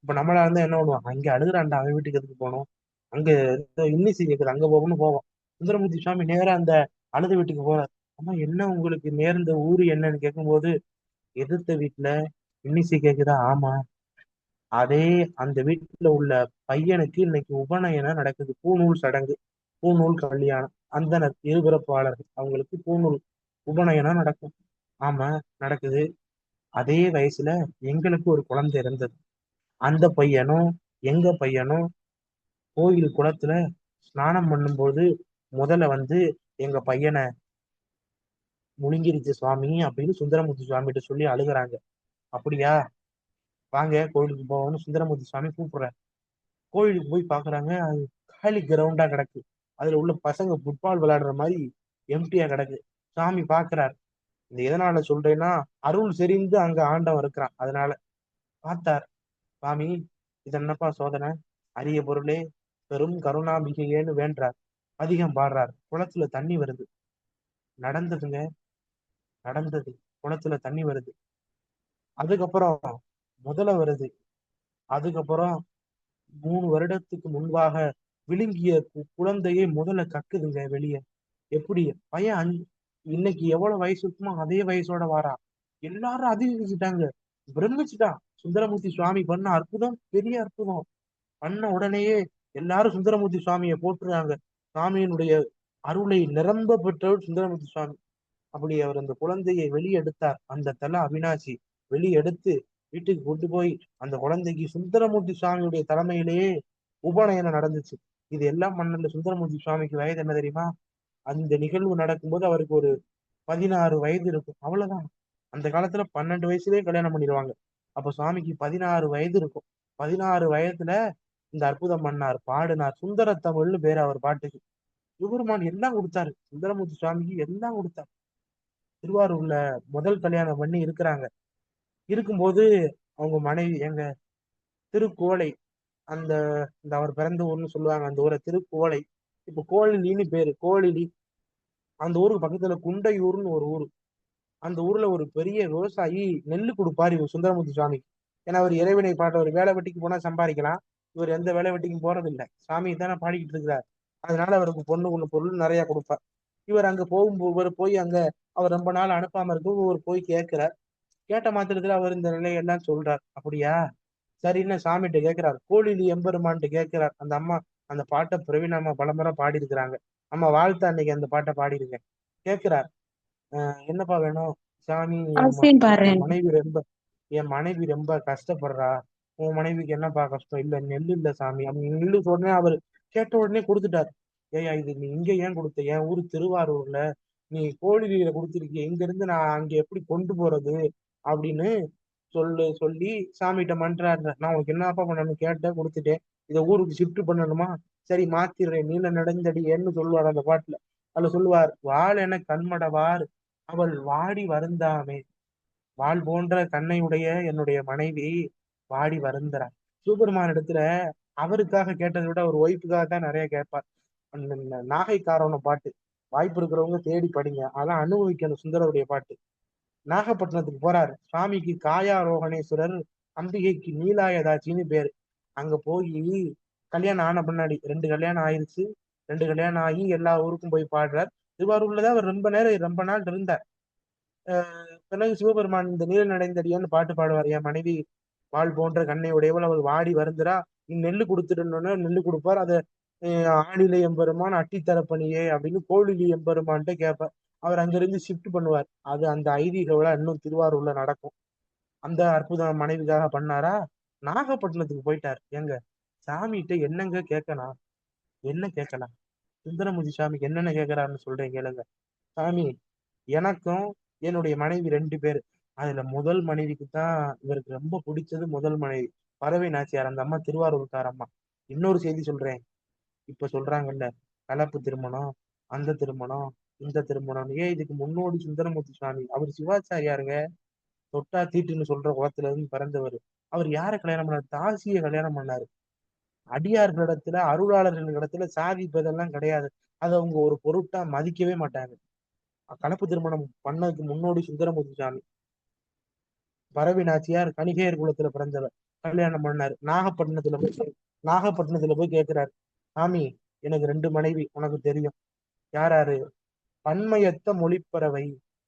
இப்ப நம்மளா இருந்தா என்ன பண்ணுவோம்? அங்க அழுகுறான்டா, அவன் வீட்டுக்கு எதுக்கு போனோம்? அங்க இன்னிசை கேக்குது, அங்க போகணும்னு போவோம். சுந்தரமூர்த்தி சுவாமி நேரா அந்த அழுத வீட்டுக்கு போறார். அம்மா என்ன உங்களுக்கு நேர்ந்த ஊரு என்னன்னு கேட்கும்போது, எதிர்த்த வீட்டுல இன்னிசை கேக்குதா? ஆமா. அதே அந்த வீட்டுல உள்ள பையனுக்கு இன்னைக்கு உபநயனம் நடக்குது. பூநூல் சடங்கு, பூநூல் கல்யாணம். அந்தனர் இருபிறப்பாளர்கள் அவங்களுக்கு பூநூல் உபநயனம் நடக்கும். ஆமா, நடக்குது. அதே வயசுல எங்களுக்கு ஒரு குழந்தை இருந்தது. அந்த பையனும் எங்க பையனும் கோயில் குளத்துல ஸ்நானம் பண்ணும்போது முதல்ல வந்து எங்க பையனை முழுங்கிருச்சு சுவாமி அப்படின்னு சுந்தரமூர்த்தி சுவாமிகிட்ட சொல்லி அழுகுறாங்க. அப்படியா, வாங்க கோயிலுக்கு போவோம்னு சுந்தரமூர்த்தி சுவாமி கூப்பிடுறாரு. கோயிலுக்கு போய் பாக்குறாங்க, அது காலி கிரவுண்டா கிடக்கு. அதுல உள்ள பசங்க ஃபுட்பால் விளையாடுற மாதிரி எம்டியா கிடக்கு. சாமி பாக்குறாரு. இந்த எதனால சொல்றேன்னா, அருள் செறிந்து அங்க ஆண்டவன் இருக்கிறான். அதனால பார்த்தார். சாமி, இது என்னப்பா சோதனை, அரிய பொருளே, பெரும் கருணாம்பிகையேன்னு வேண்டார். அதிகம் பாடுறார். குளத்துல தண்ணி வருது. நடந்ததுங்க, நடந்தது. குளத்துல தண்ணி வருது. அதுக்கப்புறம் முதல வருது. அதுக்கப்புறம் 3 வருடத்துக்கு முன்பாக விழுங்கிய குழந்தையை முதல்ல கக்குதுங்க வெளியே. எப்படி பையன் இன்னைக்கு எவ்வளவு வயசு இருக்குமோ அதே வயசோட வாரா. எல்லாரும் அதிர்ச்சிட்டாங்க, பிரமிச்சுட்டான். சுந்தரமூர்த்தி சுவாமி பண்ண அற்புதம் பெரிய அற்புதம். பண்ண உடனேயே எல்லாரும் சுந்தரமூர்த்தி சுவாமியை போட்டுறாங்க. சாமியினுடைய அருளை நிரம்ப பெற்றவர் சுந்தரமூர்த்தி சுவாமி. அப்படி அவர் அந்த குழந்தையை வெளியெடுத்தார். அந்த தல அவினாசி வெளியெடுத்து வீட்டுக்கு கொண்டு போய் அந்த குழந்தைக்கு சுந்தரமூர்த்தி சுவாமியுடைய தலைமையிலேயே உபநயனம் நடந்துச்சு. இது எல்லாம் பண்ணல. சுந்தரமூர்த்தி சுவாமிக்கு வயது என்ன தெரியுமா? அந்த நிகழ்வு நடக்கும்போது அவருக்கு ஒரு 16 வயது இருக்கும், அவ்வளவுதான். அந்த காலத்துல 12 வயசுலயே கல்யாணம் பண்ணிடுவாங்க. அப்ப சுவாமிக்கு 16 வயது இருக்கும். 16 வயதுல இந்த அற்புதம் பண்ணார், பாடினார். சுந்தர தமிழ்னு பேர் அவர் பாட்டுக்கு. சிவபெருமான் எல்லாம் கொடுத்தாரு, சுந்தரமூர்த்தி சுவாமிக்கு எல்லாம் கொடுத்தாரு. திருவாரூர்ல முதல் கல்யாணம் பண்ணி இருக்கிறாங்க. இருக்கும்போது அவங்க மனைவி எங்க திருக்குவளை, அந்த இந்த அவர் பிறந்த ஊர்னு சொல்லுவாங்க அந்த ஊரை திருக்குவளை. இப்ப கோழிலின்னு பேரு, கோழிலி. அந்த ஊருக்கு பக்கத்துல குண்டையூர்னு ஒரு ஊர். அந்த ஊர்ல ஒரு பெரிய விவசாயி நெல்லு கொடுப்பாரு இவர் சுந்தரமூர்த்தி சுவாமிக்கு. ஏன்னா அவர் இறைவனை பாட்டவர், வேலை வெட்டிக்கு போனா சம்பாதிக்கலாம். இவர் எந்த வேலை வெட்டிக்கும் போறது இல்லை, சாமி தானே பாடிக்கிட்டு இருக்கிறார். அதனால அவருக்கு பொண்ணு ஒண்ணு பொருள் நிறைய கொடுப்பார். இவர் அங்க போகும்போது இவர் போய் அங்க அவர் ரொம்ப நாள் அனுப்பாம இருக்கும், இவர் போய் கேட்கிறார். கேட்ட மாத்திரத்துல அவர் இந்த நிலையெல்லாம் சொல்றார். அப்படியா, சரின்னு சாமிகிட்ட கேட்கிறார். கோழிலி எம்பெருமான்ட்டு கேட்கிறார். அந்த அம்மா அந்த பாட்டை பிரவீன் அம்மா பலமுறை பாடி இருக்கிறாங்க. அம்மா வாழ்த்து அன்னைக்கு அந்த பாட்டை பாடிருங்க. கேட்கிறார், என்னப்பா வேணும்? சாமி, அவசியம் என் பாடுறேன். மனைவி ரொம்ப என் மனைவி ரொம்ப கஷ்டப்படுறா. உன் மனைவிக்கு என்னப்பா கஷ்டம்? இல்ல நெல் இல்ல சாமி. அப்படி நெல்லு உடனே அவர் கேட்ட உடனே கொடுத்துட்டாரு. ஏயா, இது நீ இங்க ஏன் கொடுத்த? என் ஊர் திருவாரூர்ல, நீ கோழில கொடுத்துருக்கிய, இங்க இருந்து நான் அங்க எப்படி கொண்டு போறது அப்படின்னு சொல்லி சாமிகிட்ட மன்றாடுற. நான் உனக்கு என்னப்பா பண்ணணும் கேட்ட, கொடுத்துட்டேன். இதை ஊருக்கு ஷிஃப்ட் பண்ணணுமா? சரி மாத்திடுறேன், நீல நடந்தடி ஏன்னு சொல்லுவார் அந்த பாட்டுல. அதுல சொல்லுவார், வாள் என கண்மடவார் அவள் வாடி வருந்தாமே. வாள் போன்ற கண்ணை உடைய என்னுடைய மனைவி வாடி வருந்துறார். சூப்பர்மான் இடத்துல அவருக்காக கேட்டதை விட ஒரு ஒய்ஃபுக்காக தான் நிறைய கேட்பார். அந்த நாகைக்காரவன பாட்டு வாய்ப்பு இருக்கிறவங்க தேடி படிங்க, அதான் அனுபவிக்கணும். சுந்தரருடைய பாட்டு. நாகப்பட்டினத்துக்கு போறாரு. சுவாமிக்கு காயாரோகணேஸ்வரர், அம்பிகைக்கு நீலாயதாச்சின்னு பேரு. அங்க போய் கல்யாணம் ஆன பின்னாடி 2 கல்யாணம் ஆயிருச்சு. 2 கல்யாணம் ஆகி எல்லா ஊருக்கும் போய் பாடுறார். திருவாரூர்லதான் அவர் ரொம்ப நாள் இருந்தார். பிறகு சிவபெருமான் இந்த நீல நடைந்தடியான்னு பாட்டு பாடுவார். என் மனைவி வாள் போன்ற கண்ணை உடையவள், அவள் வாடி வருந்துறா, நீ நெல்லு கொடுத்துடணும்னு நெல்லு கொடுப்பார். அதை ஆளிலை எம்பெருமான் அட்டித்தரப்பணியே அப்படின்னு கோழிலி எம்பெருமான்ட்டு கேட்பார். அவர் அங்கிருந்து ஷிஃப்ட் பண்ணுவார். அது அந்த ஐதீக விழா இன்னும் திருவாரூர்ல நடக்கும். அந்த அற்புதம் மனைவிக்காக பண்ணாரா? நாகப்பட்டினத்துக்கு போயிட்டார். எங்க சாமிகிட்ட என்னங்க கேட்கலாம், என்ன கேட்கலாம்? சுந்தரமூர்த்தி சாமிக்கு என்னென்ன கேட்கிறாருன்னு சொல்றேன் கேளுங்க. சாமி, எனக்கும் என்னுடைய மனைவி 2 பேர். அதுல முதல் மனைவிக்கு தான் இவருக்கு ரொம்ப பிடிச்சது. முதல் மனைவி பறவை நாச்சியார், அந்த அம்மா திருவாரூர்கார அம்மா. இன்னொரு செய்தி சொல்றேன். இப்ப சொல்றாங்கல்ல, கலப்பு திருமணம், அந்த திருமணம், இந்த திருமணம். ஏன் இதுக்கு முன்னோடி சுந்தரமூர்த்தி சுவாமி, அவர் சிவாச்சாரியாருங்க. தொட்டா தீட்டுன்னு சொல்ற குளத்துல இருந்து பிறந்தவர். அவர் யாரை கல்யாணம் பண்ணாரு? தாசியை கல்யாணம் பண்ணாரு. அடியார்களிடத்துல, அருளாளர்களிடத்துல சாதி பேதெல்லாம் கிடையாது. அதை அவங்க ஒரு பொருட்டா மதிக்கவே மாட்டாங்க. கலப்பு திருமணம் பண்ணதுக்கு முன்னோடி சுந்தரமூர்த்தி சாமி. பரவி நாச்சியார் கணிகையர் குலத்துல பிறந்தவர், கல்யாணம் பண்ணாரு. நாகப்பட்டினத்துல போய் கேட்கிறாரு. சாமி, எனக்கு 2 மனைவி, உனக்கு தெரியும். யாராரு? பன்மையத்த மொழிப்பறவை.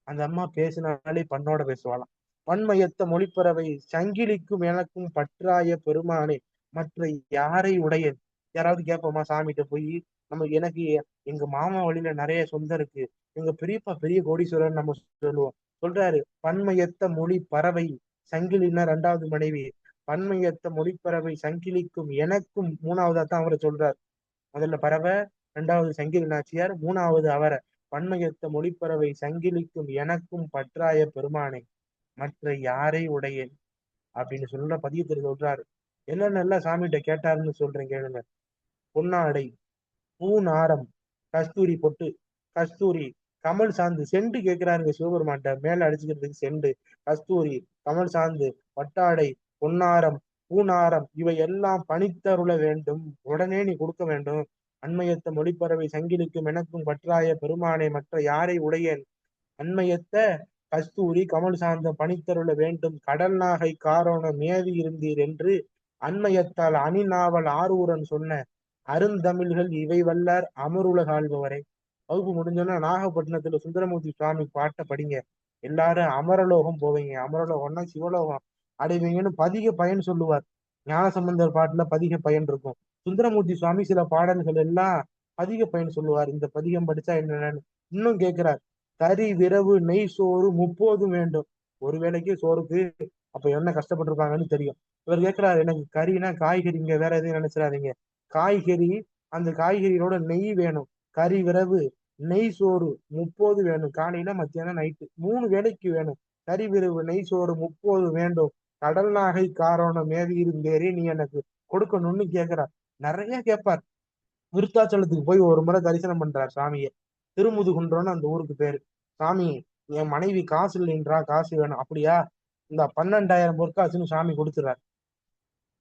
அந்த அம்மா பேசினாலே பண்ணோட பேசுவாளாம். பன்மையத்த மொழிப்பறவை சங்கிலிக்கும் எனக்கும் பற்றாய பெருமானே மற்ற யாரை உடையன். யாராவது கேட்போமா சாமிகிட்ட போய்? நம்ம எனக்கு எங்க மாமா வழியில நிறைய சொந்தம் இருக்கு, எங்க பெரியப்பா பெரிய கோடீஸ்வரர் நம்ம சொல்லுவோம். சொல்றாரு, பன்மையத்த மொழி பறவை சங்கிலின்னா ரெண்டாவது மனைவி, பன்மையத்த மொழிப்பறவை சங்கிலிக்கும் எனக்கும் மூணாவதா தான் அவரை சொல்றாரு. முதல்ல பறவை, ரெண்டாவது சங்கிலி நாச்சியார், மூணாவது அவரை. பன்மையத்த மொழிப்பறவை சங்கிலிக்கும் எனக்கும் பற்றாய பெருமானே மற்ற யாரை உடையேன் அப்படின்னு சொல்ற பதியத்தில் சொல்றாரு. என்னென்ன சாமிகிட்ட கேட்டாருன்னு சொல்றேன் கேளுங்க. பொன்னாடை, பூநாரம், கஸ்தூரி பொட்டு, கஸ்தூரி, கமல் சாந்து, செண்டு கேட்கிறாருங்க சிவபெருமான்ட்ட மேல அடிச்சுக்கிறதுக்கு செண்டு, கஸ்தூரி, கமல் சாந்து, பட்டாடை, பொன்னாரம், பூநாரம் இவை எல்லாம் பணித்தருள வேண்டும், உடனே நீ கொடுக்க வேண்டும். அண்மையத்த மொழிப்பறவை சங்கிலிக்கும் எனக்கும் பற்றாய பெருமானை மற்ற யாரை உடையேன். அண்மையத்த கஸ்தூரி கமல் சார்ந்த பணித்தருள வேண்டும், கடல் நாகை காரோணம் மேவி இருந்தீர் என்று அண்மையத்தால் அணிநாவல் ஆரூரன் சொன்ன அருந்தமிழ்கள் இவை வல்லார் அமருலக ஆள்பவரை. வகுப்பு முடிஞ்சோன்னா நாகப்பட்டினத்துல சுந்தரமூர்த்தி சுவாமி பாட்டை படிங்க. எல்லாரும் அமரலோகம் போவீங்க. அமரலோகம்னா சிவலோகம் அடைவீங்கன்னு பதிக பயன் சொல்லுவார். ஞானசம்பந்தர் பாட்டுல பதிக பயன் இருக்கும். சுந்தரமூர்த்தி சுவாமி சில பாடல்கள் எல்லாம் பதிக பயன் சொல்லுவார். இந்த பதிகம் படிச்சா என்னன்னு இன்னும் கேட்கிறார். கறி விரவு நெய் சோறு முப்போதும் வேண்டும். ஒரு வேளைக்கு சோறுக்கு அப்ப என்ன கஷ்டப்பட்டிருப்பாங்கன்னு தெரியும். இவர் கேட்கிறாரு, எனக்கு கறினா காய்கறிங்க, வேற எதுவும் நினைச்சிடாதீங்க. காய்கறி, அந்த காய்கறியோட நெய் வேணும். கறி விரவு நெய் சோறு முப்போது வேணும். காலையில மத்தியானம் நைட்டு 3 வேளைக்கு வேணும். கறி விரவு நெய் சோறு முப்போது வேண்டும். கடல் நாகை காரணம் மேவி இருந்தேரே நீ எனக்கு கொடுக்கணும்னு கேட்கிறார். நிறைய கேட்பார். விருத்தாச்சலத்துக்கு போய் ஒரு முறை தரிசனம் பண்றார் சாமியை. திருமுதுகுன்றோன்னு அந்த ஊருக்கு பேரு. சாமி, என் மனைவி காசு இல்லைன்றா, காசு வேணும். அப்படியா, இந்த 12,000 பொற்காசுன்னு சாமி கொடுத்துறாரு.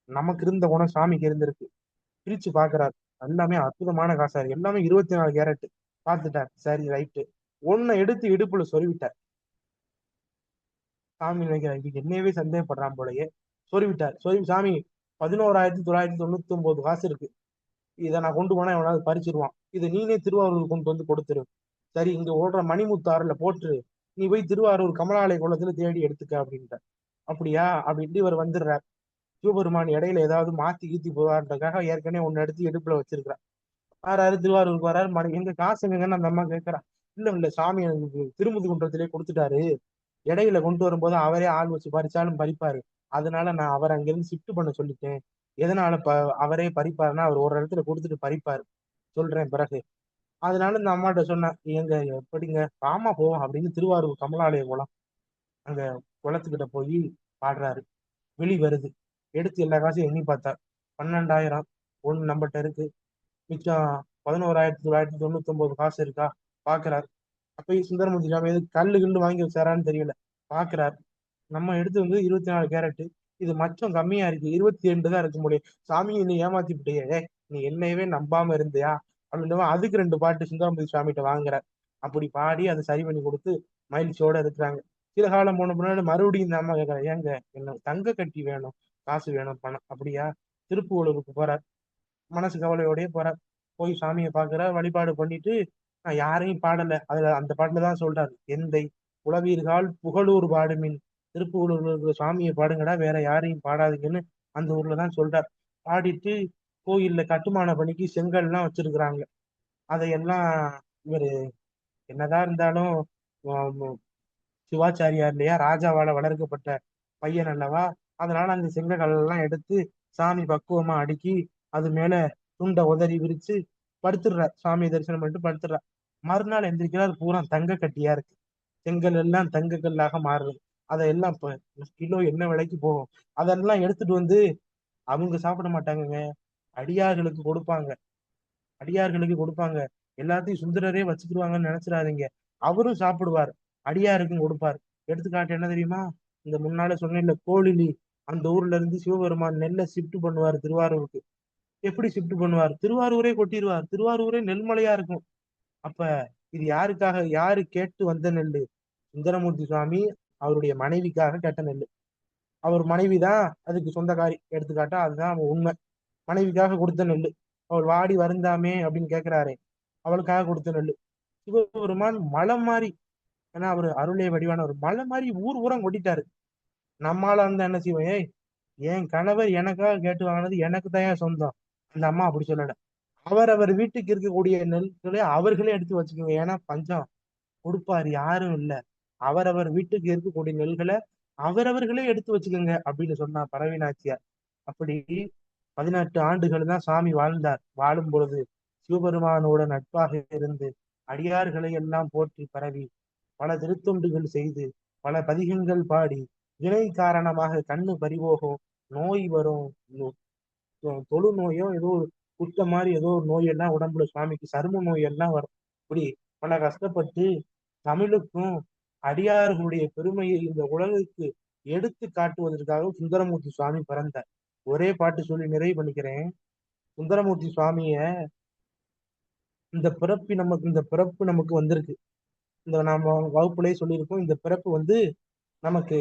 நமக்கு இருந்த குணம் சாமிக்கு இருந்திருக்கு. பிரிச்சு பாக்குறாரு. எல்லாமே அற்புதமான காசா இருக்கு, எல்லாமே 24 கேரட். பார்த்துட்டார், சரி ரைட்டு. ஒன்னை எடுத்து இடுப்புல சொருவிட்டார். சாமி நினைக்கிறார், இது என்னையவே சந்தேகப்படுறான் போலயே. சொருவிட்டார். சாமி, 11,999 காசு இருக்கு, இதை நான் கொண்டு போனா எவனாவது பறிச்சிருவான், இதை நீனே திருவாரூர் கொண்டு வந்து கொடுத்துரு. சரி, இங்க ஓடுற மணிமுத்தாறுல போட்டு நீ போய் திருவாரூர் கமலாலய குளத்துல தேடி எடுத்துக்க அப்படின்ட்ட. அப்படியா அப்படின்ட்டு இவர் வந்துடுறார். சிவபெருமான் இடையில ஏதாவது மாத்தி கீத்தி போவார்ன்றதுக்காக ஏற்கனவே ஒன்னு எடுத்து இடுப்புல வச்சிருக்கிறார். வராரு, திருவாரூருக்கு வராரு. எங்க காசு எங்கன்னு அந்த அம்மா கேட்கறா. இல்ல இல்ல, சாமி எனக்கு திருமுதுகுன்றத்திலே கொடுத்துட்டாரு, இடையில கொண்டு வரும்போது அவரே ஆள் வச்சு பறிச்சாலும் பறிப்பாரு, அதனால நான் அவரை அங்கிருந்து ஷிஃப்ட் பண்ண சொல்லிட்டேன். எதனால அவரே பறிப்பாருன்னா, அவர் ஒரு இடத்துல கொடுத்துட்டு பறிப்பாரு, சொல்றேன் பிறகு. அதனால இந்த அம்மாட்ட சொன்னேன், எங்க எப்படிங்க ஆமா போவோம் அப்படின்னு திருவாரூர் கமலாலய குளம், அங்க குளத்துக்கிட்ட போய் பாடுறாரு. வெளி வருது. எடுத்து எல்லா காசையும் எண்ணி பார்த்தார். 12,000 ஒண்ணு நம்மகிட்ட இருக்கு, மிச்சம் 11,999 காசு இருக்கா பாக்குறாரு. அப்பயும் சுந்தரமூர்த்தி சாமி எது கல்லு கில்லு வாங்கி வச்சாரான்னு தெரியல. பாக்குறாரு, நம்ம எடுத்து வந்து 24 கேரட், இது மச்சம் கம்மியா இருக்கு, 22 தான் இருக்க முடியும். சாமி நீ ஏமாத்திவிட்டியே, நீ என்னையவே நம்பாம இருந்தியா அப்படின்னு அதுக்கு 2 பாட்டு சுந்தரமூர்த்தி சுவாமிகிட்ட வாங்குறார். அப்படி பாடி அதை சரி பண்ணி கொடுத்து மகிழ்ச்சியோட இருக்கிறாங்க. சில காலம் போன பின்னாடி மறுபடியும் இந்த அம்மா கேட்கறேன், ஏங்க என்ன தங்க கட்டி வேணும், காசு வேணும், பணம். அப்படியா, திருப்புவலூருக்கு போறார். மனசு கவலையோடய போறார். போய் சாமியை பாக்குறார், வழிபாடு பண்ணிட்டு நான் யாரையும் பாடல. அதுல அந்த பாட்டுல தான் சொல்றாரு, எந்தை புலவீர்கள் புகழூர் பாடுமின், திருப்புகழூர்ல இருக்கிற சாமியை பாடுங்கடா, வேற யாரையும் பாடாதீங்கன்னு அந்த ஊர்ல தான் சொல்றார். பாடிட்டு கோயில்ல கட்டுமான பணிக்கு செங்கல்லாம் வச்சிருக்கிறாங்க. அதையெல்லாம் இவரு என்னதான் இருந்தாலும் ஆஹ் சிவாச்சாரியார் இல்லையா, ராஜாவால வளர்க்கப்பட்ட பையன் அல்லவா, அதனால அந்த செங்கல் எல்லாம் எடுத்து சாமி பக்குவமா அடுக்கி அது மேல துண்டை உதறி விரிச்சு படுத்துடுறார். சாமி தரிசனம் பண்ணிட்டு படுத்துடுறார். மறுநாள் எந்திரிக்கிறார், பூரா தங்க கட்டியா இருக்கு. செங்கல் எல்லாம் தங்க கல்லாக மாறுது. அதையெல்லாம் இப்ப கிலோ என்ன விலைக்கு போகும், அதெல்லாம் எடுத்துட்டு வந்து அவங்க சாப்பிட மாட்டாங்கங்க, அடியார்களுக்கு கொடுப்பாங்க. அடியார்களுக்கு கொடுப்பாங்க. எல்லாத்தையும் சுந்தரரே வச்சுக்கிடுவாங்கன்னு நினைச்சிடாதீங்க. அவரும் சாப்பிடுவார், அடியாருக்கும் கொடுப்பார். எடுத்துக்காட்டு என்ன தெரியுமா, இந்த முன்னால சொன்னேன்ல கோழிலி, அந்த ஊர்ல இருந்து சிவபெருமான் நெல்லை ஷிஃப்ட் பண்ணுவார் திருவாரூருக்கு. எப்படி ஷிஃப்ட் பண்ணுவார், திருவாரூரே கொட்டிடுவார், திருவாரூரே நெல்மலையா இருக்கும். அப்ப இது யாருக்காக, யாரு கேட்டு வந்த நெல்லு? சுந்தரமூர்த்தி சுவாமி அவருடைய மனைவிக்காக கேட்ட நெல்லு. அவர் மனைவிதான் அதுக்கு சொந்தக்காரி. எடுத்துக்காட்டா அதுதான் உண்மை. மனைவிக்காக கொடுத்த நெல்லு. அவள் வாடி வருந்தாமே அப்படின்னு கேட்கிறாரே, அவளுக்காக கொடுத்த நெல்லு. சிவபெருமான் மலை மாறி, ஏன்னா அவர் அருளே வடிவான ஒரு மலை மாதிரி ஊர் ஊரம் கொட்டிட்டாரு. நம்மால இருந்தா என்ன செய்வோம்? ஏய், என் கணவர் எனக்காக கேட்டு வாங்கினது எனக்கு தான் சொந்தம். அந்த அம்மா அப்படி சொல்லல. அவரவர் வீட்டுக்கு இருக்கக்கூடிய நெல்களை அவர்களே எடுத்து வச்சுக்கோங்க. ஏன்னா பஞ்சம் கொடுப்பாரு யாரும் இல்ல. அவரவர் வீட்டுக்கு இருக்கக்கூடிய நெல்களை அவரவர்களே எடுத்து வச்சுக்கோங்க அப்படின்னு சொன்னா பரவி நாச்சியார். அப்படி 18 ஆண்டுகள் தான் சாமி வாழ்ந்தார். வாழும் பொழுது சிவபெருமானோட நட்பாக இருந்து அடியார்களை எல்லாம் போற்றி பரவி பல திருத்தொண்டுகள் செய்து பல பதிகங்கள் பாடி வினை காரணமாக கண்ணு பறிபோகும், நோய் வரும், தொழு நோயோ ஏதோ ஒரு குட்ட மாதிரி ஏதோ ஒரு நோய் எல்லாம் உடம்புல சுவாமிக்கு சரும நோய் எல்லாம் வரும். இப்படி பல கஷ்டப்பட்டு தமிழுக்கும் அடியார்களுடைய பெருமையை இந்த உலகுக்கு எடுத்து காட்டுவதற்காக சுந்தரமூர்த்தி சுவாமி பிறந்தார். ஒரே பாட்டு சொல்லி நிறைவு பண்ணிக்கிறேன். சுந்தரமூர்த்தி சுவாமிய இந்த பிறப்பு நமக்கு வந்திருக்கு. இந்த நாம வகுப்புலயே சொல்லியிருக்கோம். இந்த பிறப்பு நமக்கு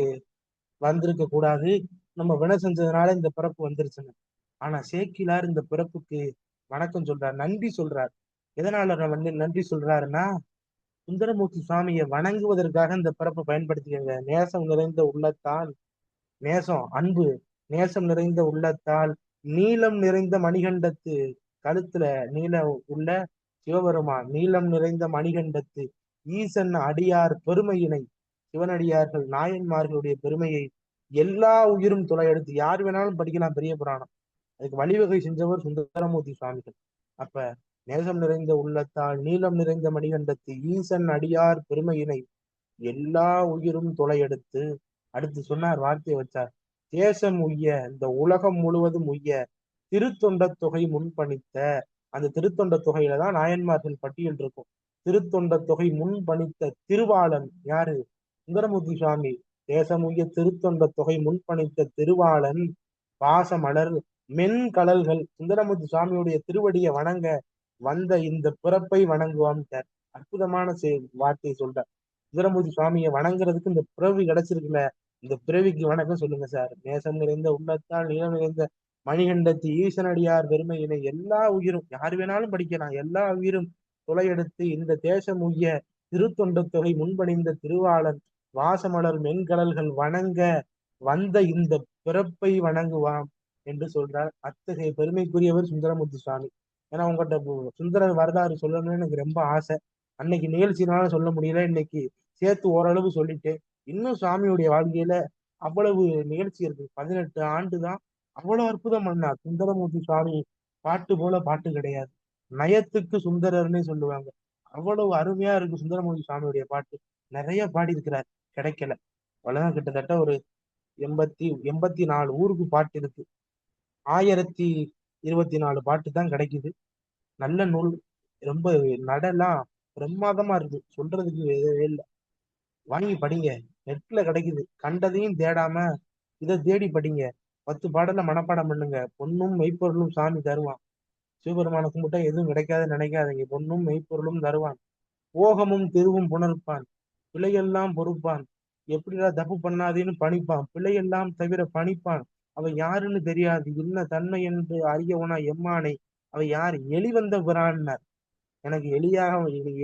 வந்திருக்க கூடாது, நம்ம வினை செஞ்சதுனால இந்த பிறப்பு வந்துருச்சுன்னு. ஆனா சேக்கிலார் இந்த பிறப்புக்கு வணக்கம் சொல்றார், நன்றி சொல்றார். எதனால நன்றி சொல்றாருன்னா, சுந்தரமூர்த்தி சுவாமியை வணங்குவதற்காக இந்த பிறப்பை பயன்படுத்திக்கங்க. நேசம் நிறைந்த உள்ளத்தால், நேசம் அன்பு, நேசம் நிறைந்த உள்ளத்தால் நீலம் நிறைந்த மணிகண்டத்து கழுத்துல நீல உள்ள சிவபெருமான், நீலம் நிறைந்த மணிகண்டத்து ஈசன் அடியார் பெருமையினை, சிவனடியார்கள் நாயன்மார்களுடைய பெருமையை எல்லா உயிரும் துளை எடுத்து யார் வேணாலும் படிக்கலாம் பெரிய புராணம். அதுக்கு வழிவகை செஞ்சவர் சுந்தரமூர்த்தி சுவாமிகள். அப்ப நேசம் நிறைந்த உள்ளத்தால் நீலம் நிறைந்த மணிகண்டத்து ஈசன் அடியார் பெருமையினை எல்லா உயிரும் துளை எடுத்து, அடுத்து சொன்னார், வார்த்தையை வச்சார். தேசம் உய்ய, இந்த உலகம் முழுவதும் உய்ய திருத்தொண்ட தொகை முன்பணித்த, அந்த திருத்தொண்ட தொகையில தான் நாயன்மார்கள் பட்டியல் இருக்கும். திருத்தொண்ட தொகை முன்பணித்த திருவாளன் யாரு? சுந்தரமூர்த்தி சுவாமி. தேசம் உய்ய திருத்தொண்ட தொகை முன்பணித்த திருவாளன் பாசமலர் மென்கடல்கள், சுந்தரமூர்த்தி சுவாமியுடைய திருவடியை வணங்க வந்த இந்த பிறப்பை வணங்குவான். அற்புதமான வார்த்தையை சொல்ற. சுந்தரமூர்த்தி சுவாமியை வணங்குறதுக்கு இந்த பிறவி கிடைச்சிருக்குல்ல, இந்த பிறவிக்கு வணக்கம் சொல்லுங்க சார். நேசம் நிறைந்த உள்ளத்தால் நீளம் நிறைந்த மணிகண்டத்து ஈசனடியார் பெருமையினை எல்லா உயிரும் யார் வேணாலும் படிக்கலாம், எல்லா உயிரும் துளையெடுத்து இந்த தேசம் உய்ய திருத்தொண்ட தொகை முன்பணிந்த திருவாளன் வாசமலர் மென்கடல்கள் வணங்க வந்த இந்த பிறப்பை வணங்குவாம் என்று சொல்றார். அத்தகைய பெருமைக்குரியவர் சுந்தரமூர்த்தி சுவாமி. ஏன்னா உங்கள்கிட்ட சுந்தரர் வரலாறு சொல்லணும்னு எனக்கு ரொம்ப ஆசை. அன்னைக்கு நிகழ்ச்சினால சொல்ல முடியல, இன்னைக்கு சேர்த்து ஓரளவு சொல்லிட்டு, இன்னும் சுவாமியுடைய வாழ்க்கையில அவ்வளவு நிகழ்ச்சி இருக்கு. 18 ஆண்டு தான் அவ்வளவு அற்புதம் பண்ணார் சுந்தரமூர்த்தி சுவாமி. பாட்டு போல பாட்டு கிடையாது, நயத்துக்கு சுந்தரர்னே சொல்லுவாங்க. அவ்வளவு அருமையா இருக்கு சுந்தரமூர்த்தி சுவாமியுடைய பாட்டு. நிறைய பாடி இருக்கிறார், கிடைக்கல. அவ்வளவுதான். கிட்டத்தட்ட ஒரு 84 ஊருக்கு பாட்டு இருக்கு. 1024 பாட்டு தான் கிடைக்குது. நல்ல நூல், ரொம்ப நடலாம் பிரமாதமா இருக்கு, சொல்றதுக்கு எதுவே இல்லை. வாங்கி படிங்க, நெட்ல கிடைக்குது. கண்டதையும் தேடாம இதை தேடி படிங்க. 10 பாடல மனப்பாடம் பண்ணுங்க. பொன்னும் மெய்ப்பொருளும் சாமி தருவான். சிவபெருமான கும்பிட்டா எதுவும் கிடைக்காதுன்னு நினைக்காதீங்க. பொன்னும் மெய்ப்பொருளும் தருவான். போகமும் திருவும் புணர்ப்பான். பிழையெல்லாம் பொறுப்பான். எப்படிடா தப்பு பண்ணாதேன்னு பணிப்பான். பிழையெல்லாம் தவிர பணிப்பான். அவன் யாருன்னு தெரியாது, என்ன தன்மை என்று அறியவனா எம்மானை. அவன் யார்? எளிவந்த பிரான்னார். எனக்கு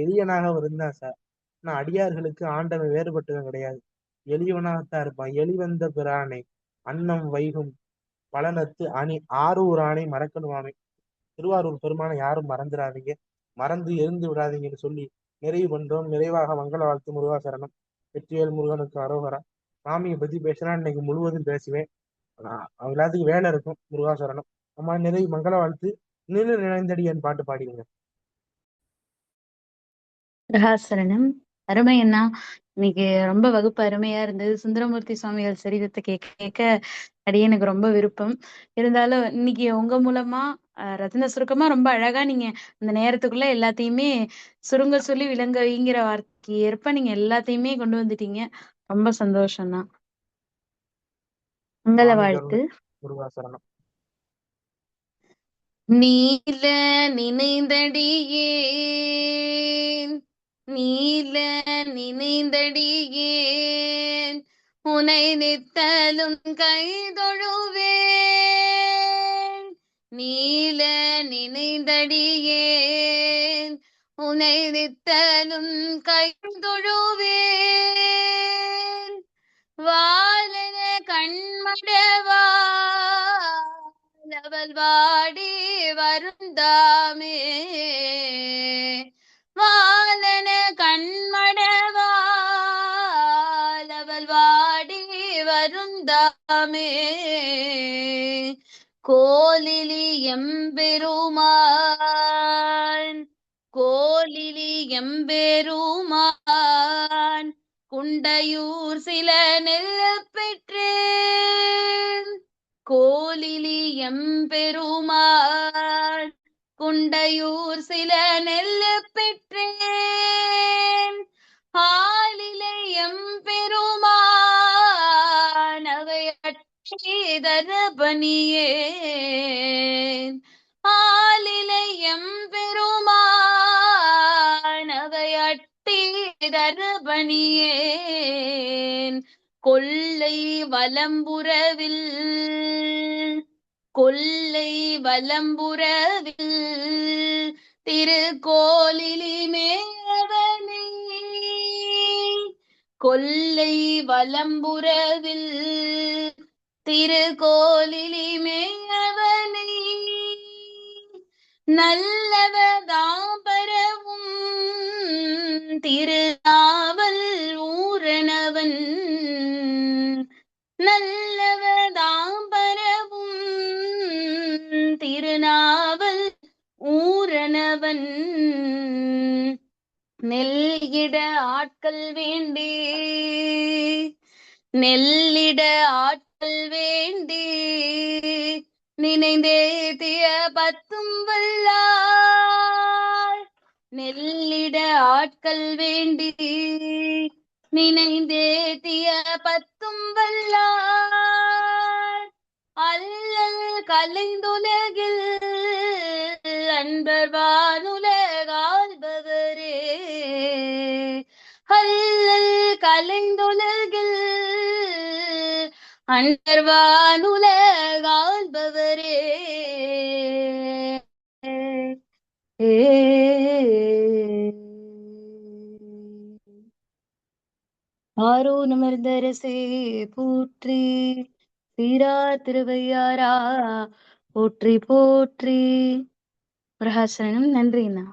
எளியனாக இருந்தான் சார். நான் அடியார்களுக்கு ஆண்டவன் வேறுபட்டவன் கிடையாது, எளியவனாகத்தான் இருப்பான். எளிவந்த பிரானை அன்னம் வைகும் பலனத்து அணி ஆரூர் ஆணை மறக்கணுமாமே. திருவாரூர் பெருமானை யாரும் மறந்துடாதீங்க, மறந்து எரிந்து விடாதீங்கன்னு சொல்லி நிறைவு பண்றோம். நிறைவாக மங்கள வாழ்த்து. முருகாசரணம். வெற்றிவேல் முருகனுக்கு அரோகரா. சாமியை பத்தி பேசினா இன்னைக்கு முழுவதும் பேசுவேன். எல்லாத்துக்கும் வேலை இருக்கும். முருகாசரணம். நம்ம நிறைவு மங்கள வாழ்த்து. நின்று நினைந்தடி என் பாட்டு பாடிடுங்க. பிரகாசரணம். அருமை அண்ணா. இன்னைக்கு ரொம்ப வகுப்பு அருமையா இருந்தது. சுந்தரமூர்த்தி சுவாமிகள் சரிதத்தை கேட்க கேட்க அடியேனுக்கு ரொம்ப விருப்பம். இருந்தாலும் இன்னைக்கு உங்க மூலமா ரத்தின சுருக்கமா ரொம்ப அழகா நீங்க அந்த நேரத்துக்குள்ள எல்லாத்தையுமே சுருங்க சொல்லி விளங்க வைங்கிற வார்த்தைக்கு ஏற்ப நீங்க எல்லாத்தையுமே கொண்டு வந்துட்டீங்க. ரொம்ப சந்தோஷம் தான். மங்கள சுவாமி வாழ்த்து. கருணை. முருகாசரணம். நீல நினைந்தடியேன், நீல நினைந்தடியேன், உனை நித்தலும் கைதொழுவேன். நீல நினைந்தடியேன், உனை நித்தலும் கைதொழுவேன். வாழன கண்மடவாள் அவள் வாடி வருந்தாமே. வாழன கண்மடவாள் அவள் வாடி வருந்தாமே. கோலிலி எம்பெருமான் கோலிலி எம்பெருமான் குண்டையூர் சில நெல்ல பெற்றேன். கோலிலி எம்பெருமான் குண்டையூர் சில நெல்ல பெற்றேன். ஆலிலை எம்பெருமான் அவை தரபணியேன். ஆலிலை எம்பெருமான் அவை தரபணியேன். கொல்லை வலம்புறவில் கொல்லை வலம்புறவில் திருக்கோலிலி மேவனே. கொல்லை வலம்புறவில் திருக்கோலிலி மேவனே. நல்லவதாபரவும் திருநாவல் ஊரணவன். நல்லவதாபரவும் திருநாவல் ஊரணவன். நெல்லிட ஆட்கள் வேண்டி நெல்லிட ஆட்கள் வேண்டி நினைந்தேத்திய பத்தும் வல்லார். நெல்லிட ஆட்கள் வேண்டி நினைந்தேத்திய பத்தும் வல்லார். அல்லல் கலைந்துலகில் அன்பர் வானுலகாள்பவரே. அல்லல் கலைந்துலகில் அன்பர் வானுலகாள்பவரே. ஆரோ நமர்ந்தரசே போற்றி. சீரா திருவையாரா போற்றி போற்றி. பிரகாசனம். நன்றிண்ணா.